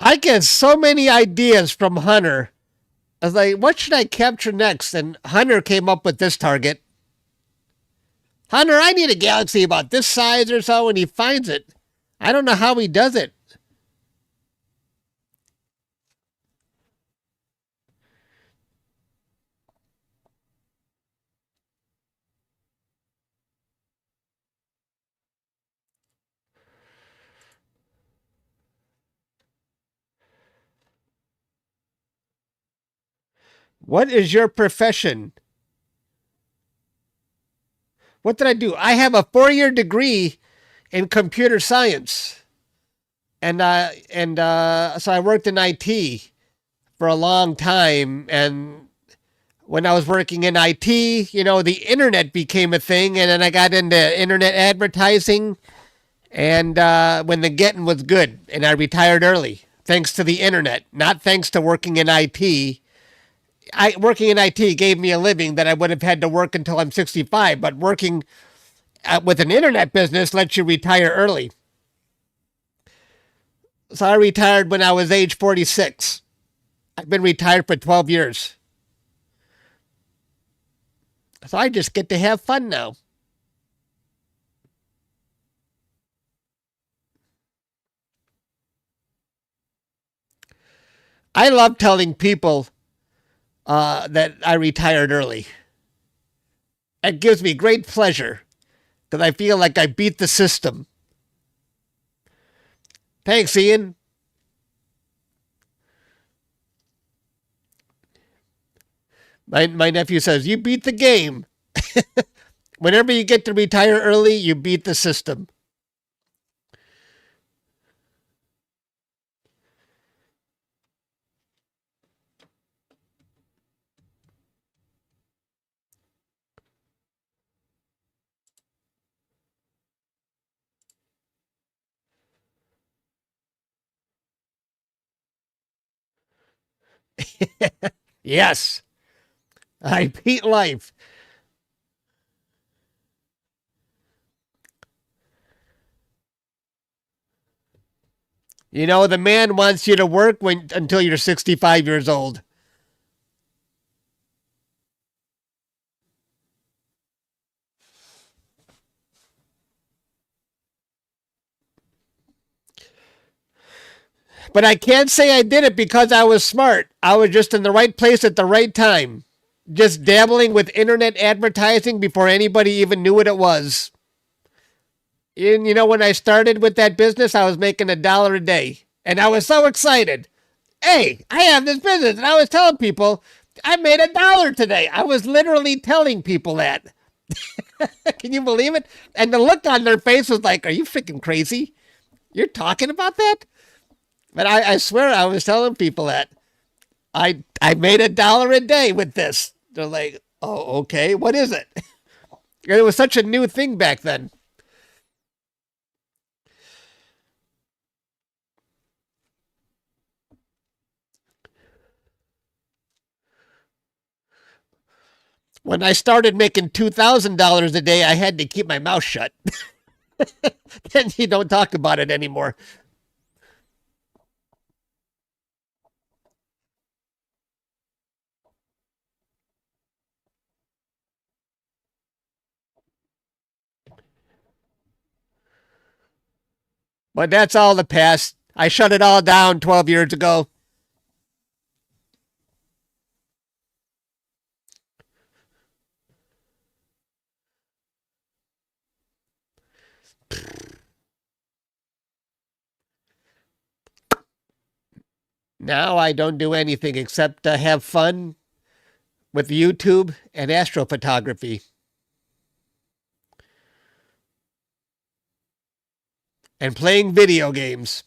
S1: I get so many ideas from Hunter. I was like, what should I capture next? And Hunter came up with this target. Hunter, I need a galaxy about this size or so, and he finds it. I don't know how he does it. What is your profession? What did I do? I have a 4-year degree in computer science, and so I worked in IT for a long time. And when I was working in IT, the internet became a thing, and then I got into internet advertising. And when the getting was good, and I retired early, thanks to the internet, not thanks to working in IT. Working in IT gave me a living that I would have had to work until I'm 65, but working with an internet business lets you retire early. So I retired when I was age 46. I've been retired for 12 years. So I just get to have fun now. I love telling people that I retired early. It gives me great pleasure because I feel like I beat the system. Thanks, Ian. My nephew says, "You beat the game." Whenever you get to retire early, you beat the system. Yes, I beat life. The man wants you to work until you're 65 years old. But I can't say I did it because I was smart. I was just in the right place at the right time. Just dabbling with internet advertising before anybody even knew what it was. And when I started with that business, I was making $1 a day. And I was so excited. Hey, I have this business. And I was telling people, I made $1 today. I was literally telling people that. Can you believe it? And the look on their face was like, are you freaking crazy? You're talking about that? But I swear I was telling people that. I made $1 a day with this. They're like, oh, okay, what is it? It was such a new thing back then. When I started making $2,000 a day, I had to keep my mouth shut. Then you don't talk about it anymore. But that's all the past. I shut it all down 12 years ago. Now I don't do anything except have fun with YouTube and astrophotography and playing video games.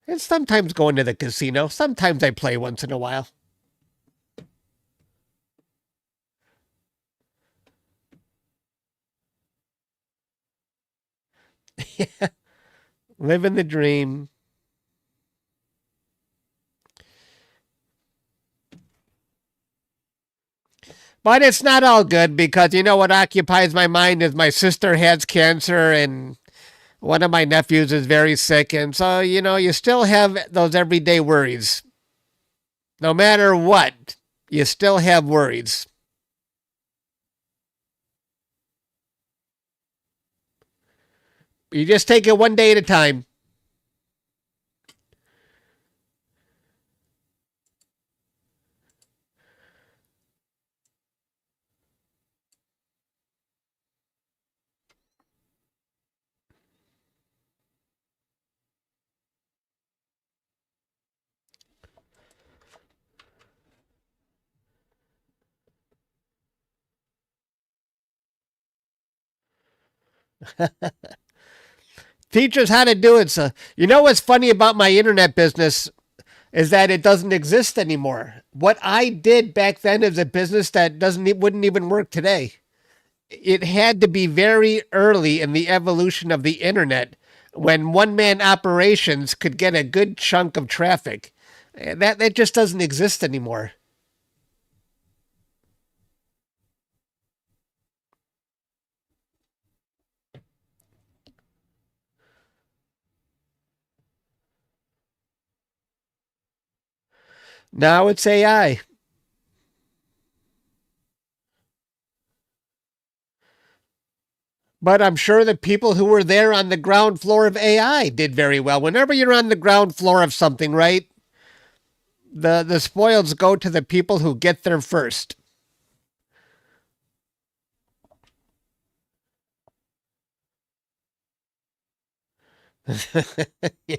S1: And sometimes going to the casino. Sometimes I play once in a while. Living the dream. But it's not all good because what occupies my mind is my sister has cancer and one of my nephews is very sick. And so, you still have those everyday worries. No matter what, you still have worries. You just take it one day at a time. Teach us how to do it. So, you know what's funny about my internet business is that it doesn't exist anymore. What I did back then is a business that wouldn't even work today. It had to be very early in the evolution of the internet when one man operations could get a good chunk of traffic. That just doesn't exist anymore. Now it's AI. But I'm sure the people who were there on the ground floor of AI did very well. Whenever you're on the ground floor of something, right? The spoils go to the people who get there first. Yeah.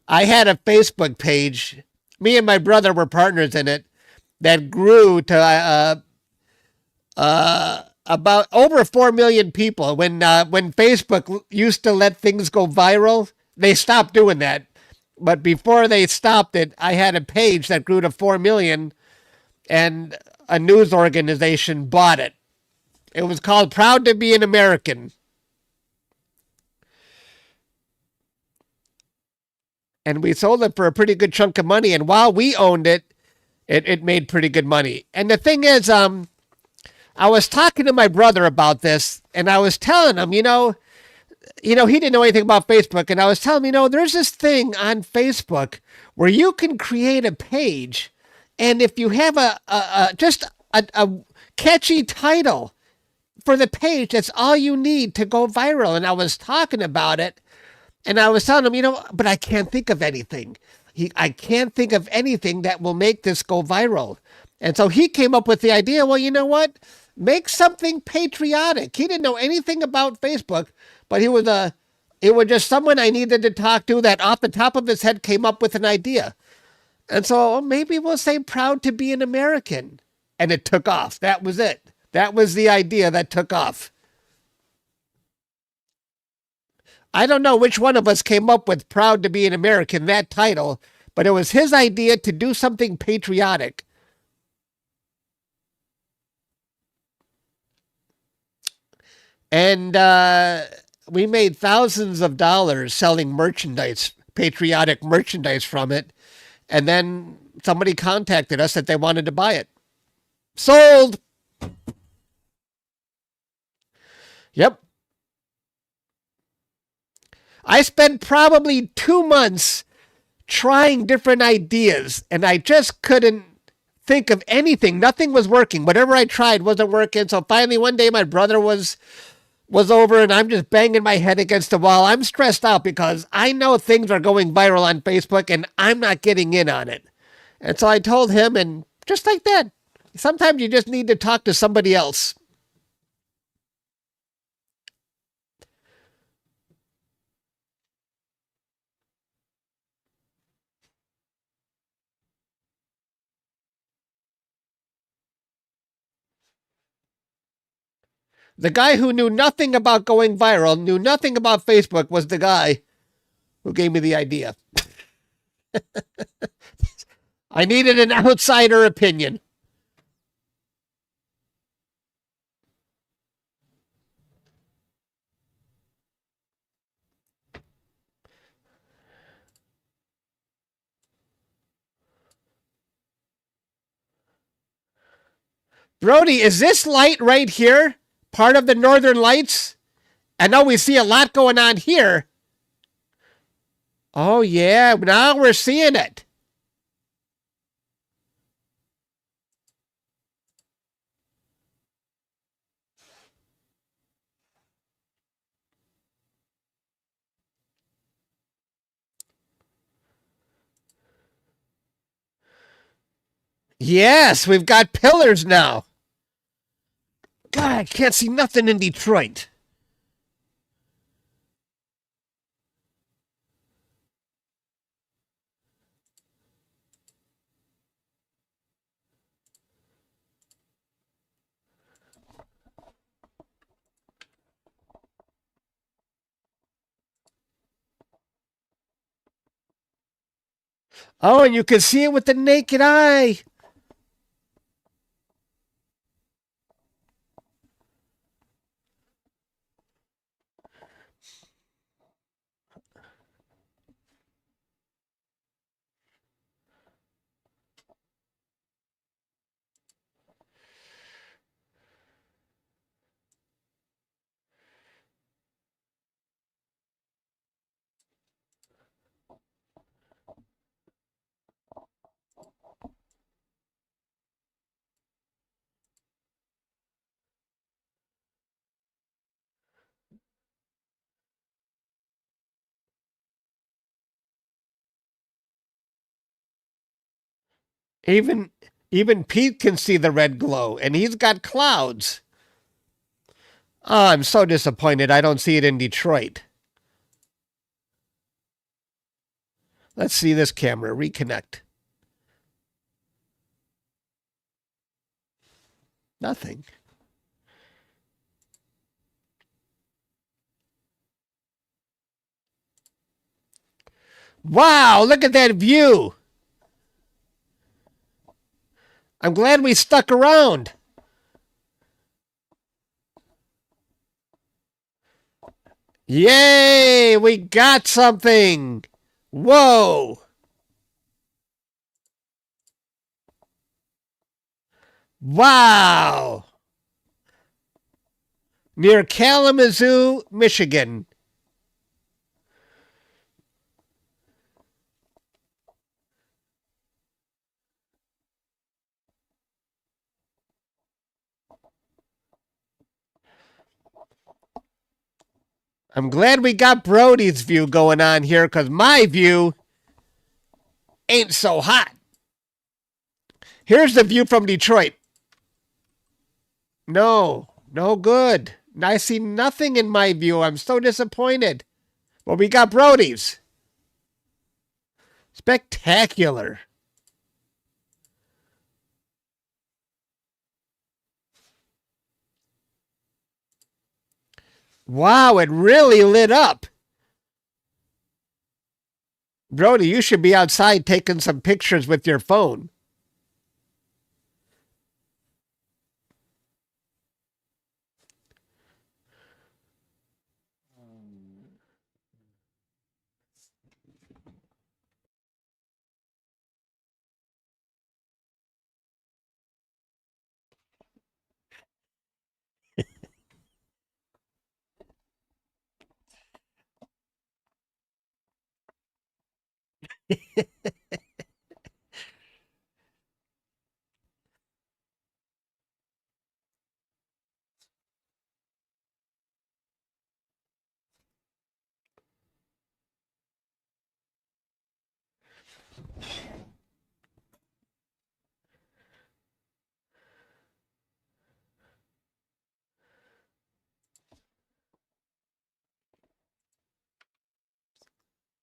S1: I had a Facebook page. Me and my brother were partners in it that grew to about over 4 million people. When Facebook used to let things go viral, they stopped doing that. But before they stopped it, I had a page that grew to 4 million, and a news organization bought it. It was called "Proud to Be an American," and we sold it for a pretty good chunk of money. And while we owned it, it made pretty good money. And the thing is, I was talking to my brother about this, and I was telling him, he didn't know anything about Facebook, and I was telling him, there's this thing on Facebook where you can create a page, and if you have a catchy title for the page, that's all you need to go viral. And I was talking about it, and I was telling him, but I can't think of anything. I can't think of anything that will make this go viral. And so he came up with the idea, well, you know what? Make something patriotic. He didn't know anything about Facebook, but it was just someone I needed to talk to that off the top of his head came up with an idea. And so maybe we'll say proud to be an American. And it took off. That was it. That was the idea that took off. I don't know which one of us came up with proud to be an American, that title, but it was his idea to do something patriotic. And we made thousands of dollars selling merchandise, patriotic merchandise from it. And then somebody contacted us that they wanted to buy it. Sold. Yep. I spent probably 2 months trying different ideas, and I just couldn't think of anything. Nothing was working. Whatever I tried wasn't working. So finally, one day, my brother was over, and I'm just banging my head against the wall. I'm stressed out because I know things are going viral on Facebook, and I'm not getting in on it. And so I told him, and just like that, sometimes you just need to talk to somebody else. The guy who knew nothing about going viral, knew nothing about Facebook, was the guy who gave me the idea. I needed an outsider opinion. Brody, is this light right here part of the Northern Lights? I know we see a lot going on here. Oh, yeah. Now we're seeing it. Yes, we've got pillars now. God, I can't see nothing in Detroit. Oh, and you can see it with the naked eye. Even even Pete can see the red glow, and he's got clouds. Oh, I'm so disappointed I don't see it in Detroit. Let's see this camera. Reconnect. Nothing. Wow, look at that view. I'm glad we stuck around. Yay, we got something. Whoa. Wow. Near Kalamazoo, Michigan. I'm glad we got Brody's view going on here because my view ain't so hot. Here's the view from Detroit. No, no good. I see nothing in my view. I'm so disappointed. Well, we got Brody's. Spectacular. Wow, it really lit up. Brody, you should be outside taking some pictures with your phone.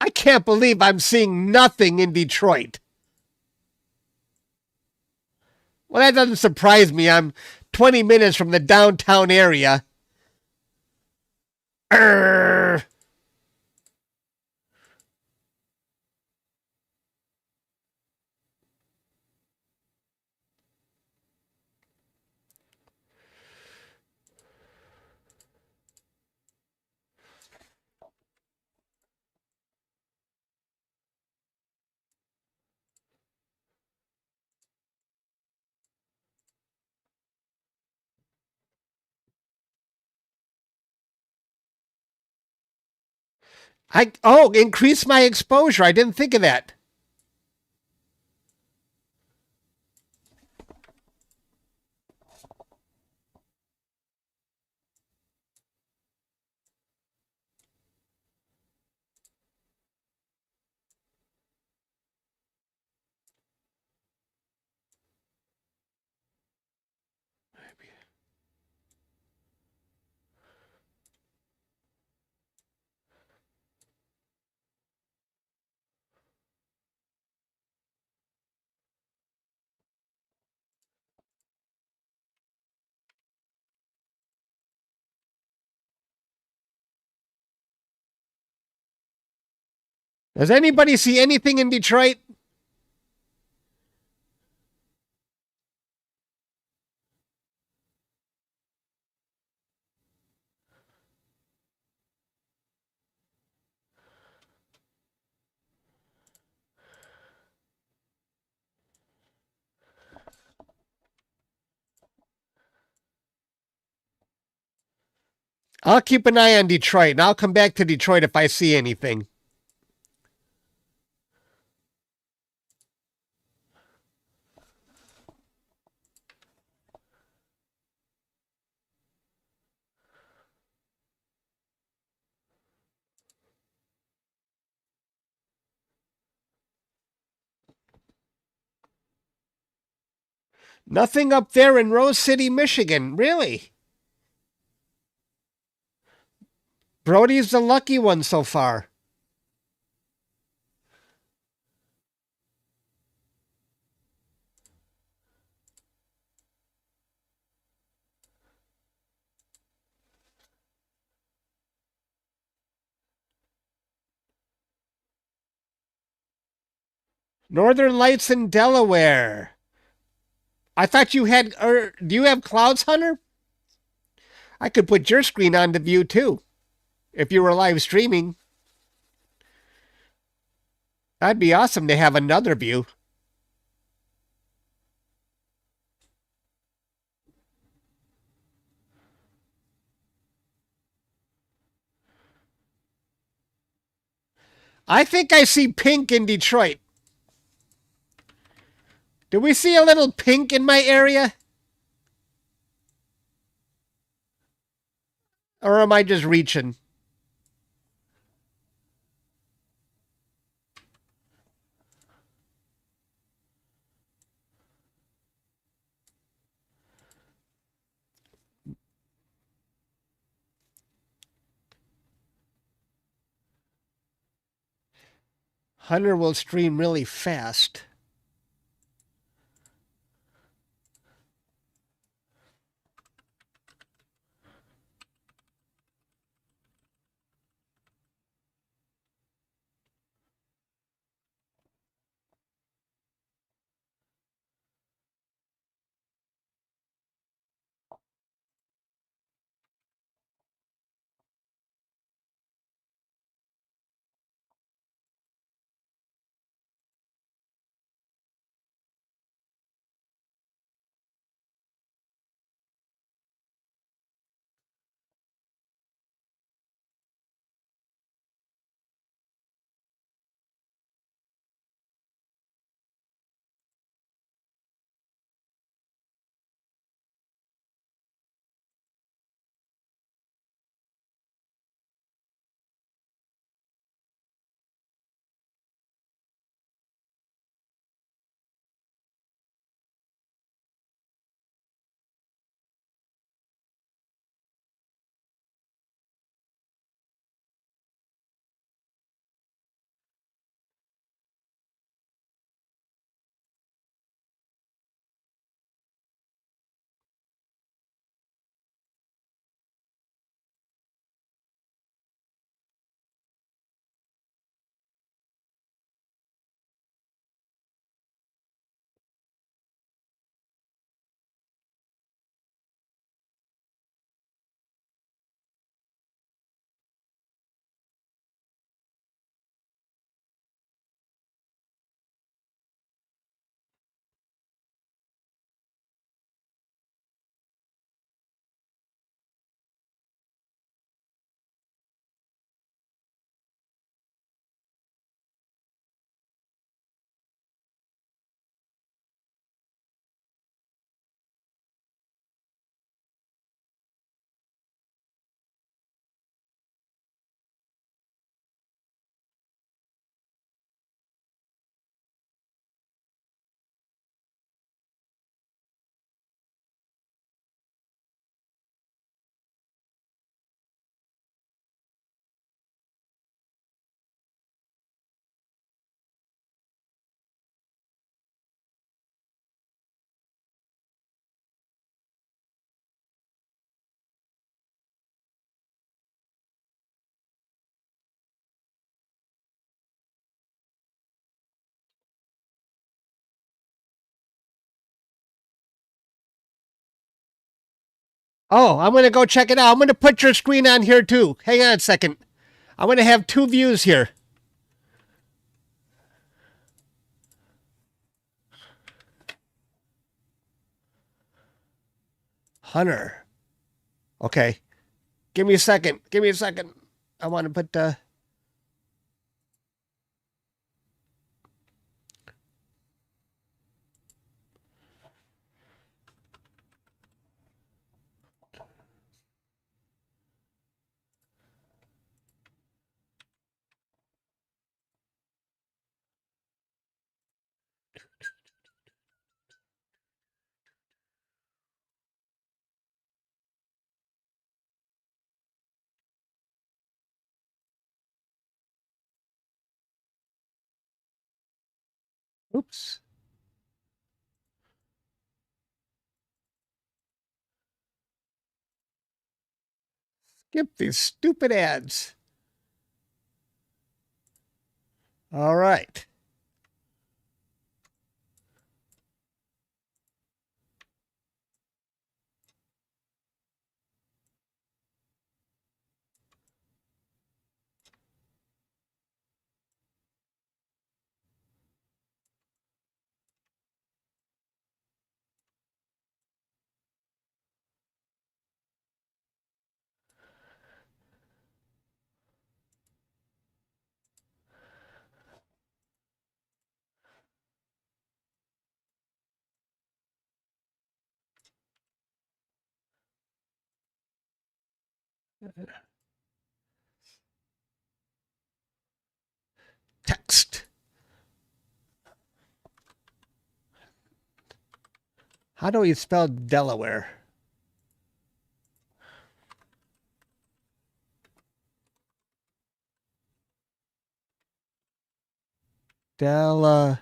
S1: I can't believe I'm seeing nothing in Detroit. Well, that doesn't surprise me. I'm 20 minutes from the downtown area. Urgh. Increase my exposure. I didn't think of that. Does anybody see anything in Detroit? I'll keep an eye on Detroit, and I'll come back to Detroit if I see anything. Nothing up there in Rose City, Michigan. Really? Brody's the lucky one so far. Northern Lights in Delaware. I thought you had. Do you have Clouds Hunter? I could put your screen on the view too. If you were live streaming, that'd be awesome to have another view. I think I see pink in Detroit. Do we see a little pink in my area? Or am I just reaching? Hunter will stream really fast. Oh, I'm going to go check it out. I'm going to put your screen on here too. Hang on a second. I'm going to have two views here. Hunter. Okay. Give me a second. Give me a second. I want to put oops. Skip these stupid ads. All right. Text. How do you spell Delaware? Delaware.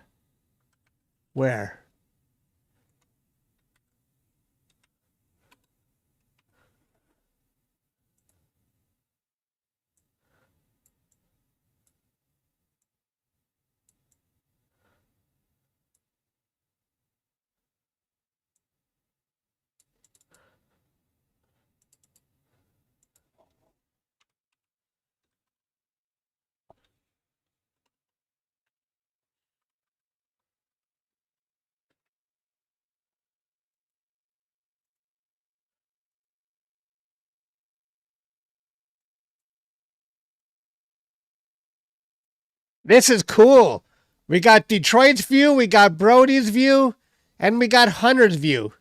S1: This is cool. We got Detroit's view, we got Brody's view, and we got Hunter's view.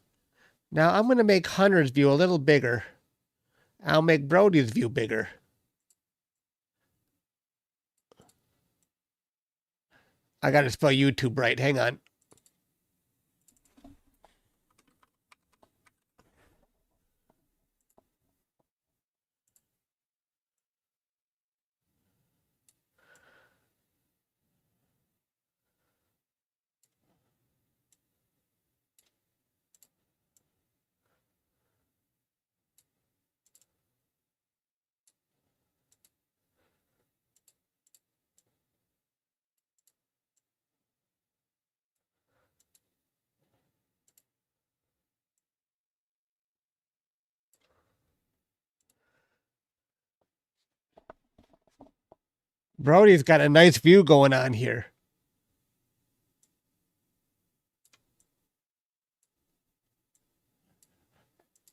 S1: Now I'm going to make Hunter's view a little bigger. I'll make Brody's view bigger. I got to spell YouTube right. Hang on. Brody's got a nice view going on here.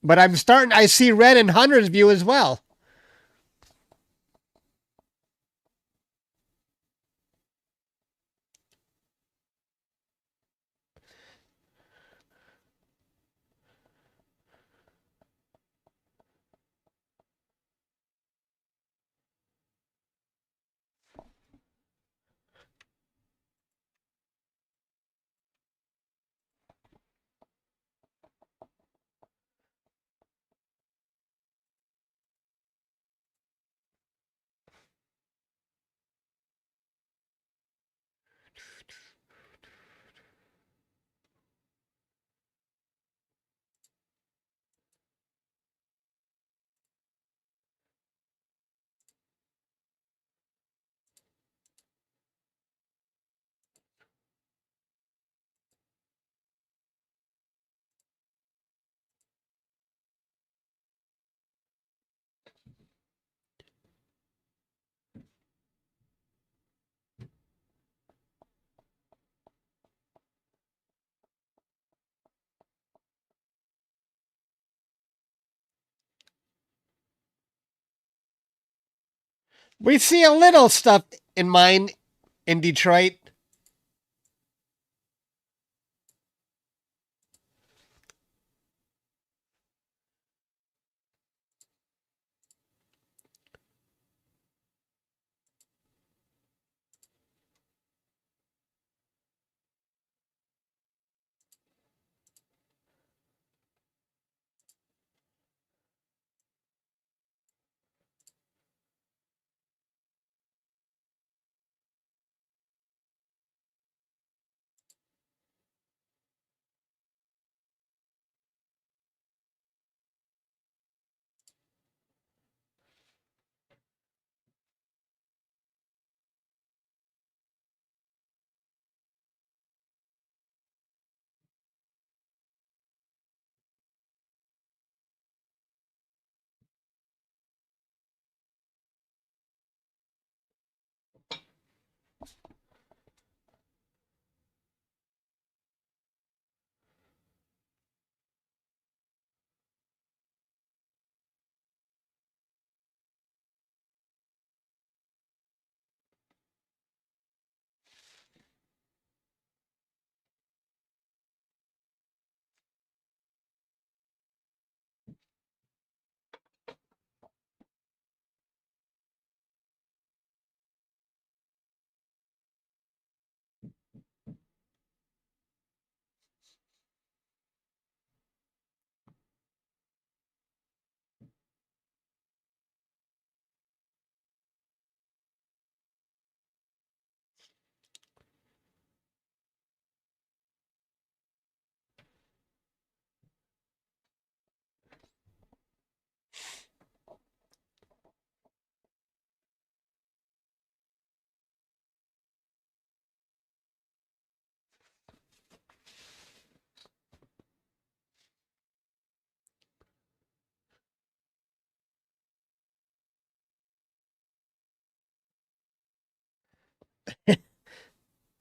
S1: But I see red in Hunter's view as well. We see a little stuff in mine in Detroit.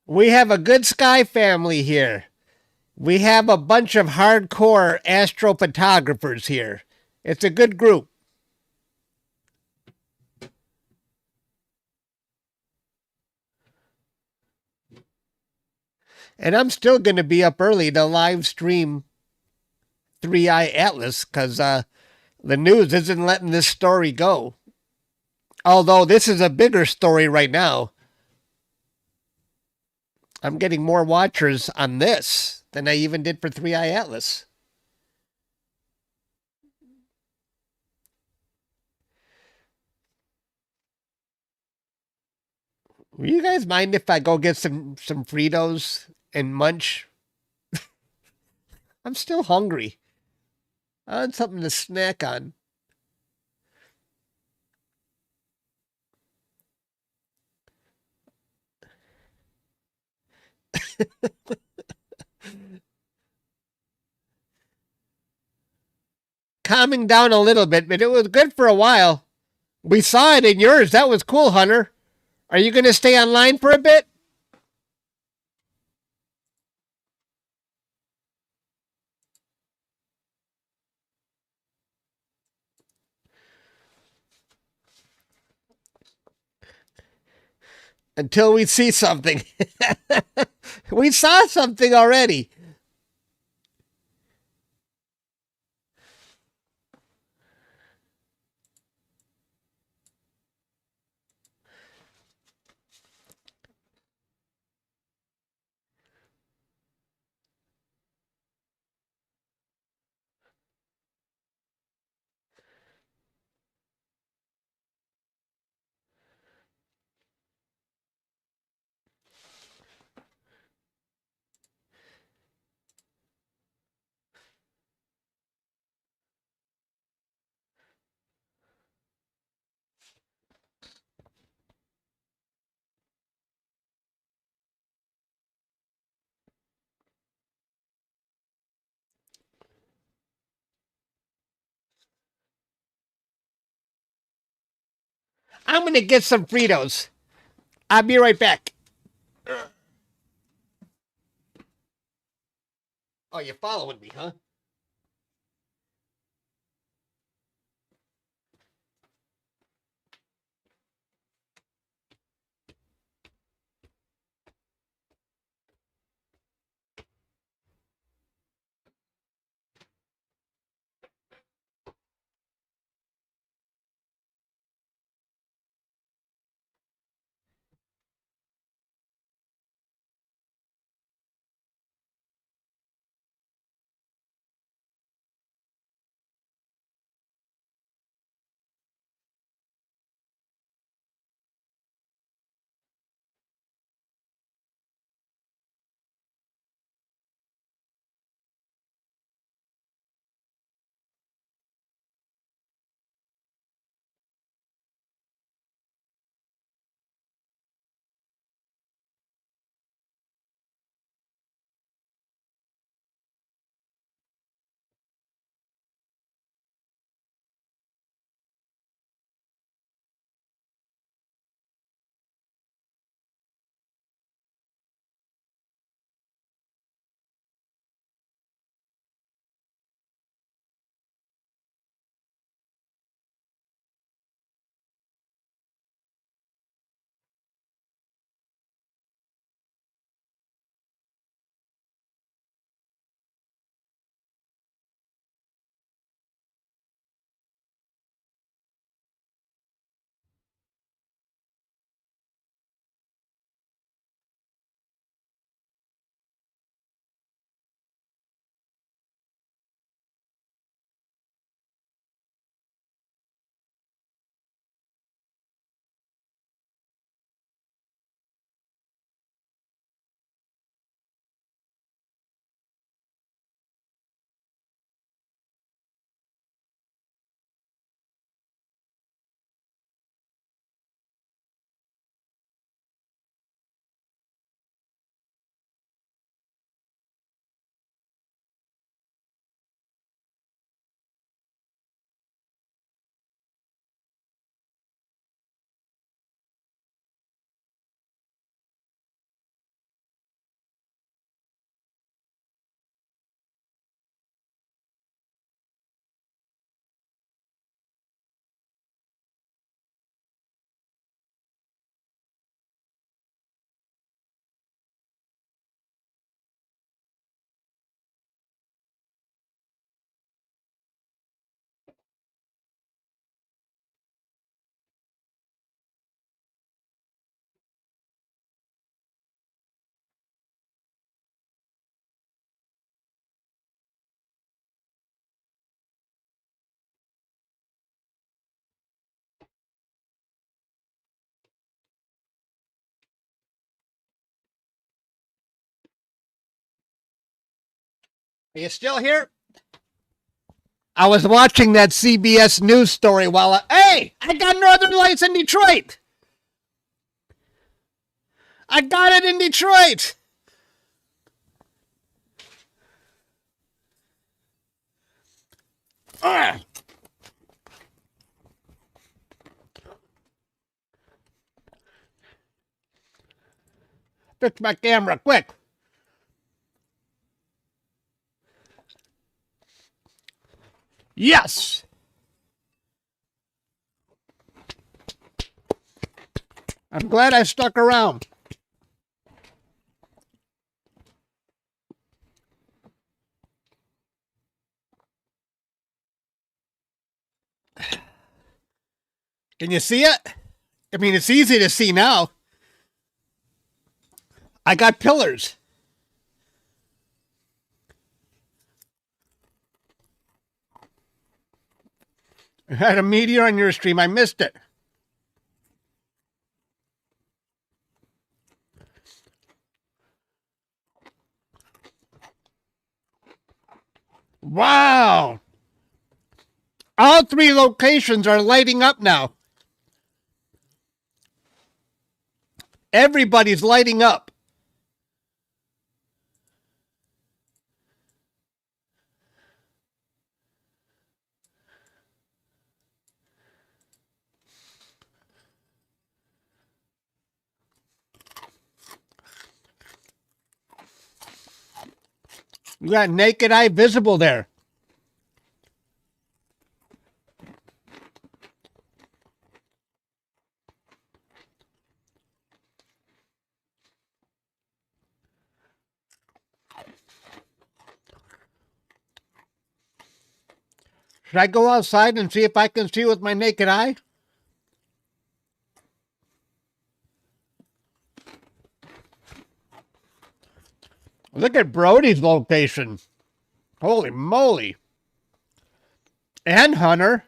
S1: We have a good sky family here. We have a bunch of hardcore astrophotographers here. It's a good group. And I'm still going to be up early to live stream 3i Atlas because the news isn't letting this story go. Although this is a bigger story right now. I'm getting more watchers on this than I even did for 3i Atlas. Will you guys mind if I go get some Fritos and munch? I'm still hungry. I want something to snack on. Calming down a little bit, but it was good for a while. We saw it in yours. That was cool, Hunter. Are you going to stay online for a bit? Until we see something. We saw something already. I'm going to get some Fritos. I'll be right back. Oh, you're following me, huh? Are you still here? I was watching that CBS News story while hey, I got Northern Lights in Detroit. I got it in Detroit. Ugh. Fix my camera quick. Yes. I'm glad I stuck around. Can you see it? I mean, it's easy to see now. I got pillars. I had a meteor on your stream. I missed it. Wow. All three locations are lighting up now. Everybody's lighting up. You got naked eye visible there. Should I go outside and see if I can see with my naked eye? Look at Brody's location. Holy moly. And Hunter.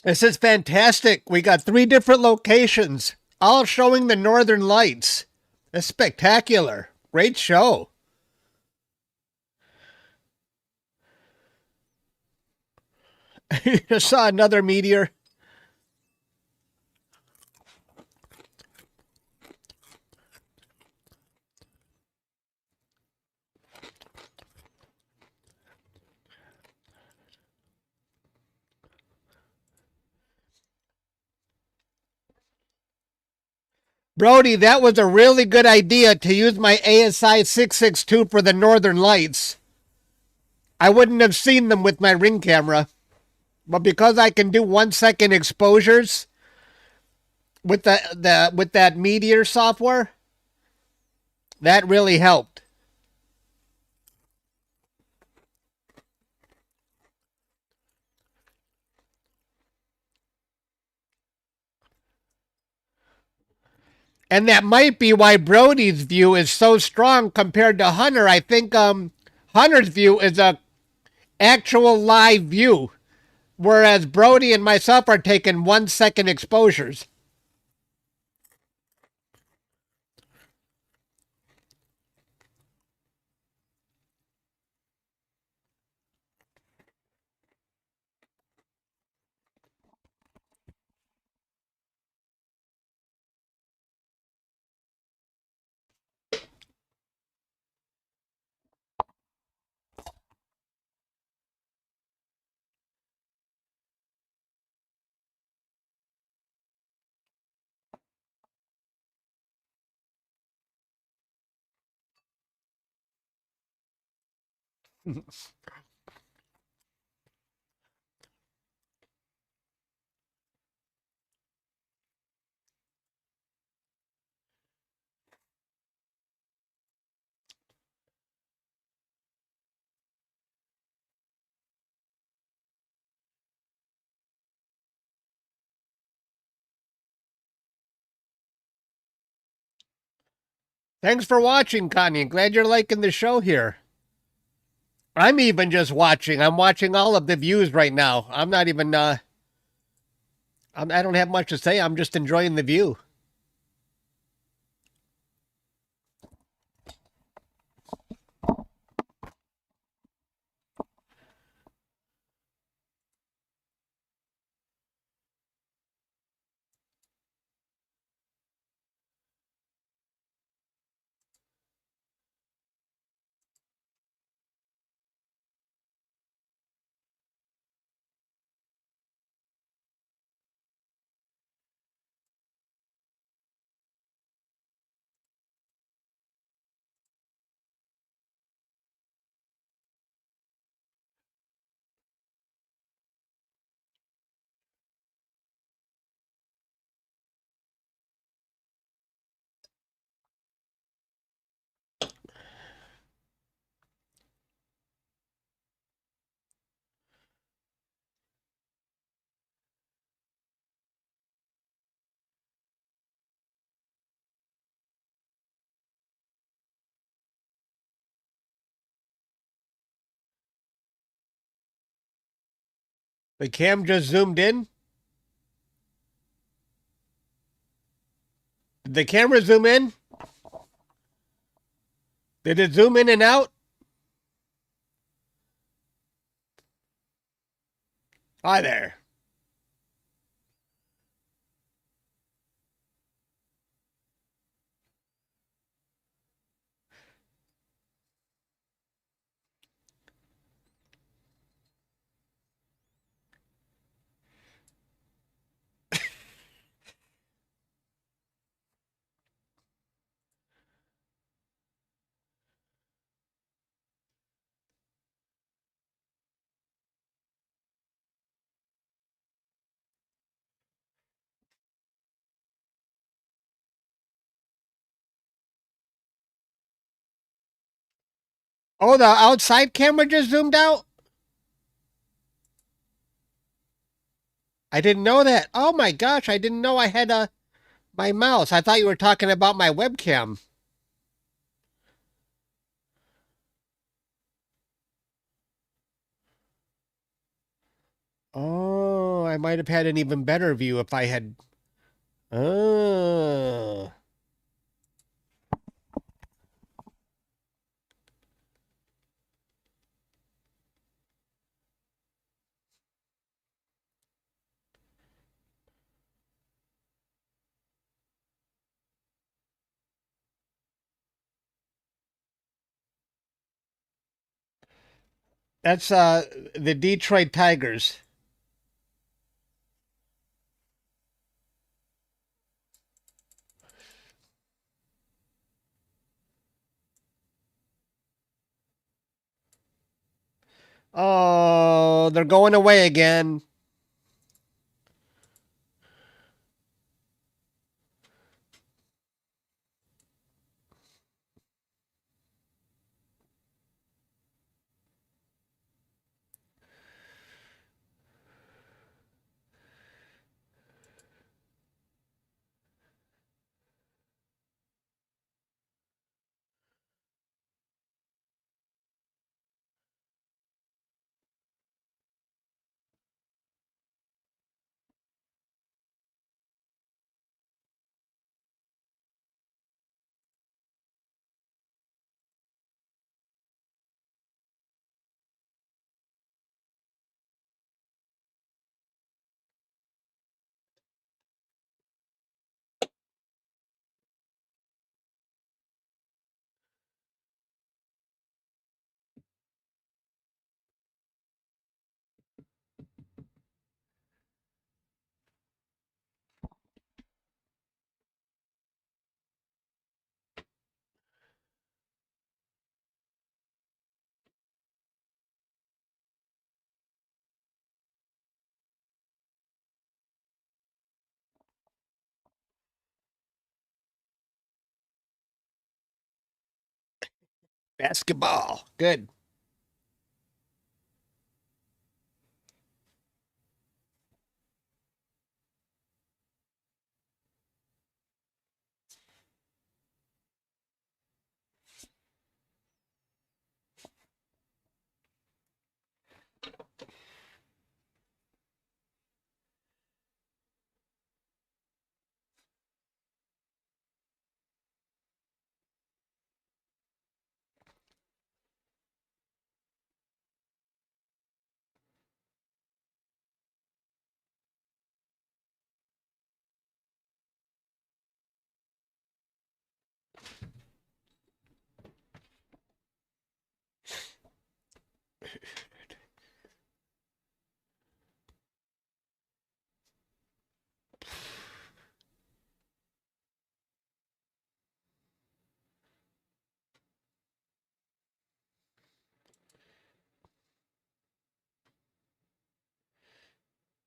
S1: This is fantastic. We got 3 different locations, all showing the northern lights. It's spectacular. Great show. I saw another meteor. Brody, that was a really good idea to use my ASI 662 for the northern lights. I wouldn't have seen them with my ring camera. But because I can do 1-second exposures with with that meteor software, that really helped. And that might be why Brody's view is so strong compared to Hunter. I think Hunter's view is a actual live view, whereas Brody and myself are taking 1-second exposures. Thanks for watching, Connie. Glad you're liking the show here. I'm even just watching. I'm watching all of the views right now. I'm not even. I don't have much to say. I'm just enjoying the view. The cam just zoomed in. Did the camera zoom in? Did it zoom in and out? Hi there. Oh, the outside camera just zoomed out? I didn't know that. Oh my gosh, I didn't know I had my mouse. I thought you were talking about my webcam. Oh, I might have had an even better view if I had. Oh, that's the Detroit Tigers. Oh, they're going away again. Basketball. Good.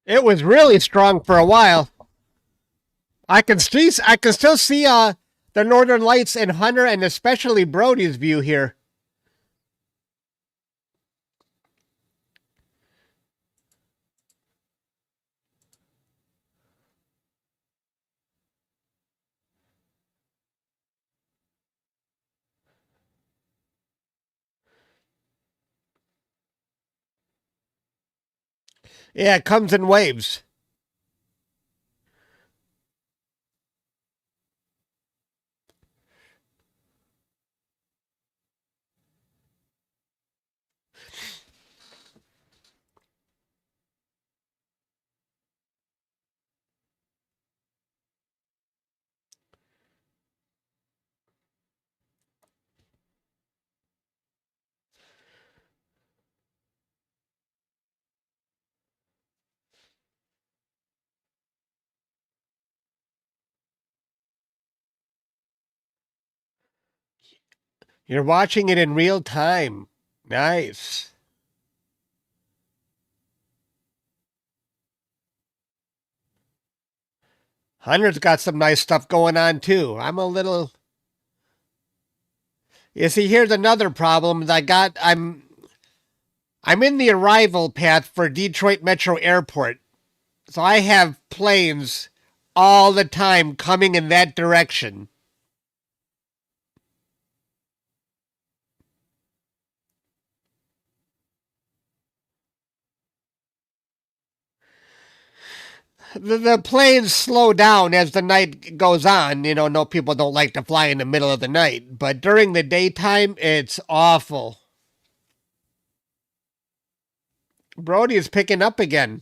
S1: It was really strong for a while. I can still see the northern lights in Hunter and especially Brody's view here. Yeah, it comes in waves. You're watching it in real time. Nice. Hunter's got some nice stuff going on too. I'm a little. You see, here's another problem that I got. I'm in the arrival path for Detroit Metro Airport, so I have planes all the time coming in that direction. The planes slow down as the night goes on. You know, no people don't like to fly in the middle of the night, but during the daytime, it's awful. Brody is picking up again.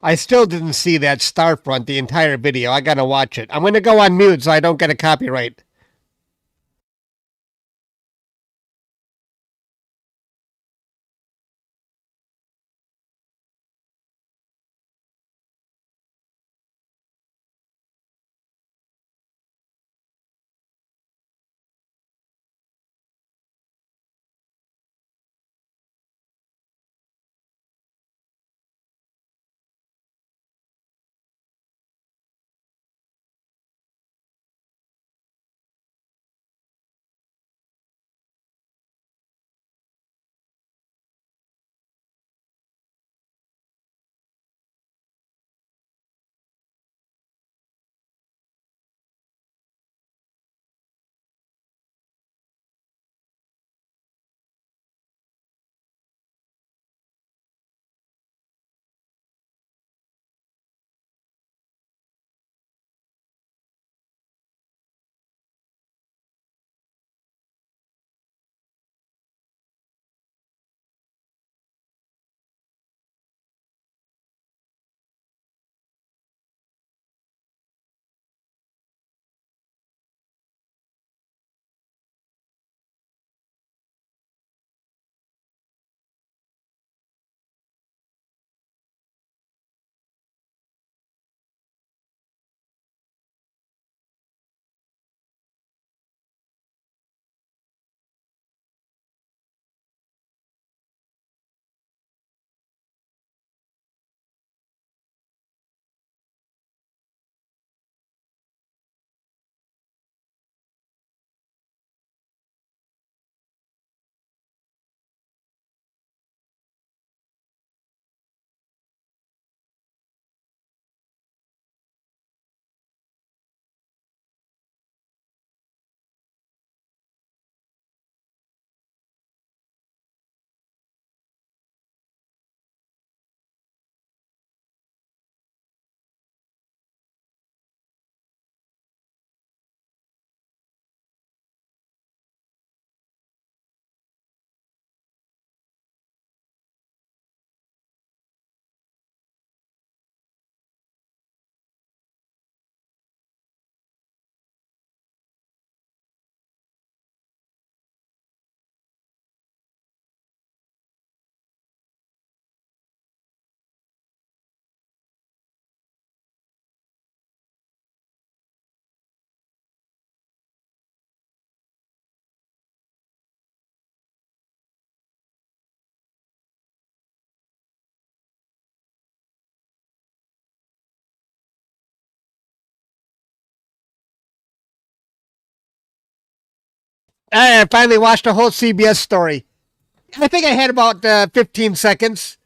S1: I still didn't see that star front the entire video. I gotta watch it. I'm gonna go on mute so I don't get a copyright. I finally watched a whole CBS story. I think I had about 15 seconds.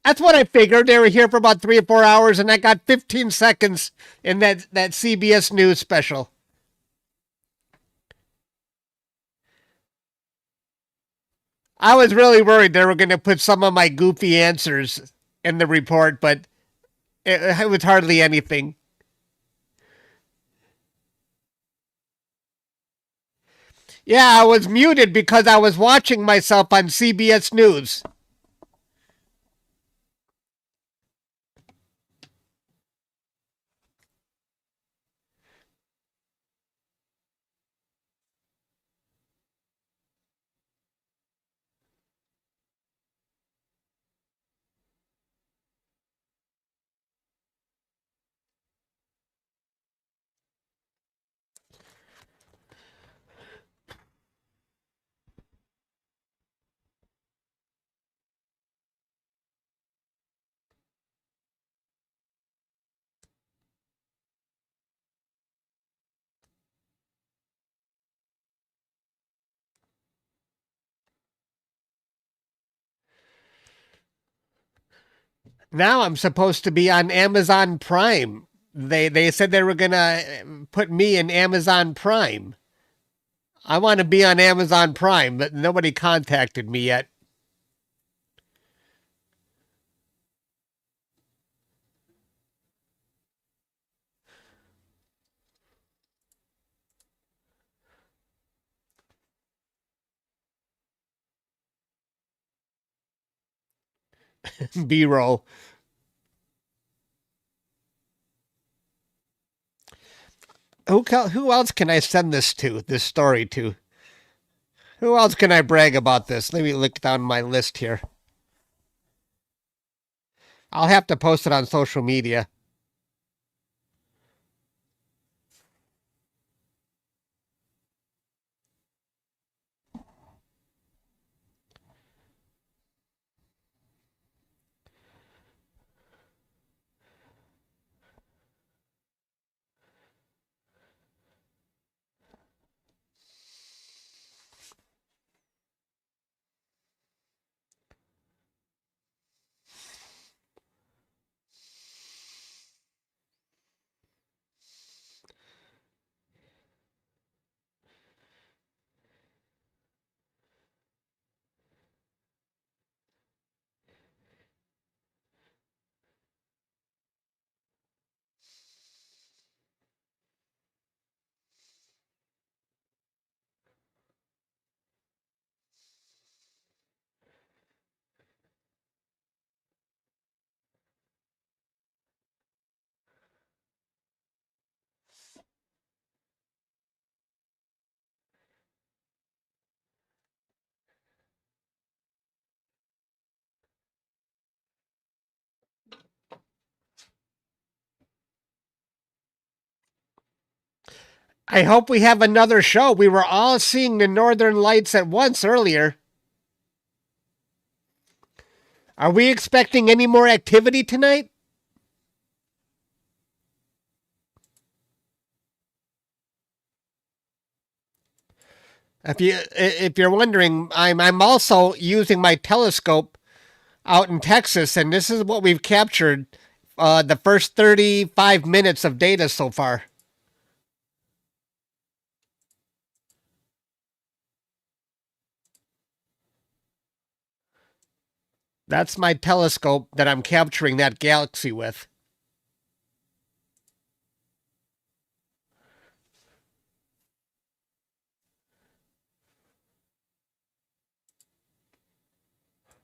S1: That's what I figured. They were here for about 3 or 4 hours, and I got 15 seconds in that CBS News special. I was really worried they were going to put some of my goofy answers in the report, but it was hardly anything. Yeah, I was muted because I was watching myself on CBS News. Now I'm supposed to be on Amazon Prime. They said they were going to put me in Amazon Prime. I want to be on Amazon Prime, but nobody contacted me yet. B-roll. Who else can I send this story to? Who else can I brag about this? Let me look down my list here. I'll have to post it on social media. I hope we have another show. We were all seeing the Northern Lights at once earlier. Are we expecting any more activity tonight? If you're wondering, I'm also using my telescope out in Texas, and this is what we've captured the first 35 minutes of data so far. That's my telescope that I'm capturing that galaxy with.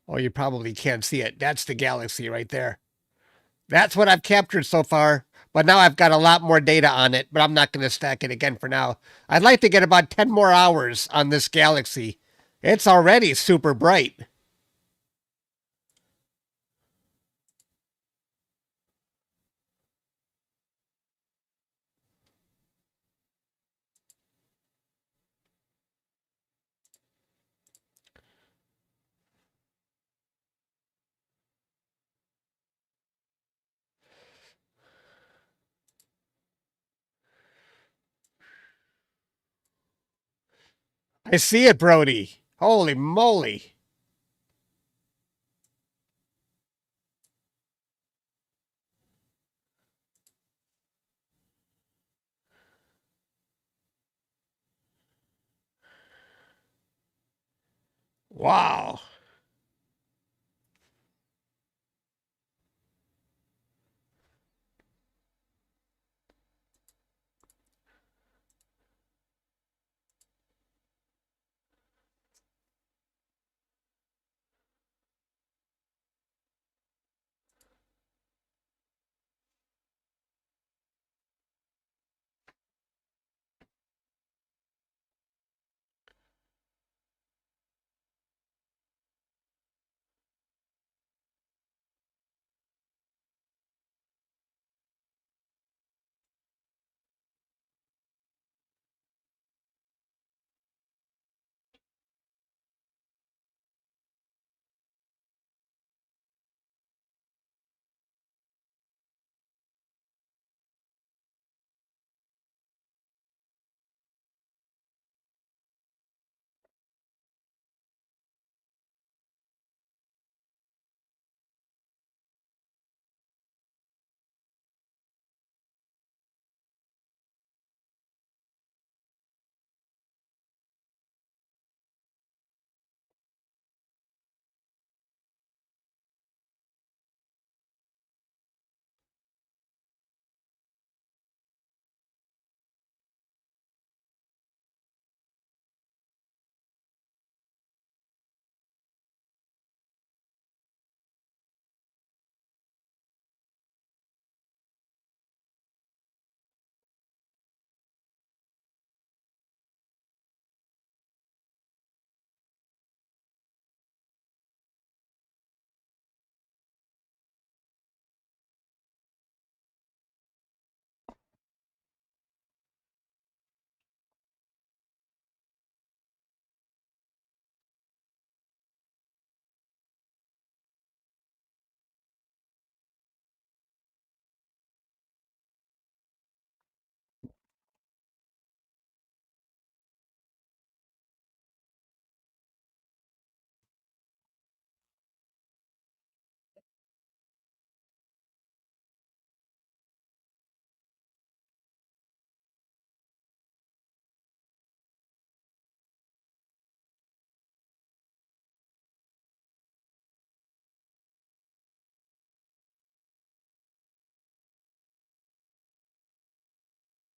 S1: Oh, you probably can't see it. That's the galaxy right there. That's what I've captured so far. But now I've got a lot more data on it, but I'm not going to stack it again for now. I'd like to get about 10 more hours on this galaxy. It's already super bright. I see it, Brody. Holy moly. Wow.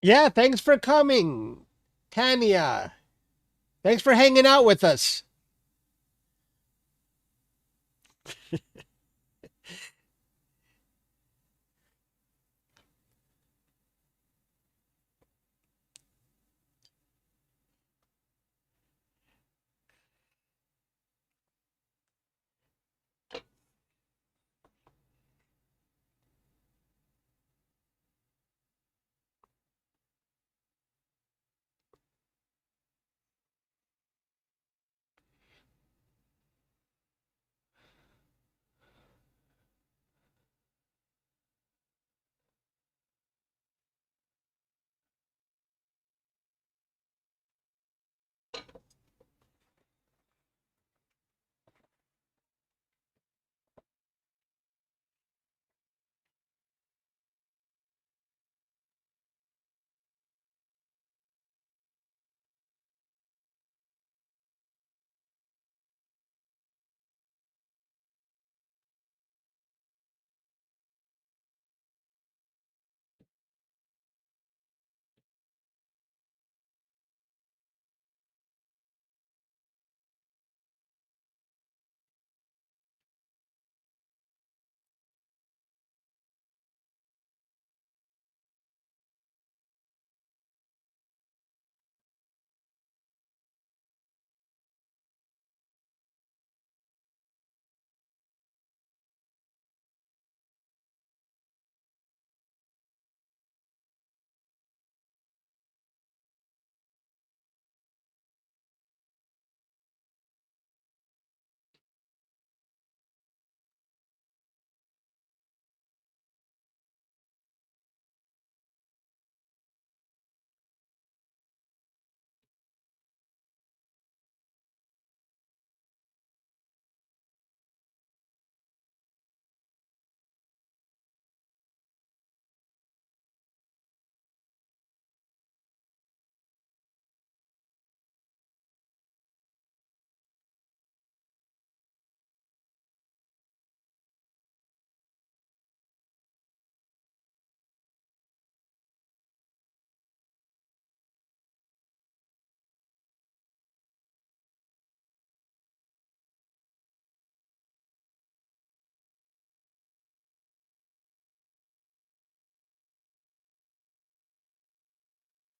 S1: Yeah, thanks for coming, Tanya. Thanks for hanging out with us.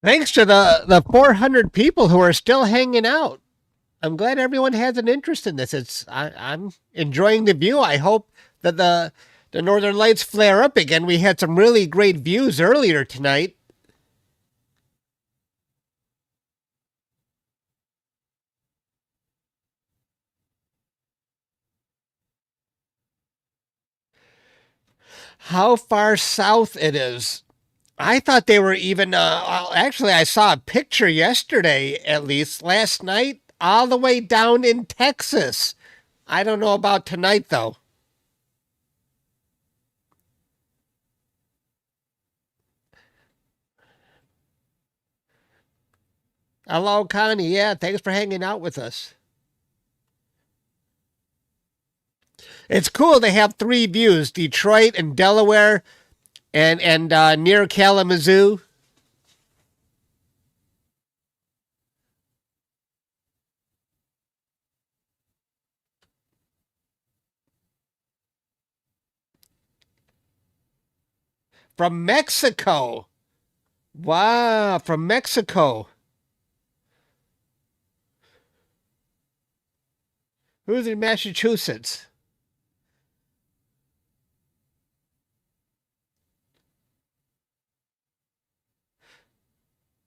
S1: Thanks to the 400 people who are still hanging out. I'm glad everyone has an interest in this. I'm enjoying the view. I hope that the northern lights flare up again. We had some really great views earlier tonight. How far south it is? I thought they were even. Actually, I saw a picture yesterday, at least last night, all the way down in Texas. I don't know about tonight though. Hello, Connie. Yeah, thanks for hanging out with us. It's cool to have three views: Detroit and Delaware, and near Kalamazoo. From Mexico. Wow, from Mexico. Who's in Massachusetts?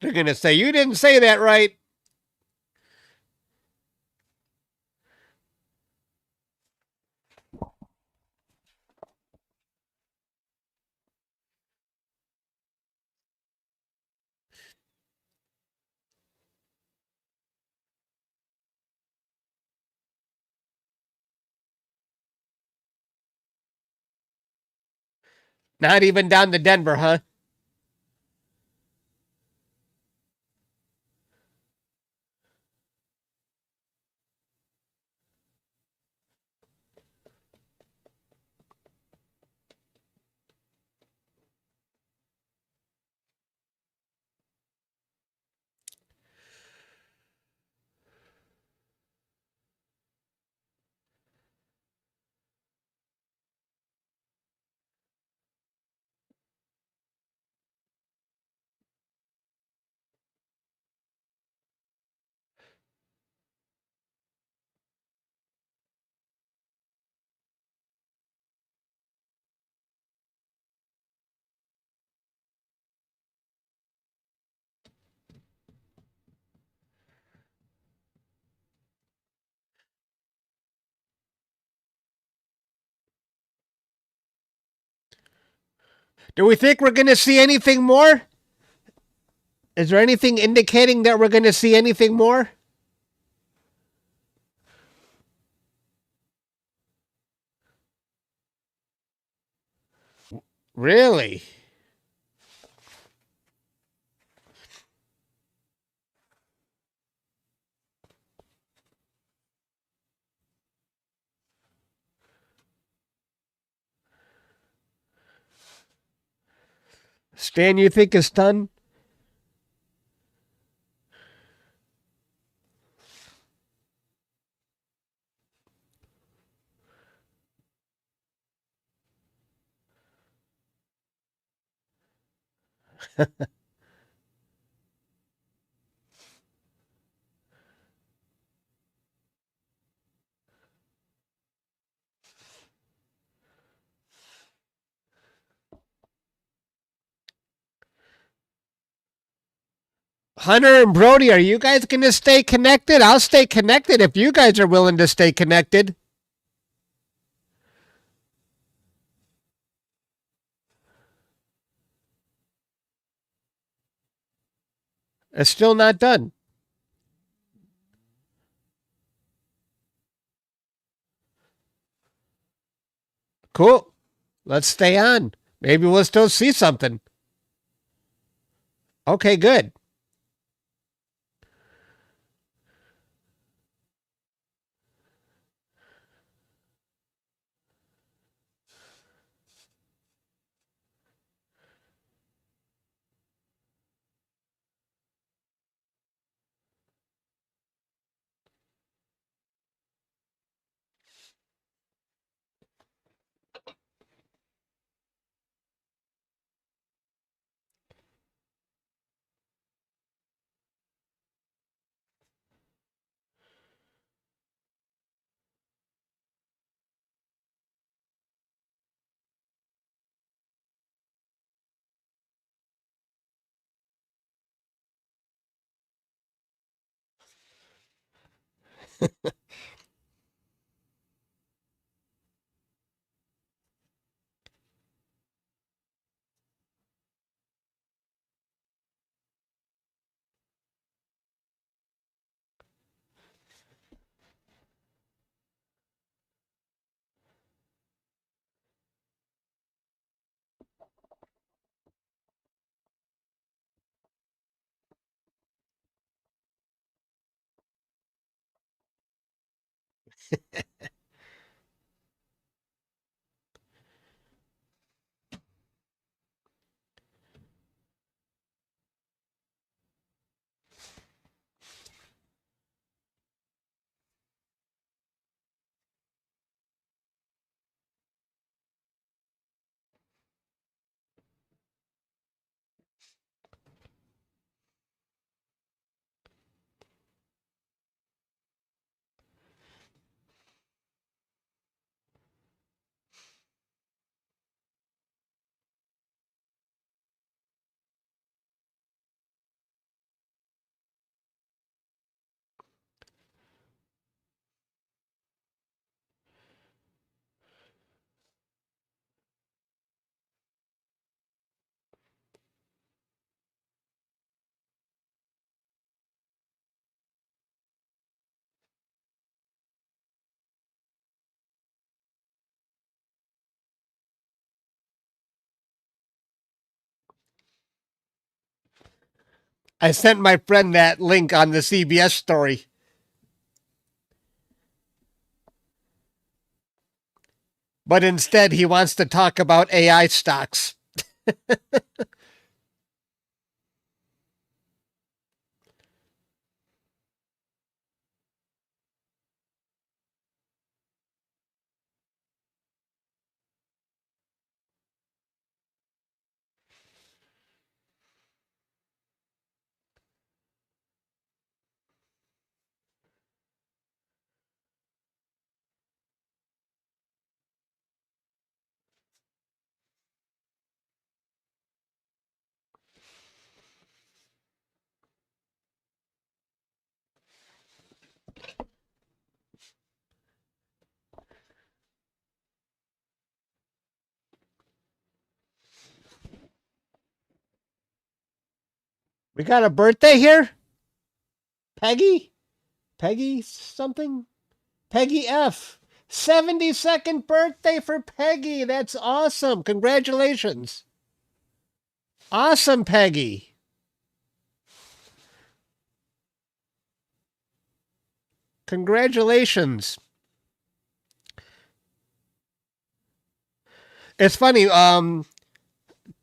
S1: They're gonna say you didn't say that right. Not even down to Denver, huh? Do we think we're gonna see anything more? Is there anything indicating that we're gonna see anything more? Really? Stan, you think is done? Hunter and Brody, are you guys gonna stay connected? I'll stay connected if you guys are willing to stay connected. It's still not done. Cool. Let's stay on. Maybe we'll still see something. Okay, good. I sent my friend that link on the CBS story, but instead he wants to talk about AI stocks. We got a birthday here? Peggy? Peggy something? Peggy F. 72nd birthday for Peggy. That's awesome. Congratulations. Awesome, Peggy. Congratulations. It's funny.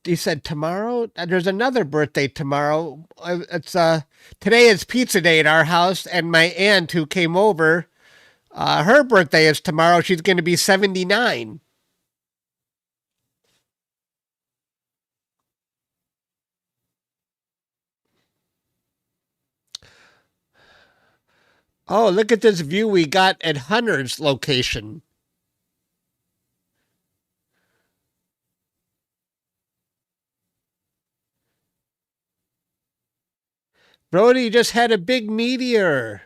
S1: He said tomorrow. There's another birthday tomorrow. It's today is pizza day at our house, and my aunt who came over, her birthday is tomorrow. She's going to be 79. Oh, look at this view we got at Hunter's location. Brody just had a big meteor.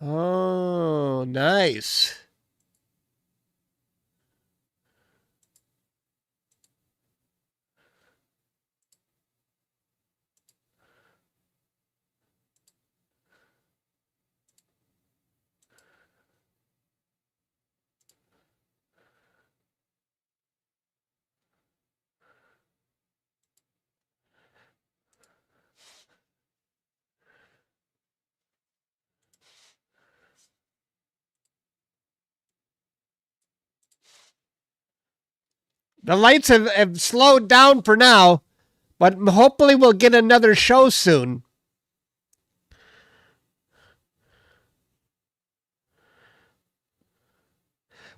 S1: Oh, nice. The lights have slowed down for now, but hopefully we'll get another show soon.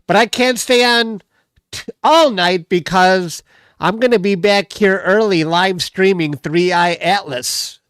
S1: But I can't stay on all night because I'm going to be back here early live streaming 3i Atlas.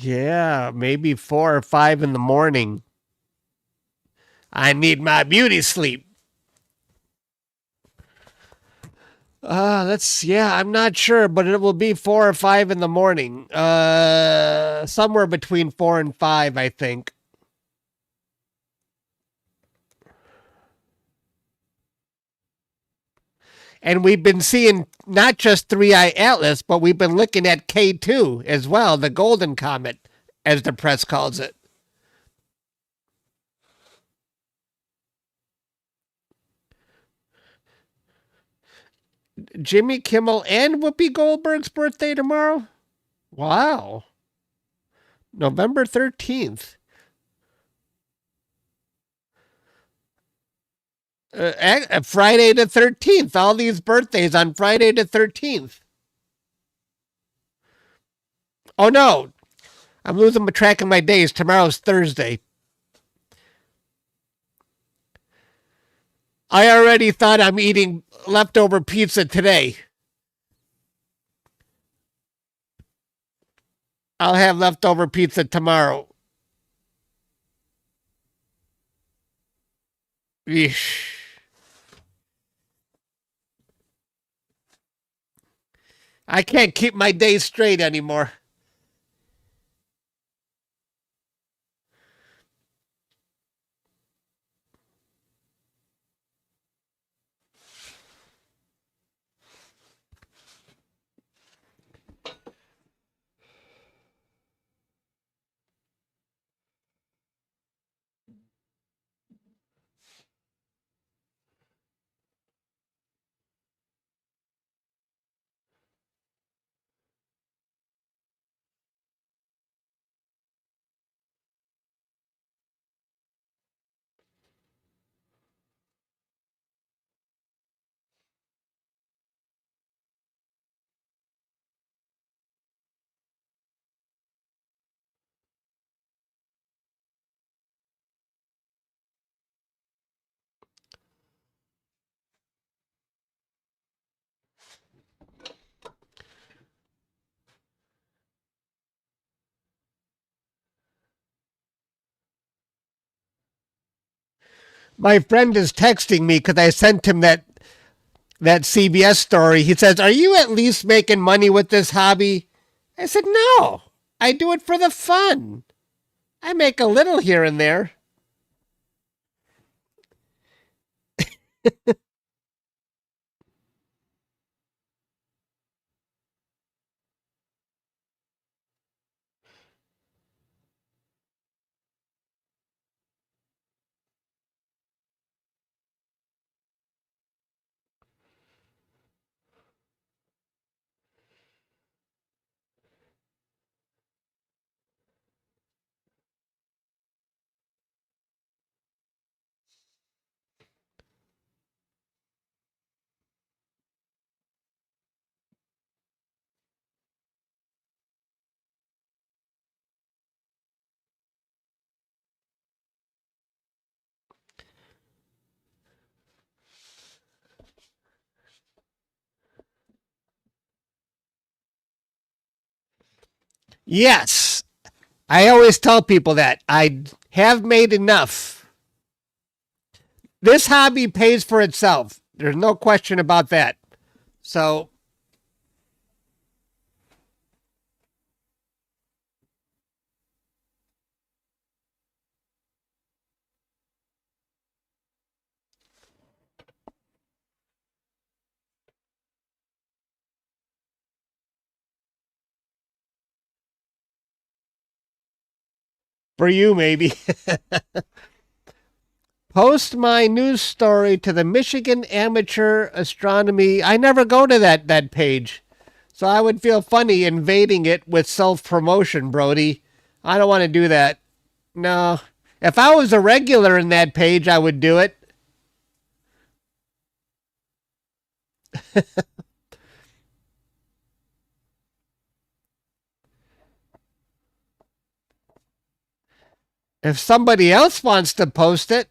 S1: Yeah, maybe 4 or 5 in the morning. I need my beauty sleep. Yeah, I'm not sure, but it will be 4 or 5 in the morning. Somewhere between 4 and 5, I think. And we've been seeing not just 3I Atlas, but we've been looking at K2 as well, the Golden Comet, as the press calls it. Jimmy Kimmel and Whoopi Goldberg's birthday tomorrow? Wow. November 13th. Friday the 13th. All these birthdays on Friday the 13th. Oh, no. I'm losing track of my days. Tomorrow's Thursday. I already thought I'm eating leftover pizza today. I'll have leftover pizza tomorrow. Eesh. I can't keep my days straight anymore. My friend is texting me because I sent him that CBS story. He says, "Are you at least making money with this hobby?" I said, "No. I do it for the fun. I make a little here and there." Yes. I always tell people that I have made enough. This hobby pays for itself. There's no question about that. So, for you, maybe. Post my news story to the Michigan Amateur Astronomy. I never go to that page. So I would feel funny invading it with self promotion, Brody. I don't want to do that. No. If I was a regular in that page, I would do it. If somebody else wants to post it,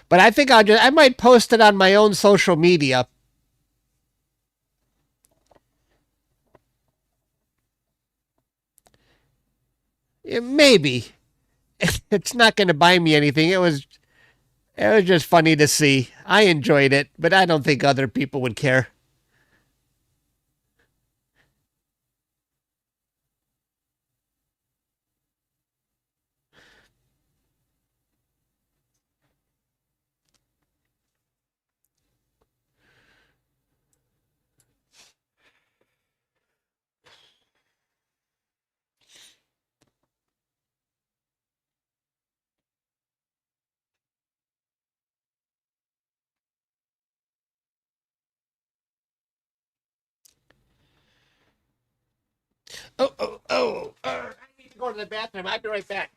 S1: but I think I might post it on my own social media. Maybe. It's not going to buy me anything. It was just funny to see. I enjoyed it, but I don't think other people would care. I need to go to the bathroom. I'll be right back.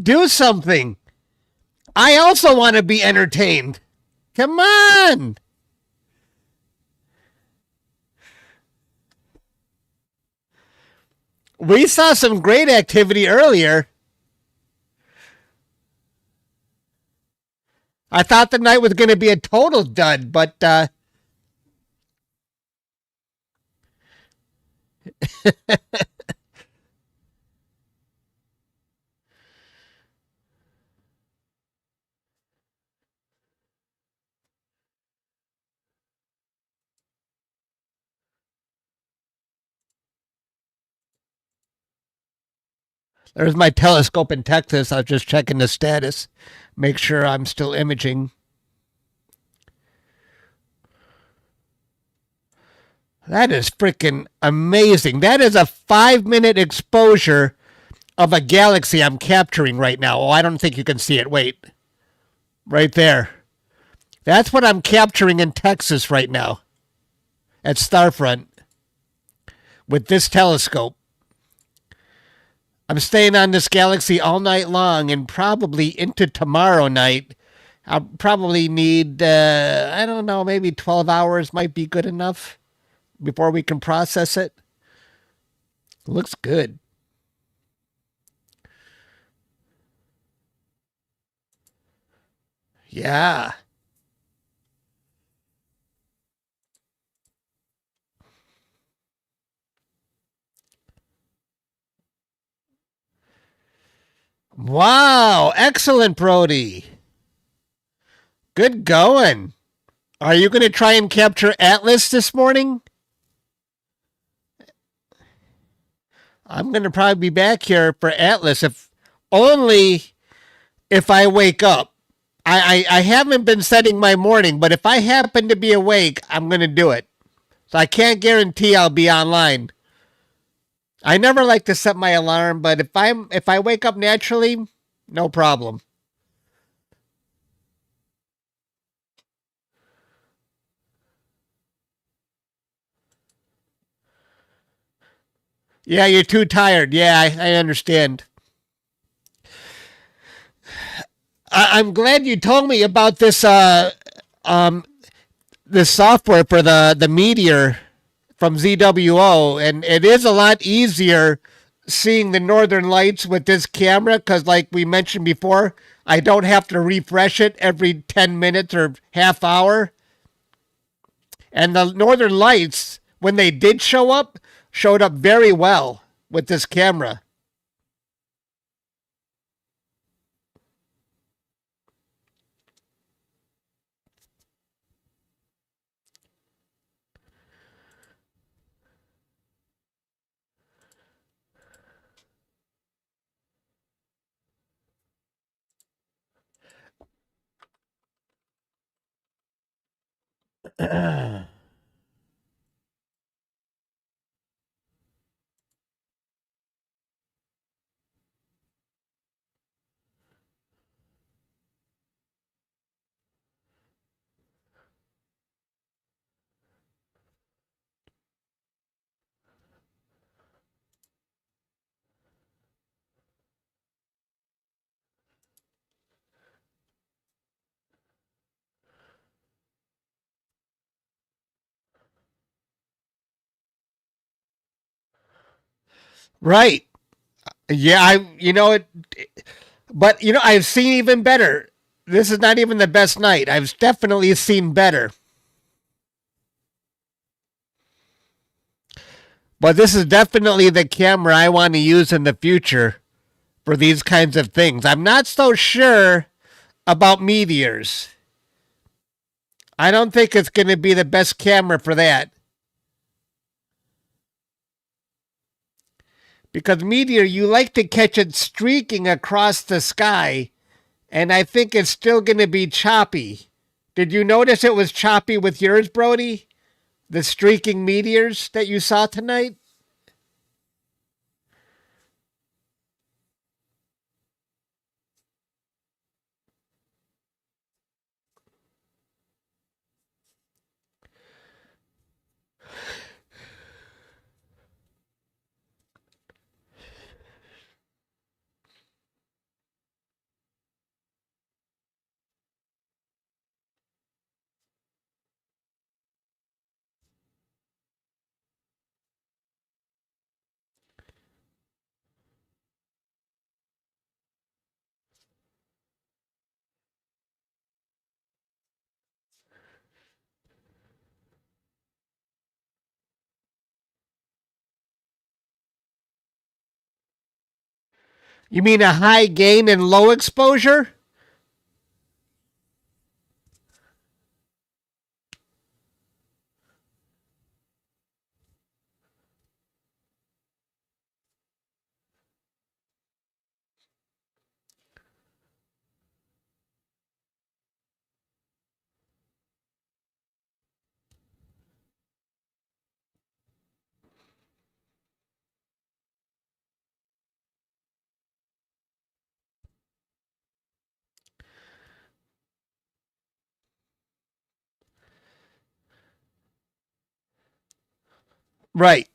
S1: Do something. I also want to be entertained. Come on. We saw some great activity earlier. I thought the night was going to be a total dud, but there's my telescope in Texas. I was just checking the status, make sure I'm still imaging. That is freaking amazing. That is a 5 minute exposure of a galaxy I'm capturing right now. Oh, I don't think you can see it. Wait. Right there. That's what I'm capturing in Texas right now at Starfront with this telescope. I'm staying on this galaxy all night long and probably into tomorrow night. I'll probably need, I don't know, maybe 12 hours might be good enough before we can process it. Looks good. Yeah. Wow. Excellent, Brody. Good going. Are you going to try and capture Atlas this morning? I'm going to probably be back here for Atlas if only if I wake up. I haven't been setting my morning, but if I happen to be awake, I'm going to do it. So I can't guarantee I'll be online. I never like to set my alarm, but if I wake up naturally, no problem. Yeah, you're too tired. Yeah, I understand. I'm glad you told me about um this software for the Meteor from ZWO, and it is a lot easier seeing the northern lights with this camera because, like we mentioned before, I don't have to refresh it every 10 minutes or half hour. And the northern lights, when they did show up, showed up very well with this camera. Right. Yeah, but I've seen even better. This is not even the best night. I've definitely seen better. But this is definitely the camera I want to use in the future for these kinds of things. I'm not so sure about meteors. I don't think it's going to be the best camera for that. Because meteor, you like to catch it streaking across the sky, and I think it's still going to be choppy. Did you notice it was choppy with yours, Brody? The streaking meteors that you saw tonight? You mean a high gain and low exposure? Right.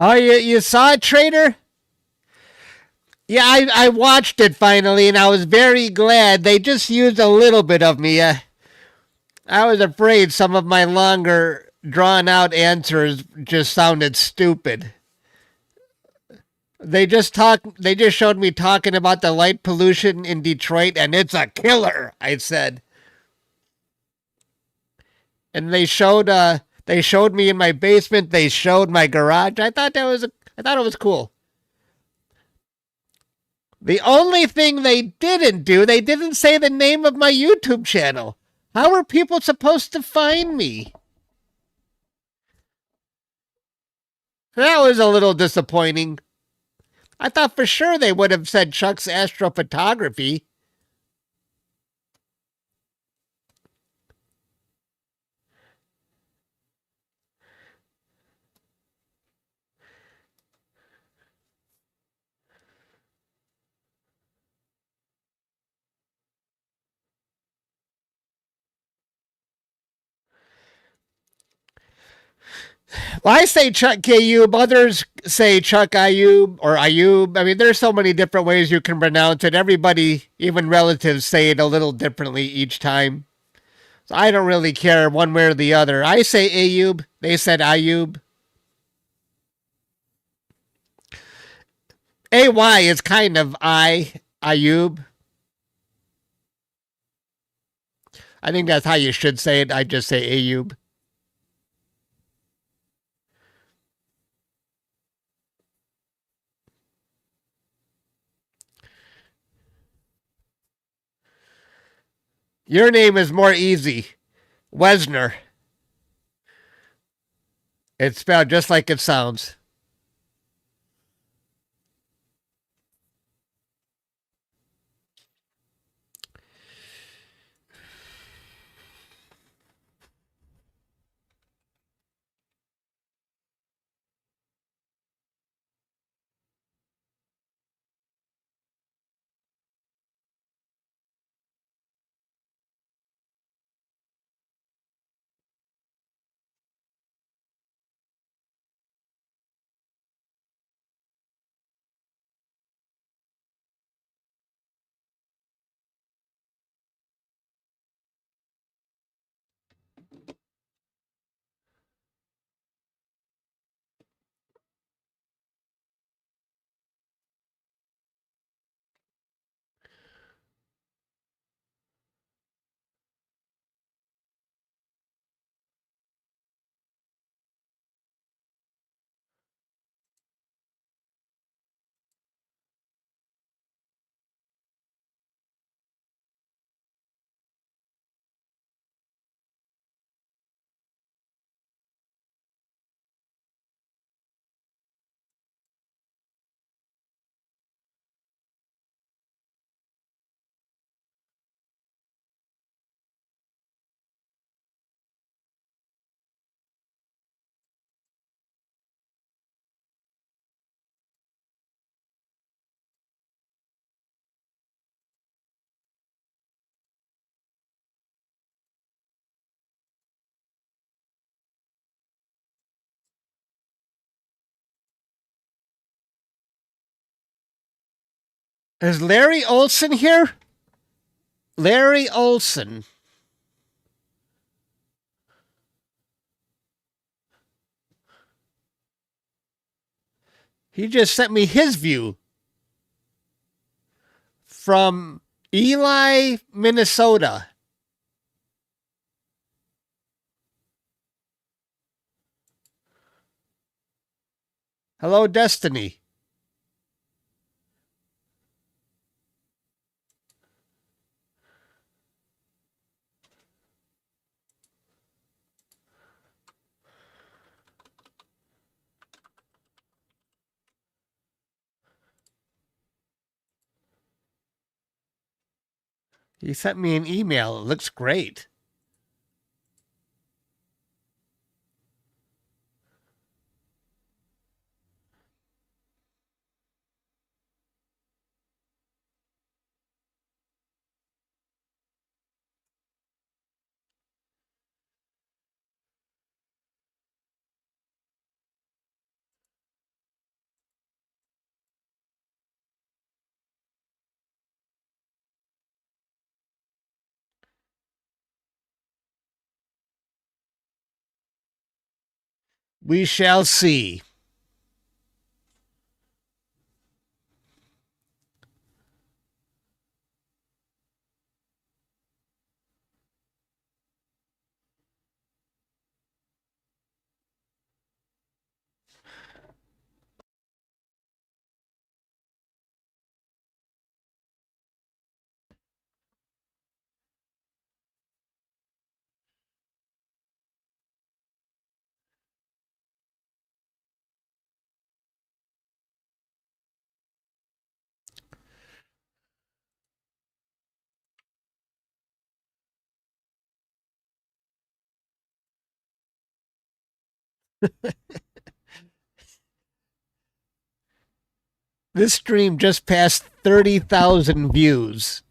S1: Oh, you saw it, Trader? Yeah, I watched it finally, and I was very glad. They just used a little bit of me. I was afraid some of my longer, drawn out answers just sounded stupid. They just showed me talking about the light pollution in Detroit, and it's a killer. I said, and they showed me in my basement. They showed my garage. I thought it was cool. The only thing they didn't do, they didn't say the name of my YouTube channel. How are people supposed to find me? That was a little disappointing. I thought for sure they would have said Chuck's astrophotography. Well, I say Chuck Ayub. Others say Chuck Ayub or Ayub. I mean, there's so many different ways you can pronounce it. Everybody, even relatives, say it a little differently each time. So I don't really care one way or the other. I say Ayub. They said Ayub. AY is kind of Ayub. I think that's how you should say it. I just say Ayub. Your name is more easy. Wesner. It's spelled just like it sounds. Is Larry Olson here? Larry Olson. He just sent me his view from Ely, Minnesota. Hello, Destiny. He sent me an email. It looks great. We shall see. This stream just passed 30,000 views.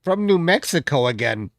S1: From New Mexico again.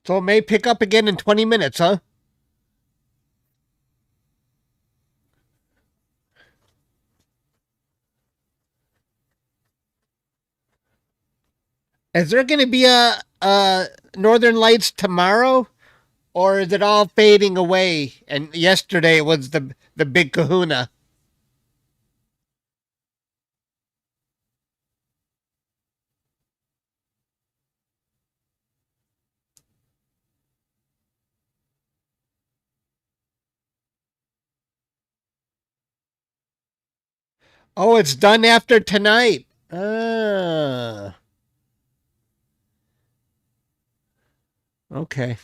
S1: So it may pick up again in 20 minutes, huh? Is there going to be a Northern Lights tomorrow? Or is it all fading away? And yesterday was the big kahuna. Oh, it's done after tonight. Ah, okay.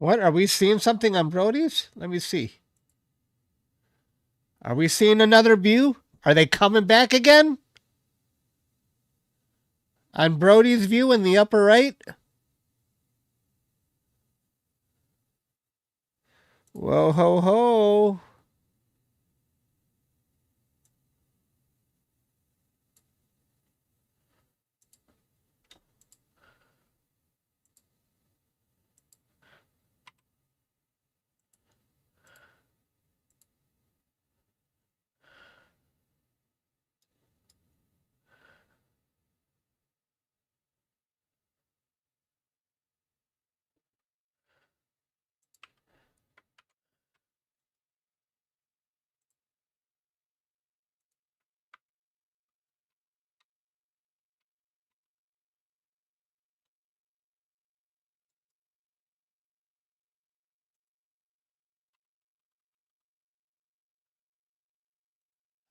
S1: What? Are we seeing something on Brody's? Let me see. Are we seeing another view? Are they coming back again? On Brody's view in the upper right? Whoa, ho, ho.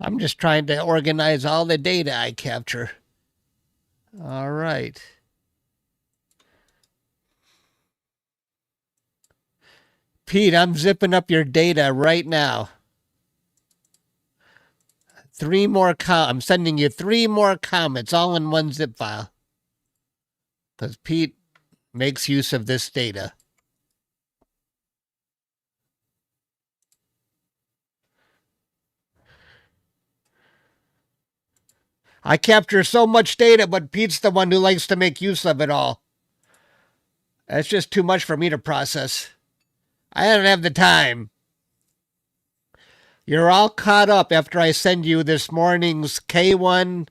S1: I'm just trying to organize all the data I capture. All right. Pete, I'm zipping up your data right now. I'm sending you 3 more comments all in one zip file. Because Pete makes use of this data. I capture so much data, but Pete's the one who likes to make use of it all. That's just too much for me to process. I don't have the time. You're all caught up after I send you this morning's K1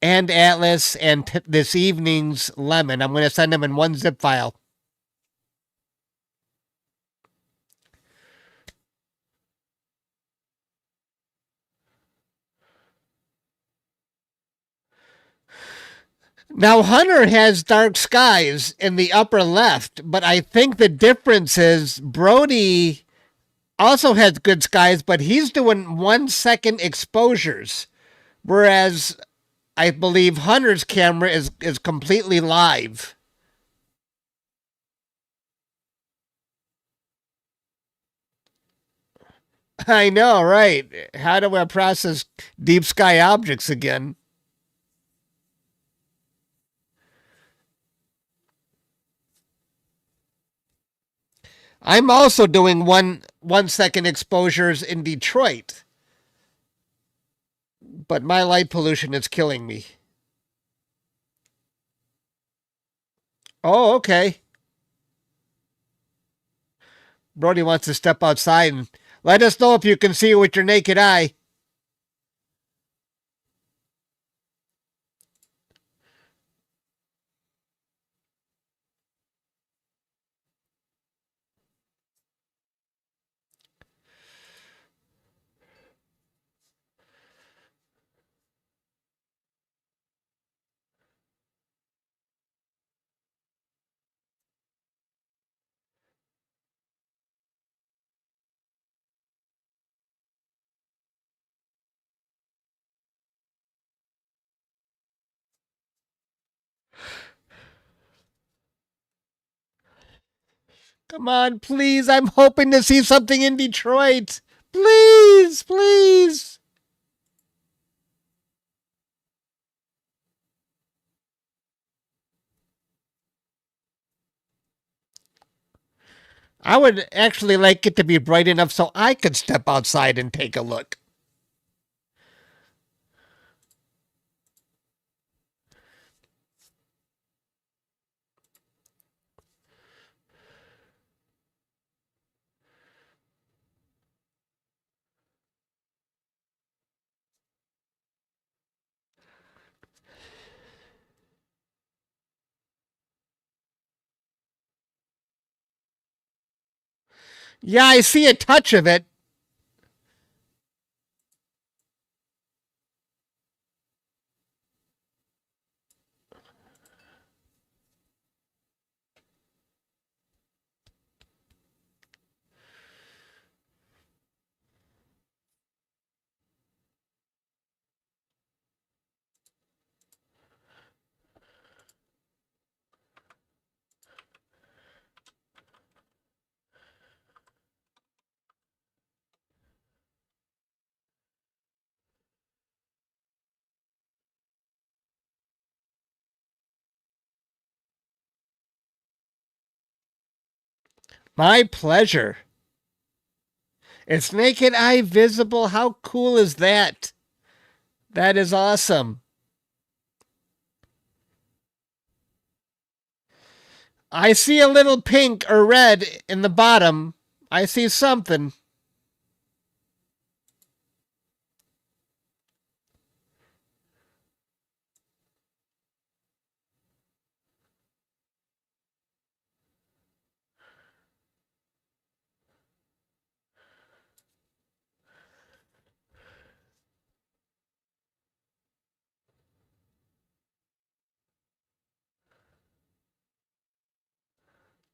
S1: and Atlas and this evening's Lemon. I'm going to send them in one zip file. Now, Hunter has dark skies in the upper left, but I think the difference is Brody also has good skies, but he's doing 1 second exposures, whereas I believe Hunter's camera is completely live. I know, right? How do I process deep sky objects again? I'm also doing 1 second exposures in Detroit, but my light pollution is killing me. Oh, okay. Brody wants to step outside and let us know if you can see with your naked eye. Come on, please. I'm hoping to see something in Detroit. Please, please. I would actually like it to be bright enough so I could step outside and take a look. Yeah, I see a touch of it. My pleasure. It's naked eye visible. How cool is that? That is awesome. I see a little pink or red in the bottom. I see something.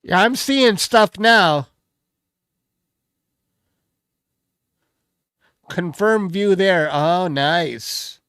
S1: Yeah, I'm seeing stuff now. Confirm view there. Oh, nice.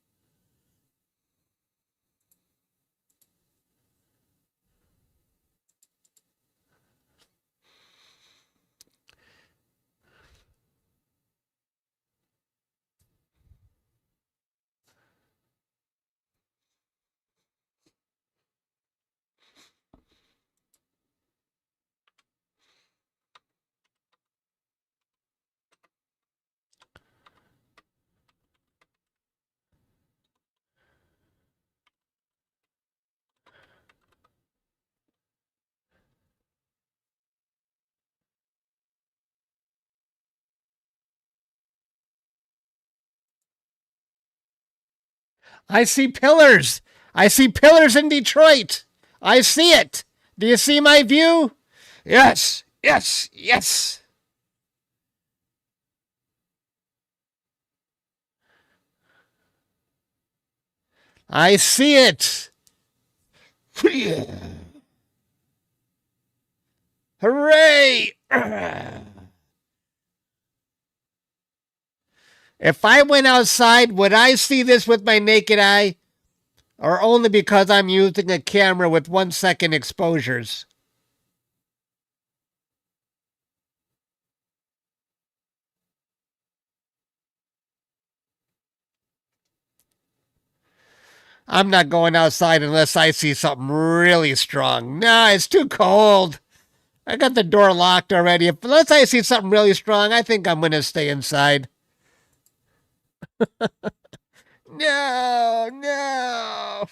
S1: I see pillars. I see pillars in Detroit. I see it. Do you see my view? Yes, yes, yes. I see it. Hooray! If I went outside, would I see this with my naked eye? Or only because I'm using a camera with 1 second exposures? I'm not going outside unless I see something really strong. Nah, it's too cold. I got the door locked already. Unless I see something really strong, I think I'm going to stay inside. No, no.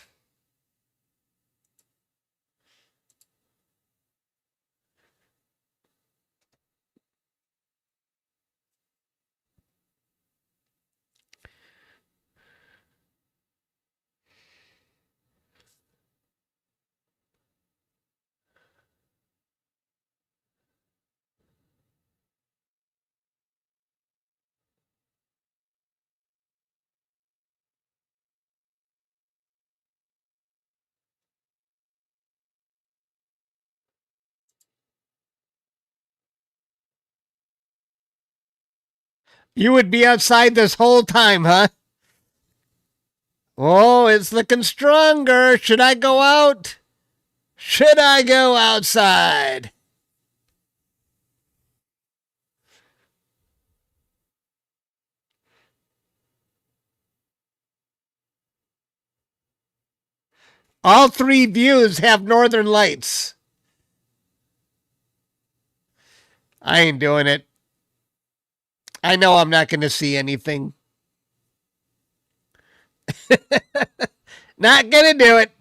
S1: You would be outside this whole time, huh? Oh, it's looking stronger. Should I go out? Should I go outside? All three views have northern lights. I ain't doing it. I know I'm not going to see anything. Not going to do it.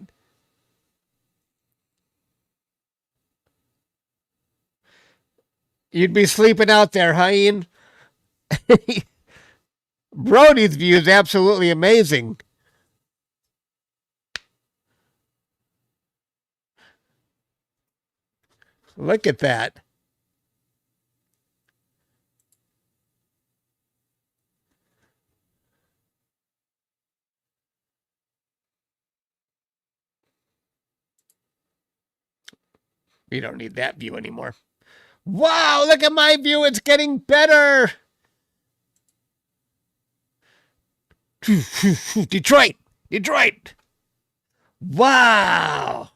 S1: You'd be sleeping out there, huh, Ian? Brody's view is absolutely amazing. Look at that. We don't need that view anymore. Wow, look at my view. It's getting better. Detroit. Detroit. Wow.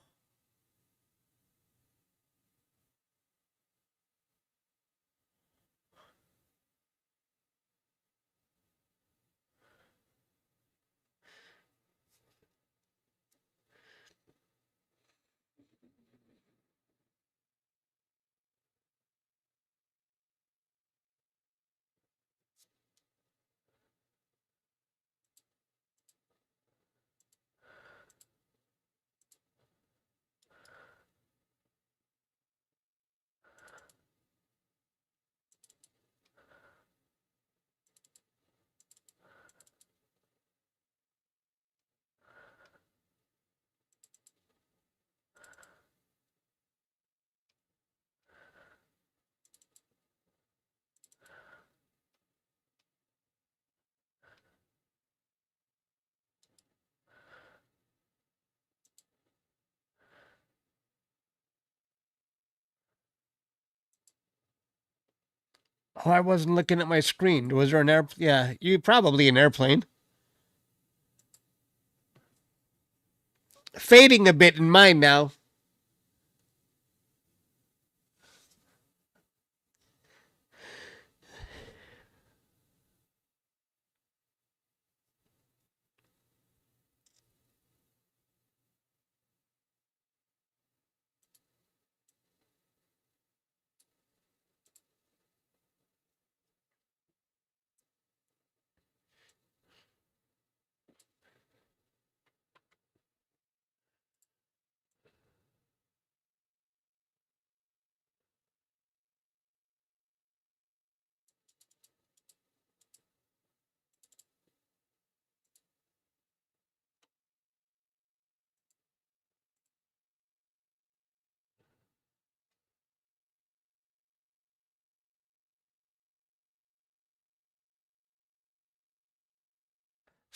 S1: Oh, I wasn't looking at my screen. Was there an air? Yeah, you probably an airplane. Fading a bit in mine now.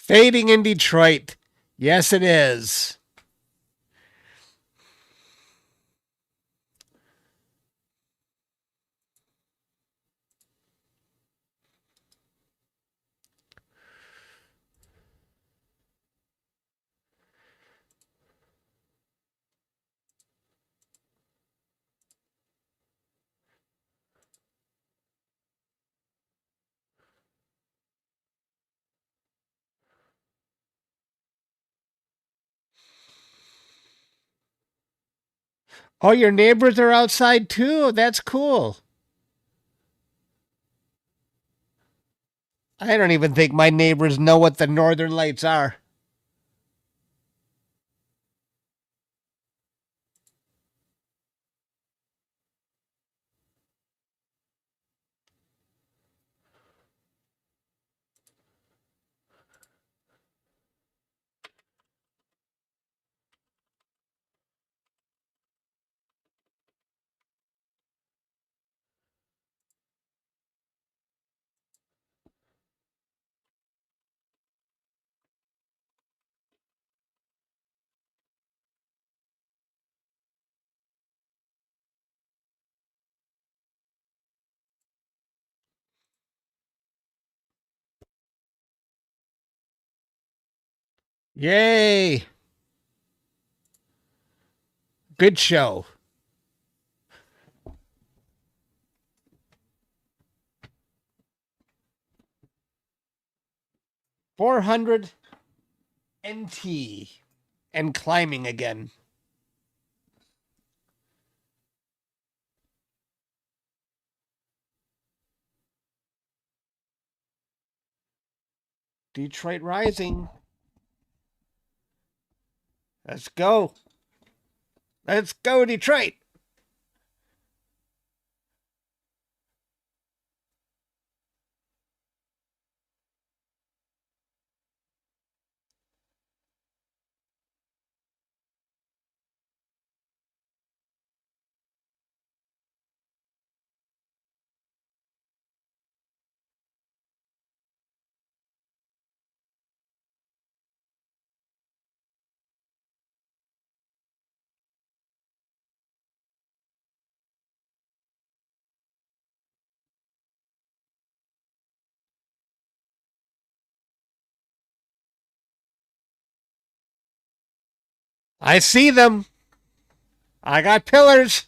S1: Fading in Detroit. Yes, it is. Oh, your neighbors are outside too. That's cool. I don't even think my neighbors know what the northern lights are. Yay! Good show. 400 NT and climbing again. Detroit Rising. Let's go. Let's go, Detroit. I see them. I got pillars.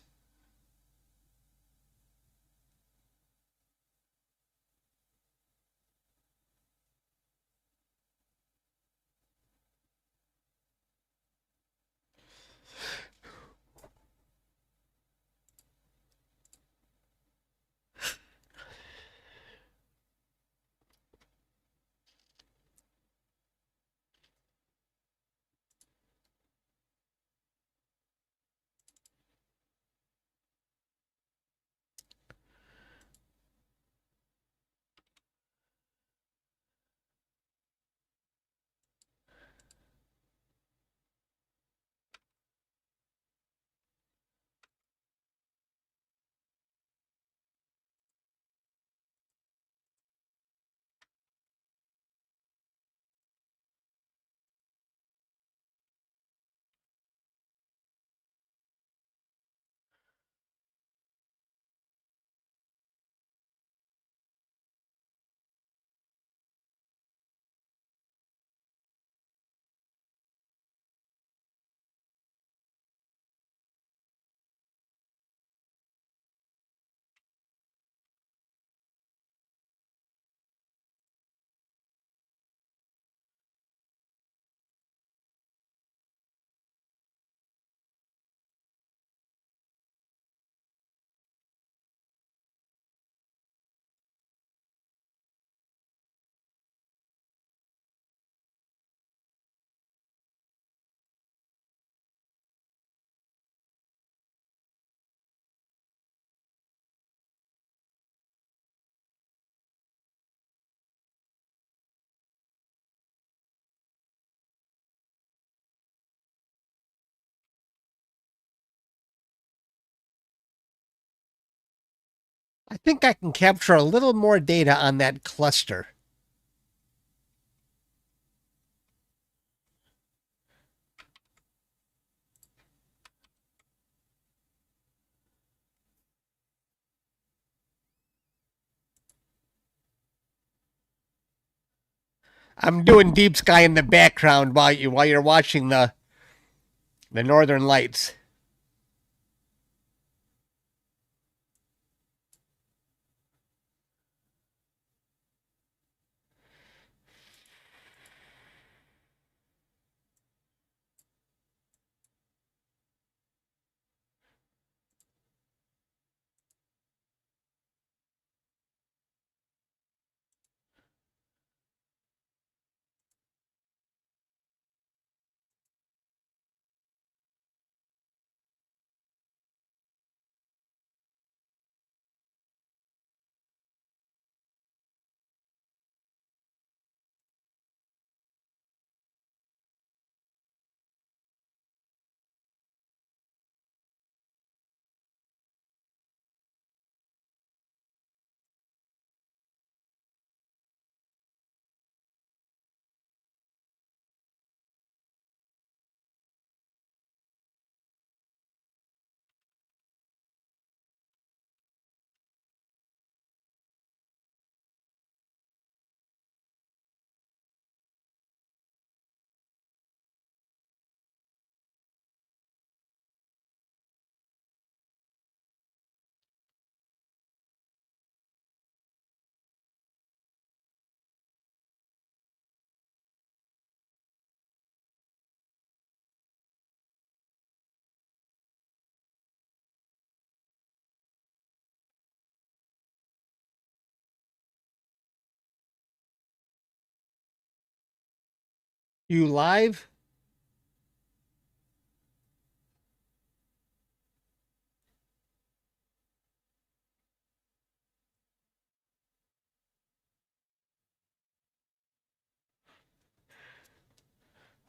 S1: I think I can capture a little more data on that cluster. I'm doing deep sky in the background while you're watching the northern lights. You live?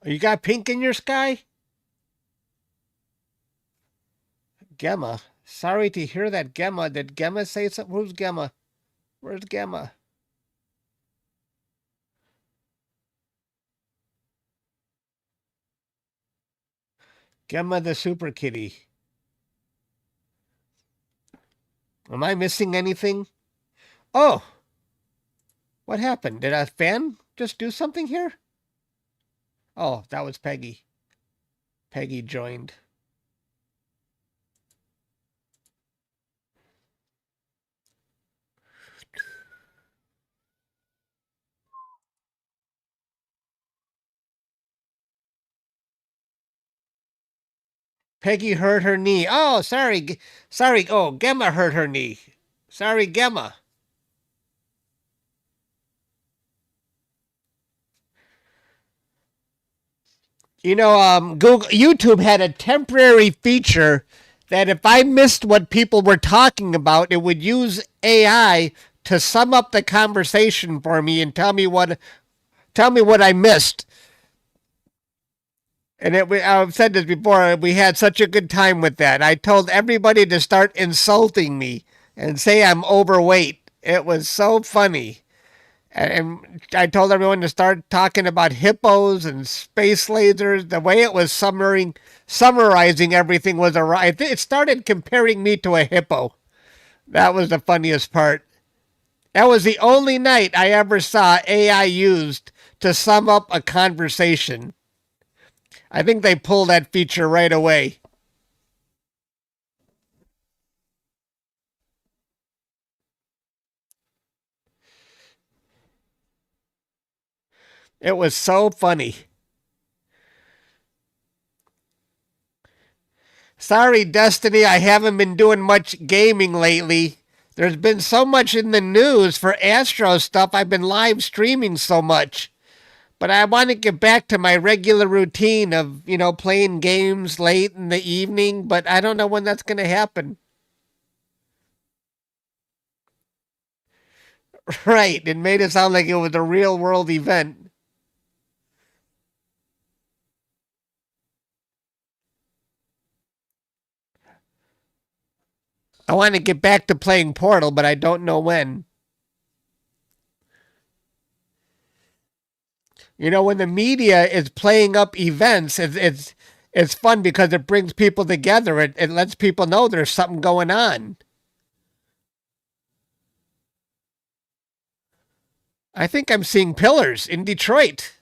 S1: You got pink in your sky? Gemma. Sorry to hear that, Gemma. Did Gemma say something? Who's Gemma? Where's Gemma? Gemma the super kitty. Am I missing anything? Oh, what happened? Did a fan just do something here? Oh, that was Peggy. Peggy joined. Peggy hurt her knee. Oh, sorry. Sorry. Oh, Gemma hurt her knee. Sorry, Gemma. Google YouTube had a temporary feature that if I missed what people were talking about, it would use AI to sum up the conversation for me and tell me what I missed. And I've said this before. We had such a good time with that. I told everybody to start insulting me and say I'm overweight. It was so funny. And I told everyone to start talking about hippos and space lasers. The way it was summarizing everything was it started comparing me to a hippo. That was the funniest part. That was the only night I ever saw AI used to sum up a conversation. I think they pulled that feature right away. It was so funny. Sorry, Destiny, I haven't been doing much gaming lately. There's been so much in the news for Astro stuff. I've been live streaming so much. But I want to get back to my regular routine of, playing games late in the evening, but I don't know when that's going to happen. Right. It made it sound like it was a real world event. I want to get back to playing Portal, but I don't know when. You know, when the media is playing up events, it's fun because it brings people together. It lets people know there's something going on. I think I'm seeing pillars in Detroit.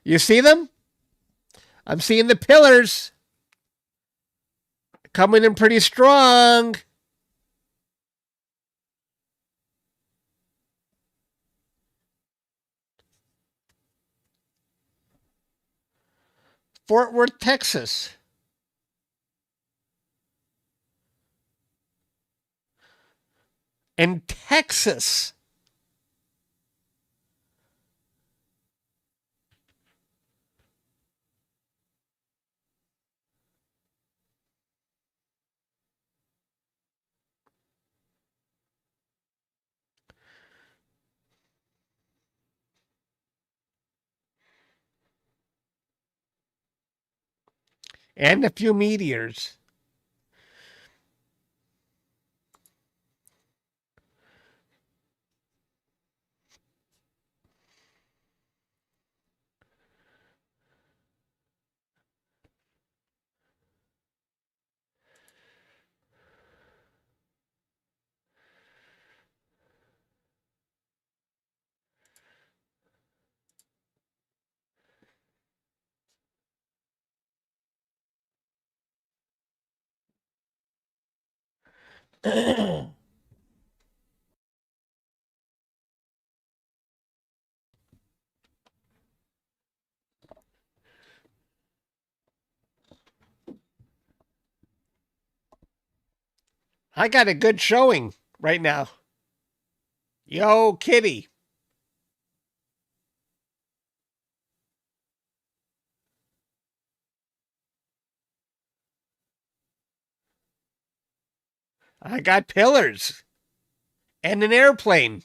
S1: You see them? I'm seeing the pillars coming in pretty strong. Fort Worth, Texas. In Texas. And a few meteors. I got a good showing right now. Yo, kitty. I got pillars and an airplane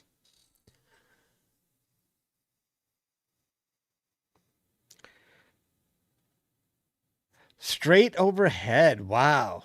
S1: straight overhead. Wow.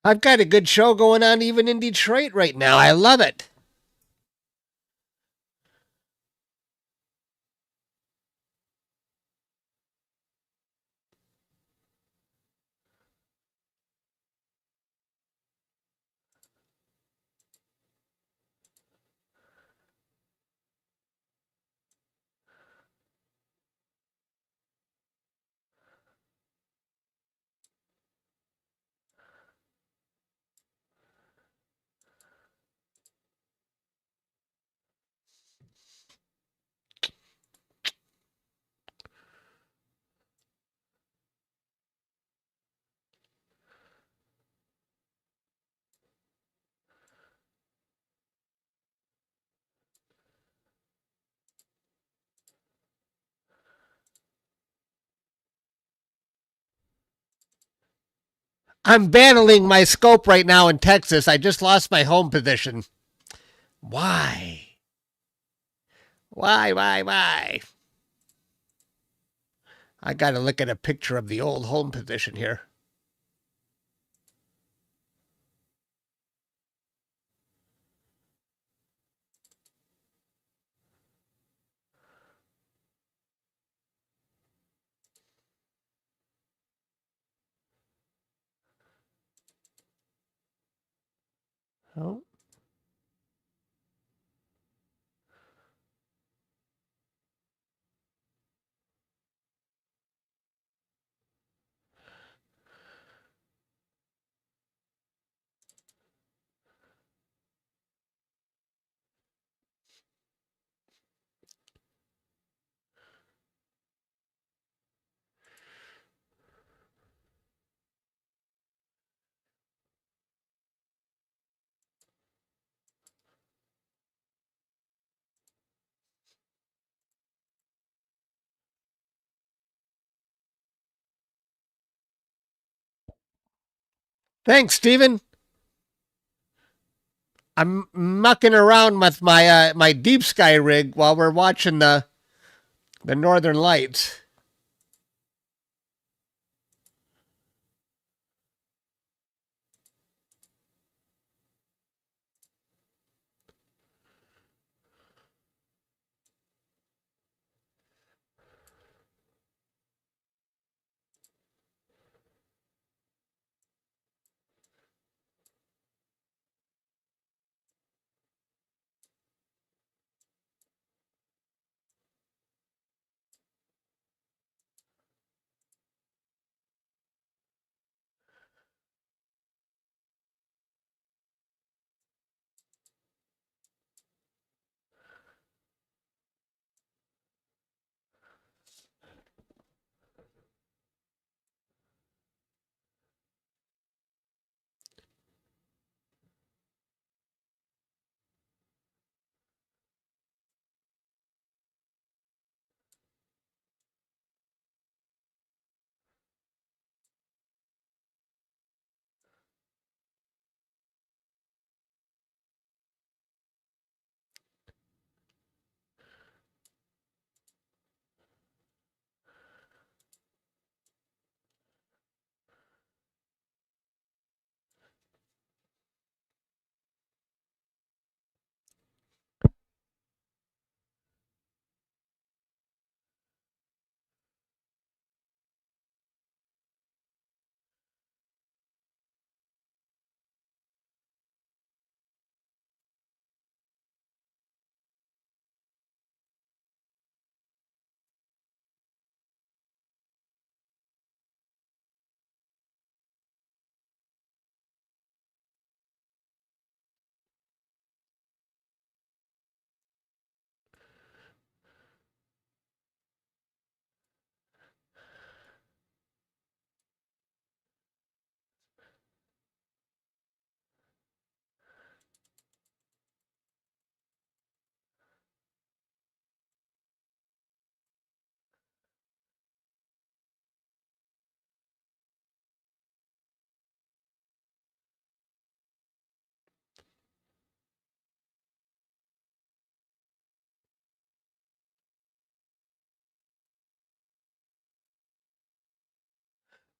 S1: I've got a good show going on even in Detroit right now. I love it. I'm battling my scope right now in Texas. I just lost my home position. Why? Why? I got to look at a picture of the old home position here. Oh, thanks, Steven. I'm mucking around with my deep sky rig while we're watching the northern lights.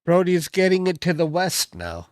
S1: Brody's getting it to the west now.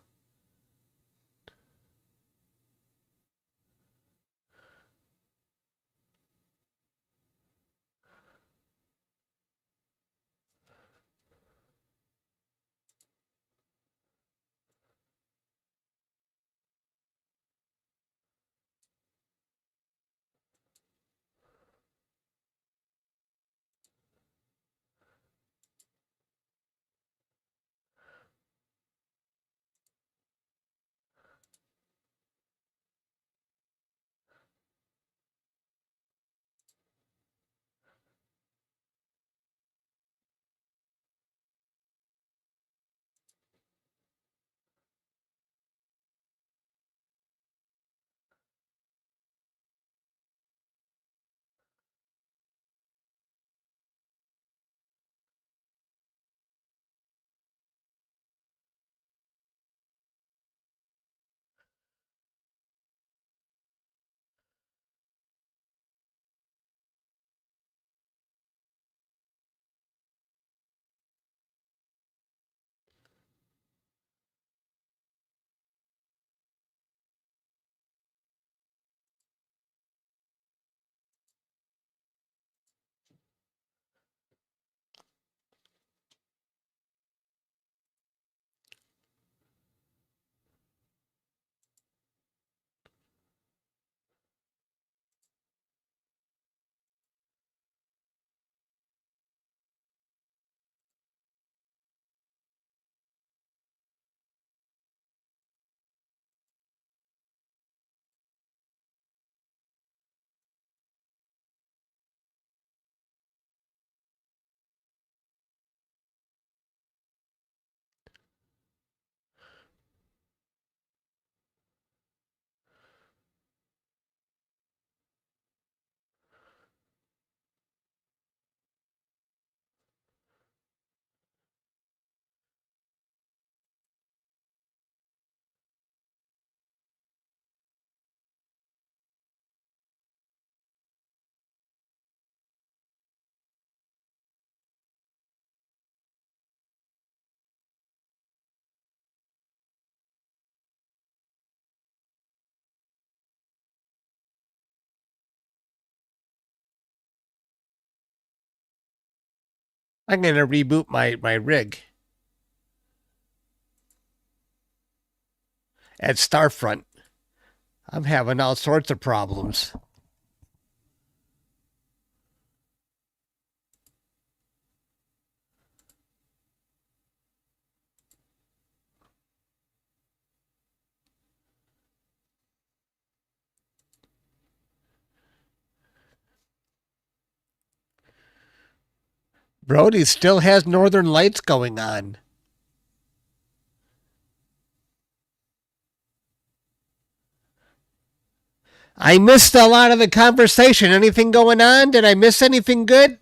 S1: I'm going to reboot my rig at Starfront. I'm having all sorts of problems. Brody still has Northern Lights going on. I missed a lot of the conversation. Anything going on? Did I miss anything good?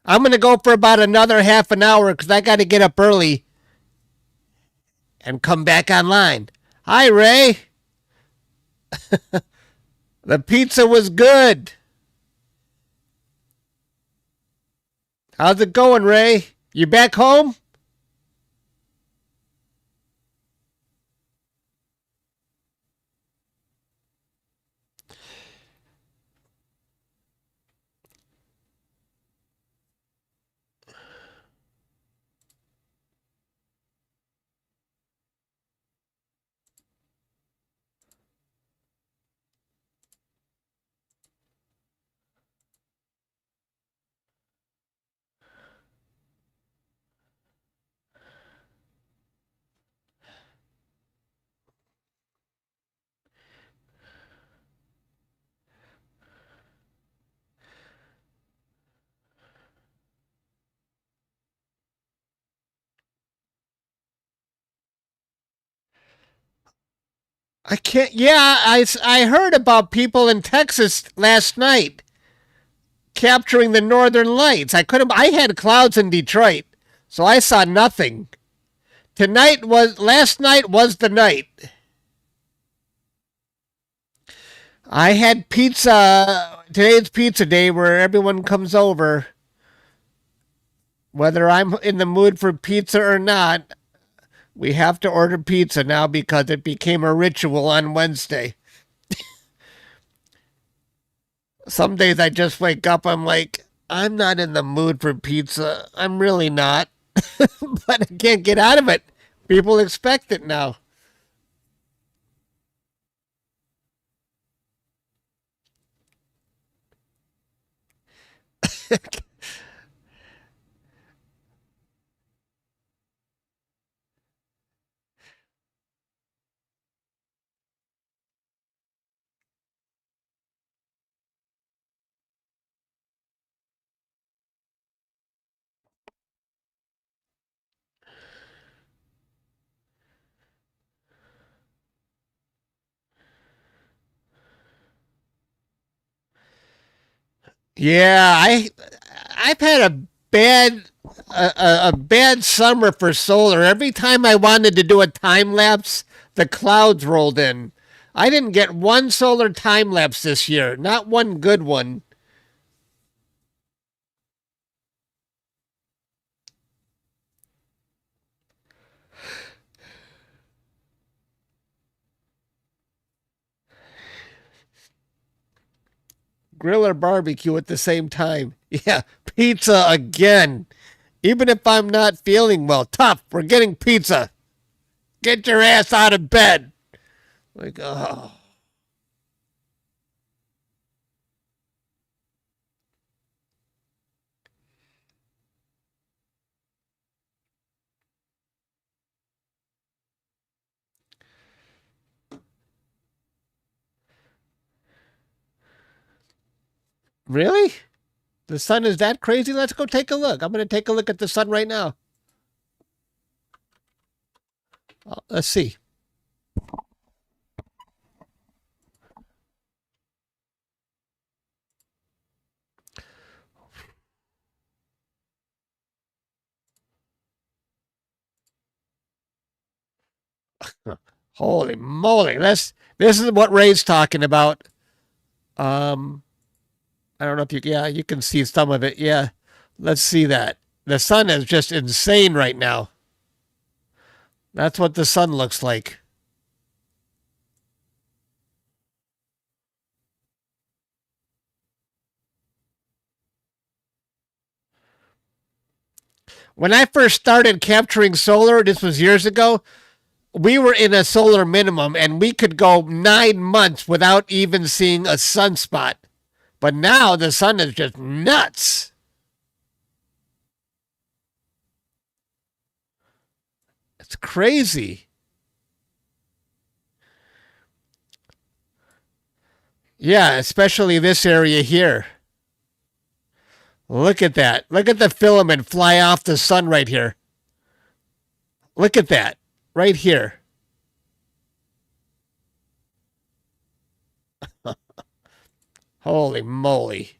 S1: I'm going to go for about another half an hour because I got to get up early and come back online. Hi, Ray. The pizza was good. How's it going, Ray? You back home? I can't. Yeah, I heard about people in Texas last night capturing the northern lights. I couldn't. I had clouds in Detroit, so I saw nothing. Last night was the night. I had pizza. Today's pizza day where everyone comes over. Whether I'm in the mood for pizza or not, we have to order pizza now because it became a ritual on Wednesday. Some days I just wake up, I'm like, I'm not in the mood for pizza. I'm really not. But I can't get out of it. People expect it now. Yeah, I've had a bad summer for solar. Every time I wanted to do a time lapse, the clouds rolled in. I didn't get one solar time lapse this year, not one good one. Grill or barbecue at the same time. Yeah, pizza again. Even if I'm not feeling well, tough, we're getting pizza. Get your ass out of bed. Like, oh, really? The sun is that crazy? Let's go take a look. I'm going to take a look at the sun right now. Let's see. Holy moly. This is what Ray's talking about. Um, I don't know if you, yeah, you can see some of it. Yeah. Let's see that. The sun is just insane right now. That's what the sun looks like. When I first started capturing solar, this was years ago, we were in a solar minimum and we could go 9 months without even seeing a sunspot. But now the sun is just nuts. It's crazy. Yeah, especially this area here. Look at that. Look at the filament fly off the sun right here. Look at that. Right here. Holy moly.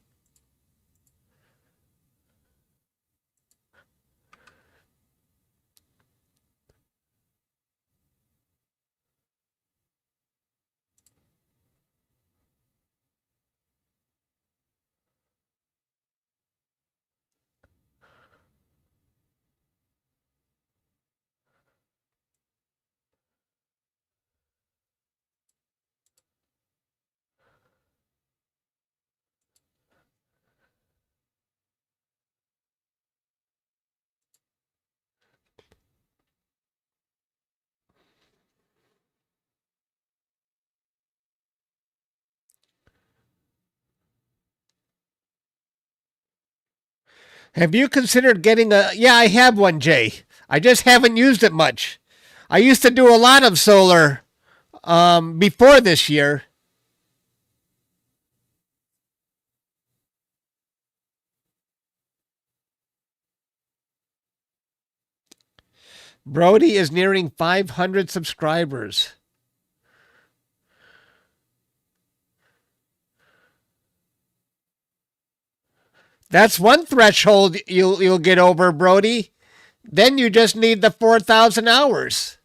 S1: Have you considered getting a. Yeah, I have one, Jay. I just haven't used it much. I used to do a lot of solar before this year. Brody is nearing 500 subscribers. That's one threshold you'll get over, Brody. Then you just need the 4,000 hours.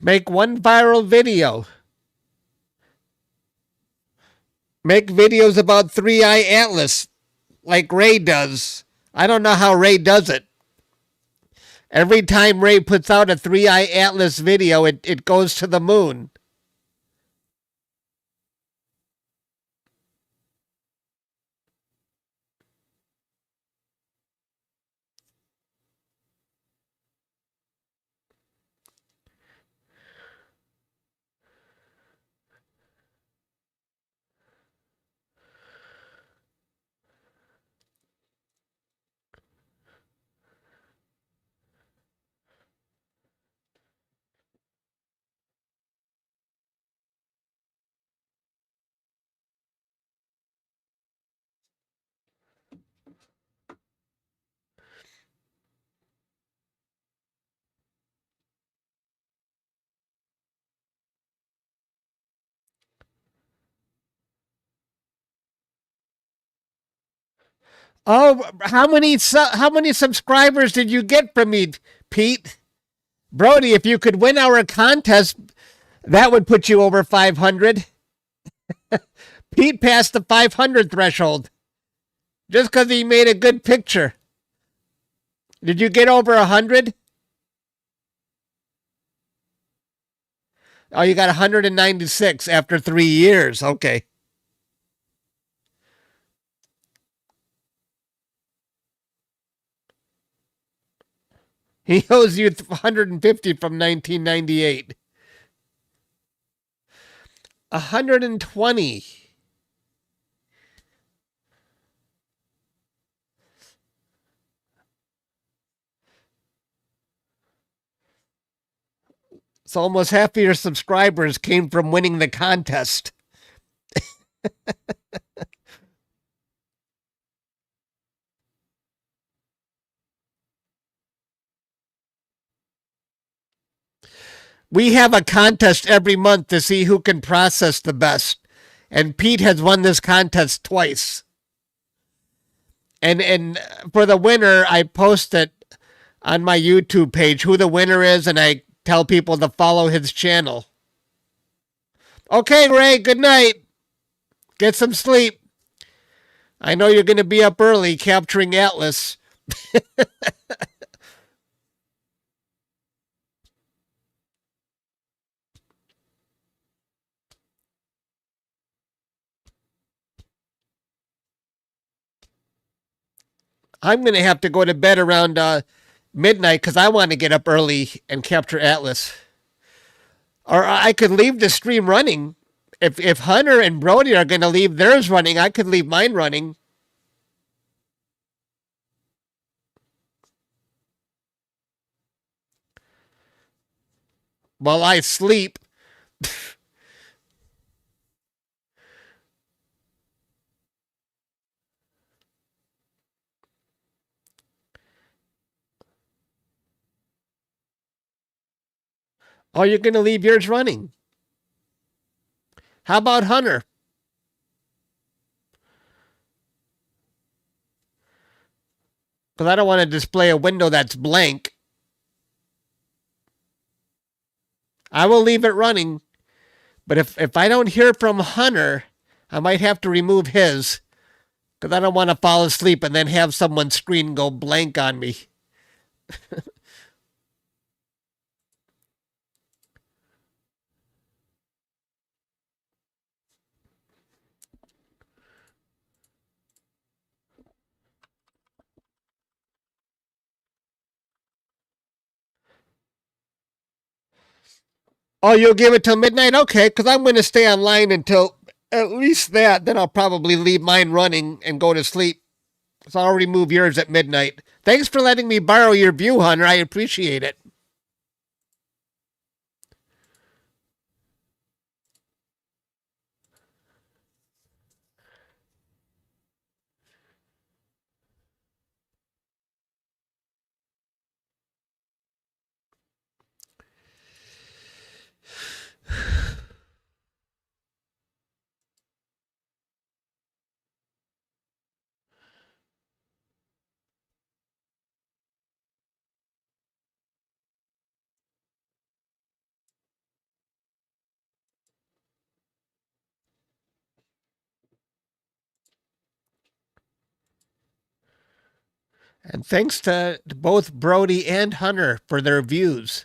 S1: Make one viral video. Make videos about Three Eye Atlas like Ray does. I don't know how Ray does it. Every time Ray puts out a Three Eye Atlas video, it goes to the moon. Oh, how many subscribers did you get from me, Pete? Brody, if you could win our contest, that would put you over 500. Pete passed the 500 threshold just because he made a good picture. Did you get over 100? Oh, you got 196 after 3 years. Okay. He owes you 150 from 1998. 120. So almost half of your subscribers came from winning the contest. We have a contest every month to see who can process the best. And Pete has won this contest twice. And for the winner, I post it on my YouTube page who the winner is, and I tell people to follow his channel. Okay, Ray, good night. Get some sleep. I know you're going to be up early capturing Atlas. I'm going to have to go to bed around midnight because I want to get up early and capture Atlas. Or I could leave the stream running. If Hunter and Brody are going to leave theirs running, I could leave mine running while I sleep. Oh, you're going to leave yours running. How about Hunter? Because I don't want to display a window that's blank. I will leave it running. But if I don't hear from Hunter, I might have to remove his because I don't want to fall asleep and then have someone's screen go blank on me. Oh, you'll give it till midnight? Okay, because I'm going to stay online until at least that. Then I'll probably leave mine running and go to sleep. So I'll remove yours at midnight. Thanks for letting me borrow your view, Hunter. I appreciate it. And thanks to both Brody and Hunter for their views.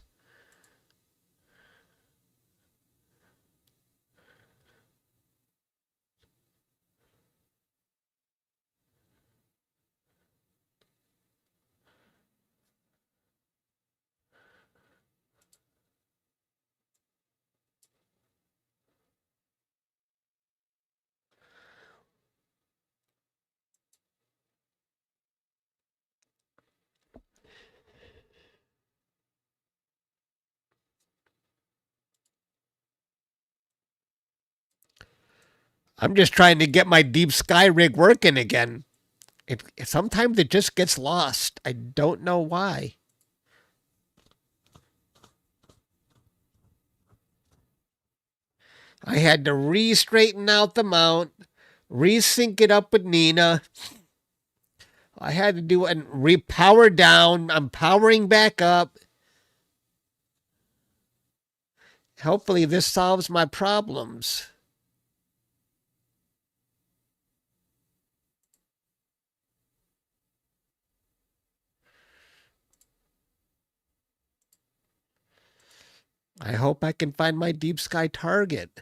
S1: I'm just trying to get my deep sky rig working again. Sometimes it just gets lost. I don't know why. I had to re-straighten out the mount, re-sync it up with Nina. I had to do it and re-power down. I'm powering back up. Hopefully this solves my problems. I hope I can find my deep sky target.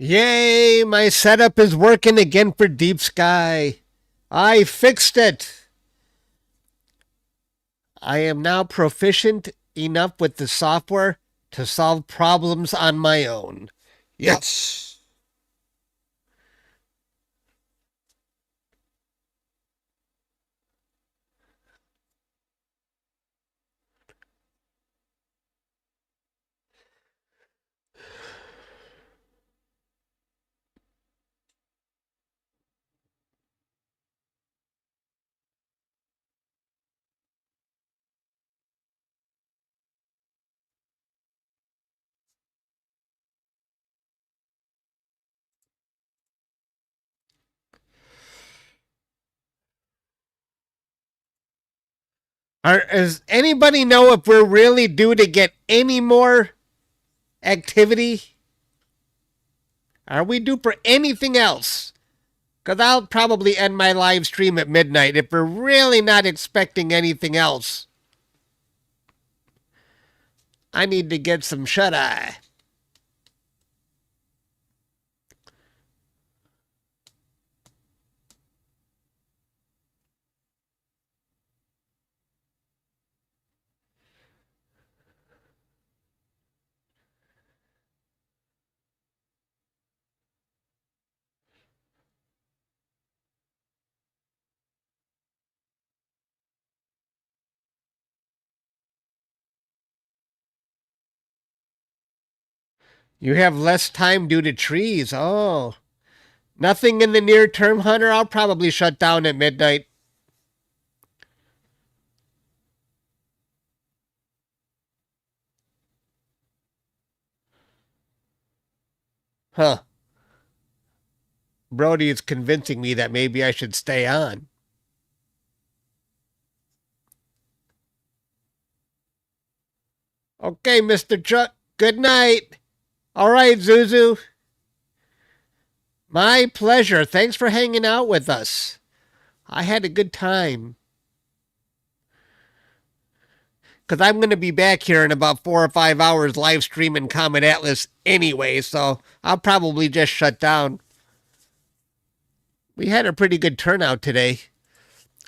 S1: Yay, my setup is working again for Deep Sky. I fixed it. I am now proficient enough with the software to solve problems on my own. Yes. Does anybody know if we're really due to get any more activity? Are we due for anything else? Because I'll probably end my live stream at midnight if we're really not expecting anything else. I need to get some shut eye. You have less time due to trees. Oh. Nothing in the near term, Hunter. I'll probably shut down at midnight. Huh. Brody is convincing me that maybe I should stay on. Okay, Mr. Chuck. Good night. All right, Zuzu. My pleasure. Thanks for hanging out with us. I had a good time. Because I'm going to be back here in about 4 or 5 hours live streaming Comet Atlas anyway, so I'll probably just shut down. We had a pretty good turnout today.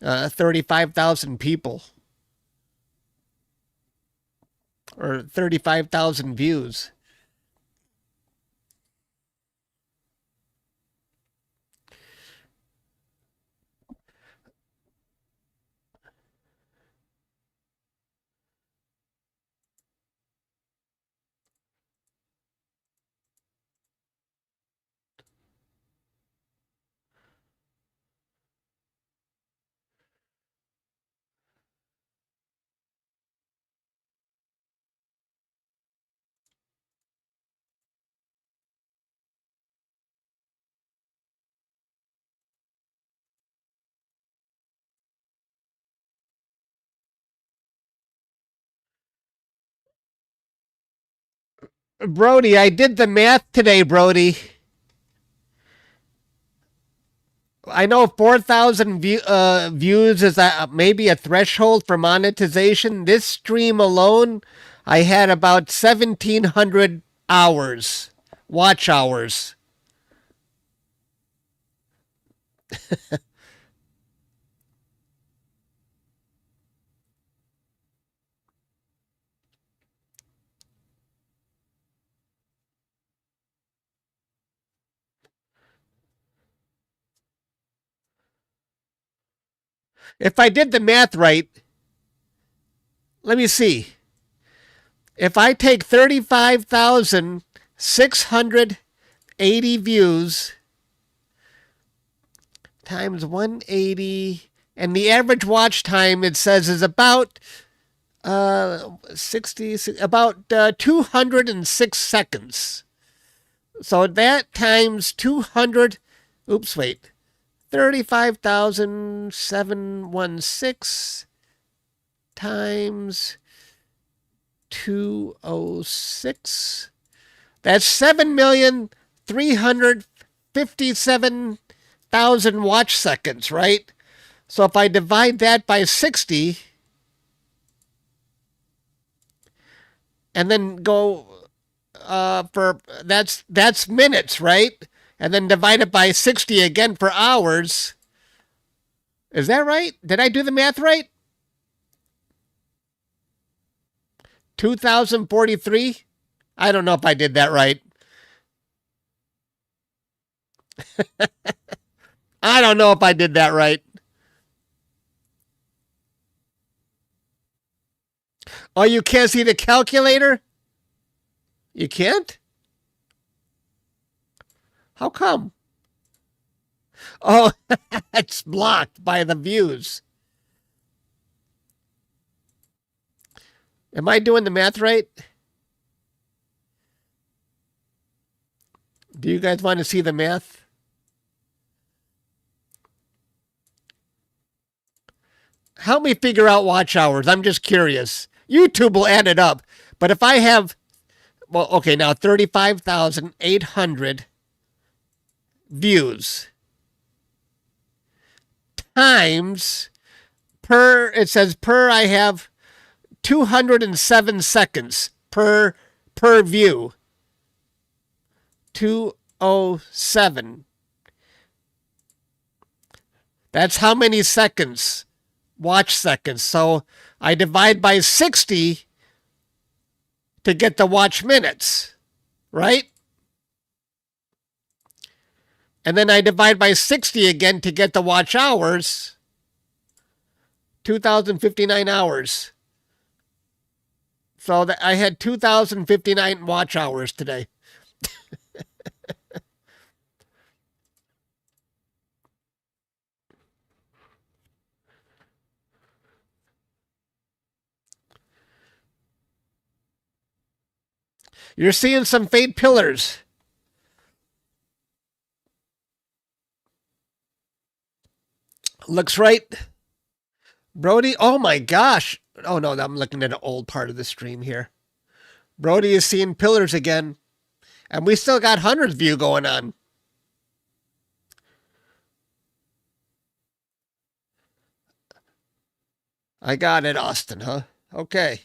S1: 35,000 people. Or 35,000 views. Brody, I did the math today, Brody. I know 4,000 views is maybe a threshold for monetization. This stream alone, I had about 1,700 hours, watch hours. If I did the math right, let me see. If I take 35,680 views times 180, and the average watch time it says is about 206 seconds. So that times 200, oops, wait, 35,716 times 206. That's 7,357,000 watch seconds, right? So if I divide that by 60 and then go for that's minutes, right? And then divide it by 60 again for hours. Is that right? Did I do the math right? 2043? I don't know if I did that right. I don't know if I did that right. Oh, you can't see the calculator? You can't? How come? Oh, it's blocked by the views. Am I doing the math right? Do you guys want to see the math? Help me figure out watch hours. I'm just curious. YouTube will add it up. But if I have, well, okay, now 35,800 views times it says I have 207 seconds per view. 207. That's how many seconds, watch seconds. So I divide by 60 to get the watch minutes, right? And then I divide by 60 again to get the watch hours. 2,059 hours. So I had 2,059 watch hours today. You're seeing some faint pillars. Looks right. Brody, oh my gosh. Oh no, I'm looking at an old part of the stream here. Brody is seeing pillars again. And we still got hundreds view going on. I got it, Austin, huh? Okay.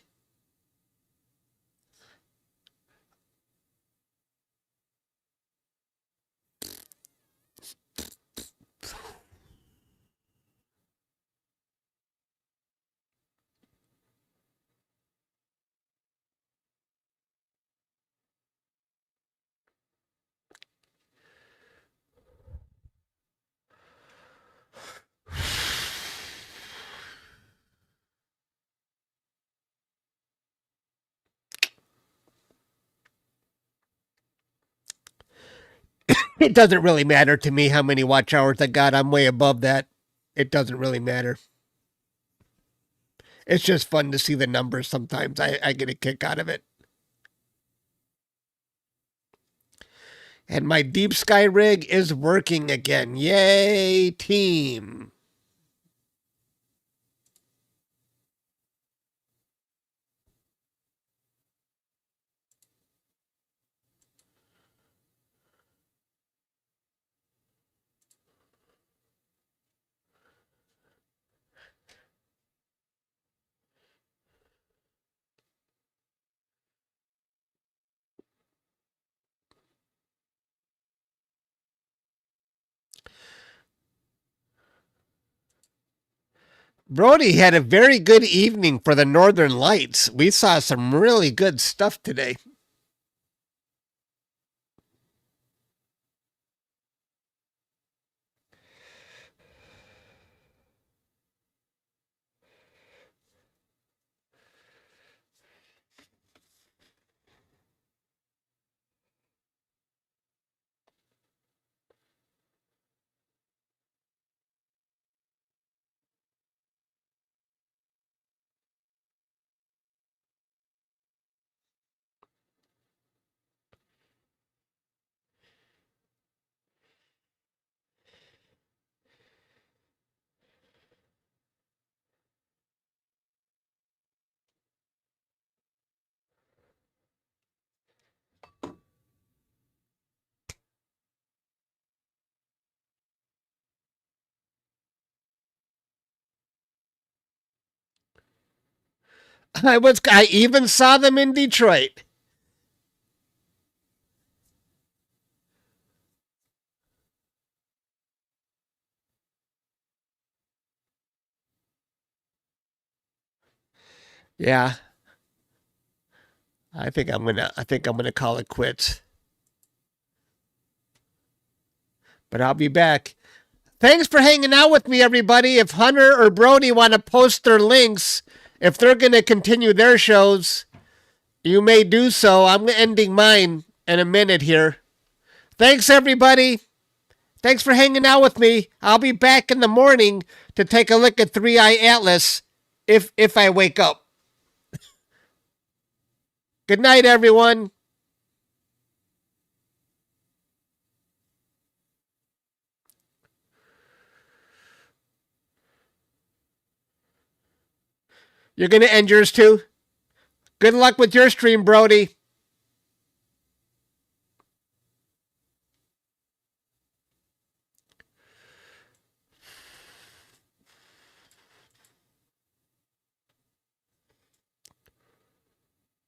S1: It doesn't really matter to me how many watch hours I got. I'm way above that. It doesn't really matter. It's just fun to see the numbers sometimes. I get a kick out of it. And my deep sky rig is working again. Yay, team. Brody had a very good evening for the Northern Lights. We saw some really good stuff today. I even saw them in Detroit. Yeah, I think I'm gonna call it quits. But I'll be back. Thanks for hanging out with me, everybody. If Hunter or Brody want to post their links, if they're gonna continue their shows, you may do so. I'm ending mine in a minute here. Thanks, everybody. Thanks for hanging out with me. I'll be back in the morning to take a look at Three Eye Atlas if I wake up. Good night, everyone. You're gonna end yours too. Good luck with your stream, Brody.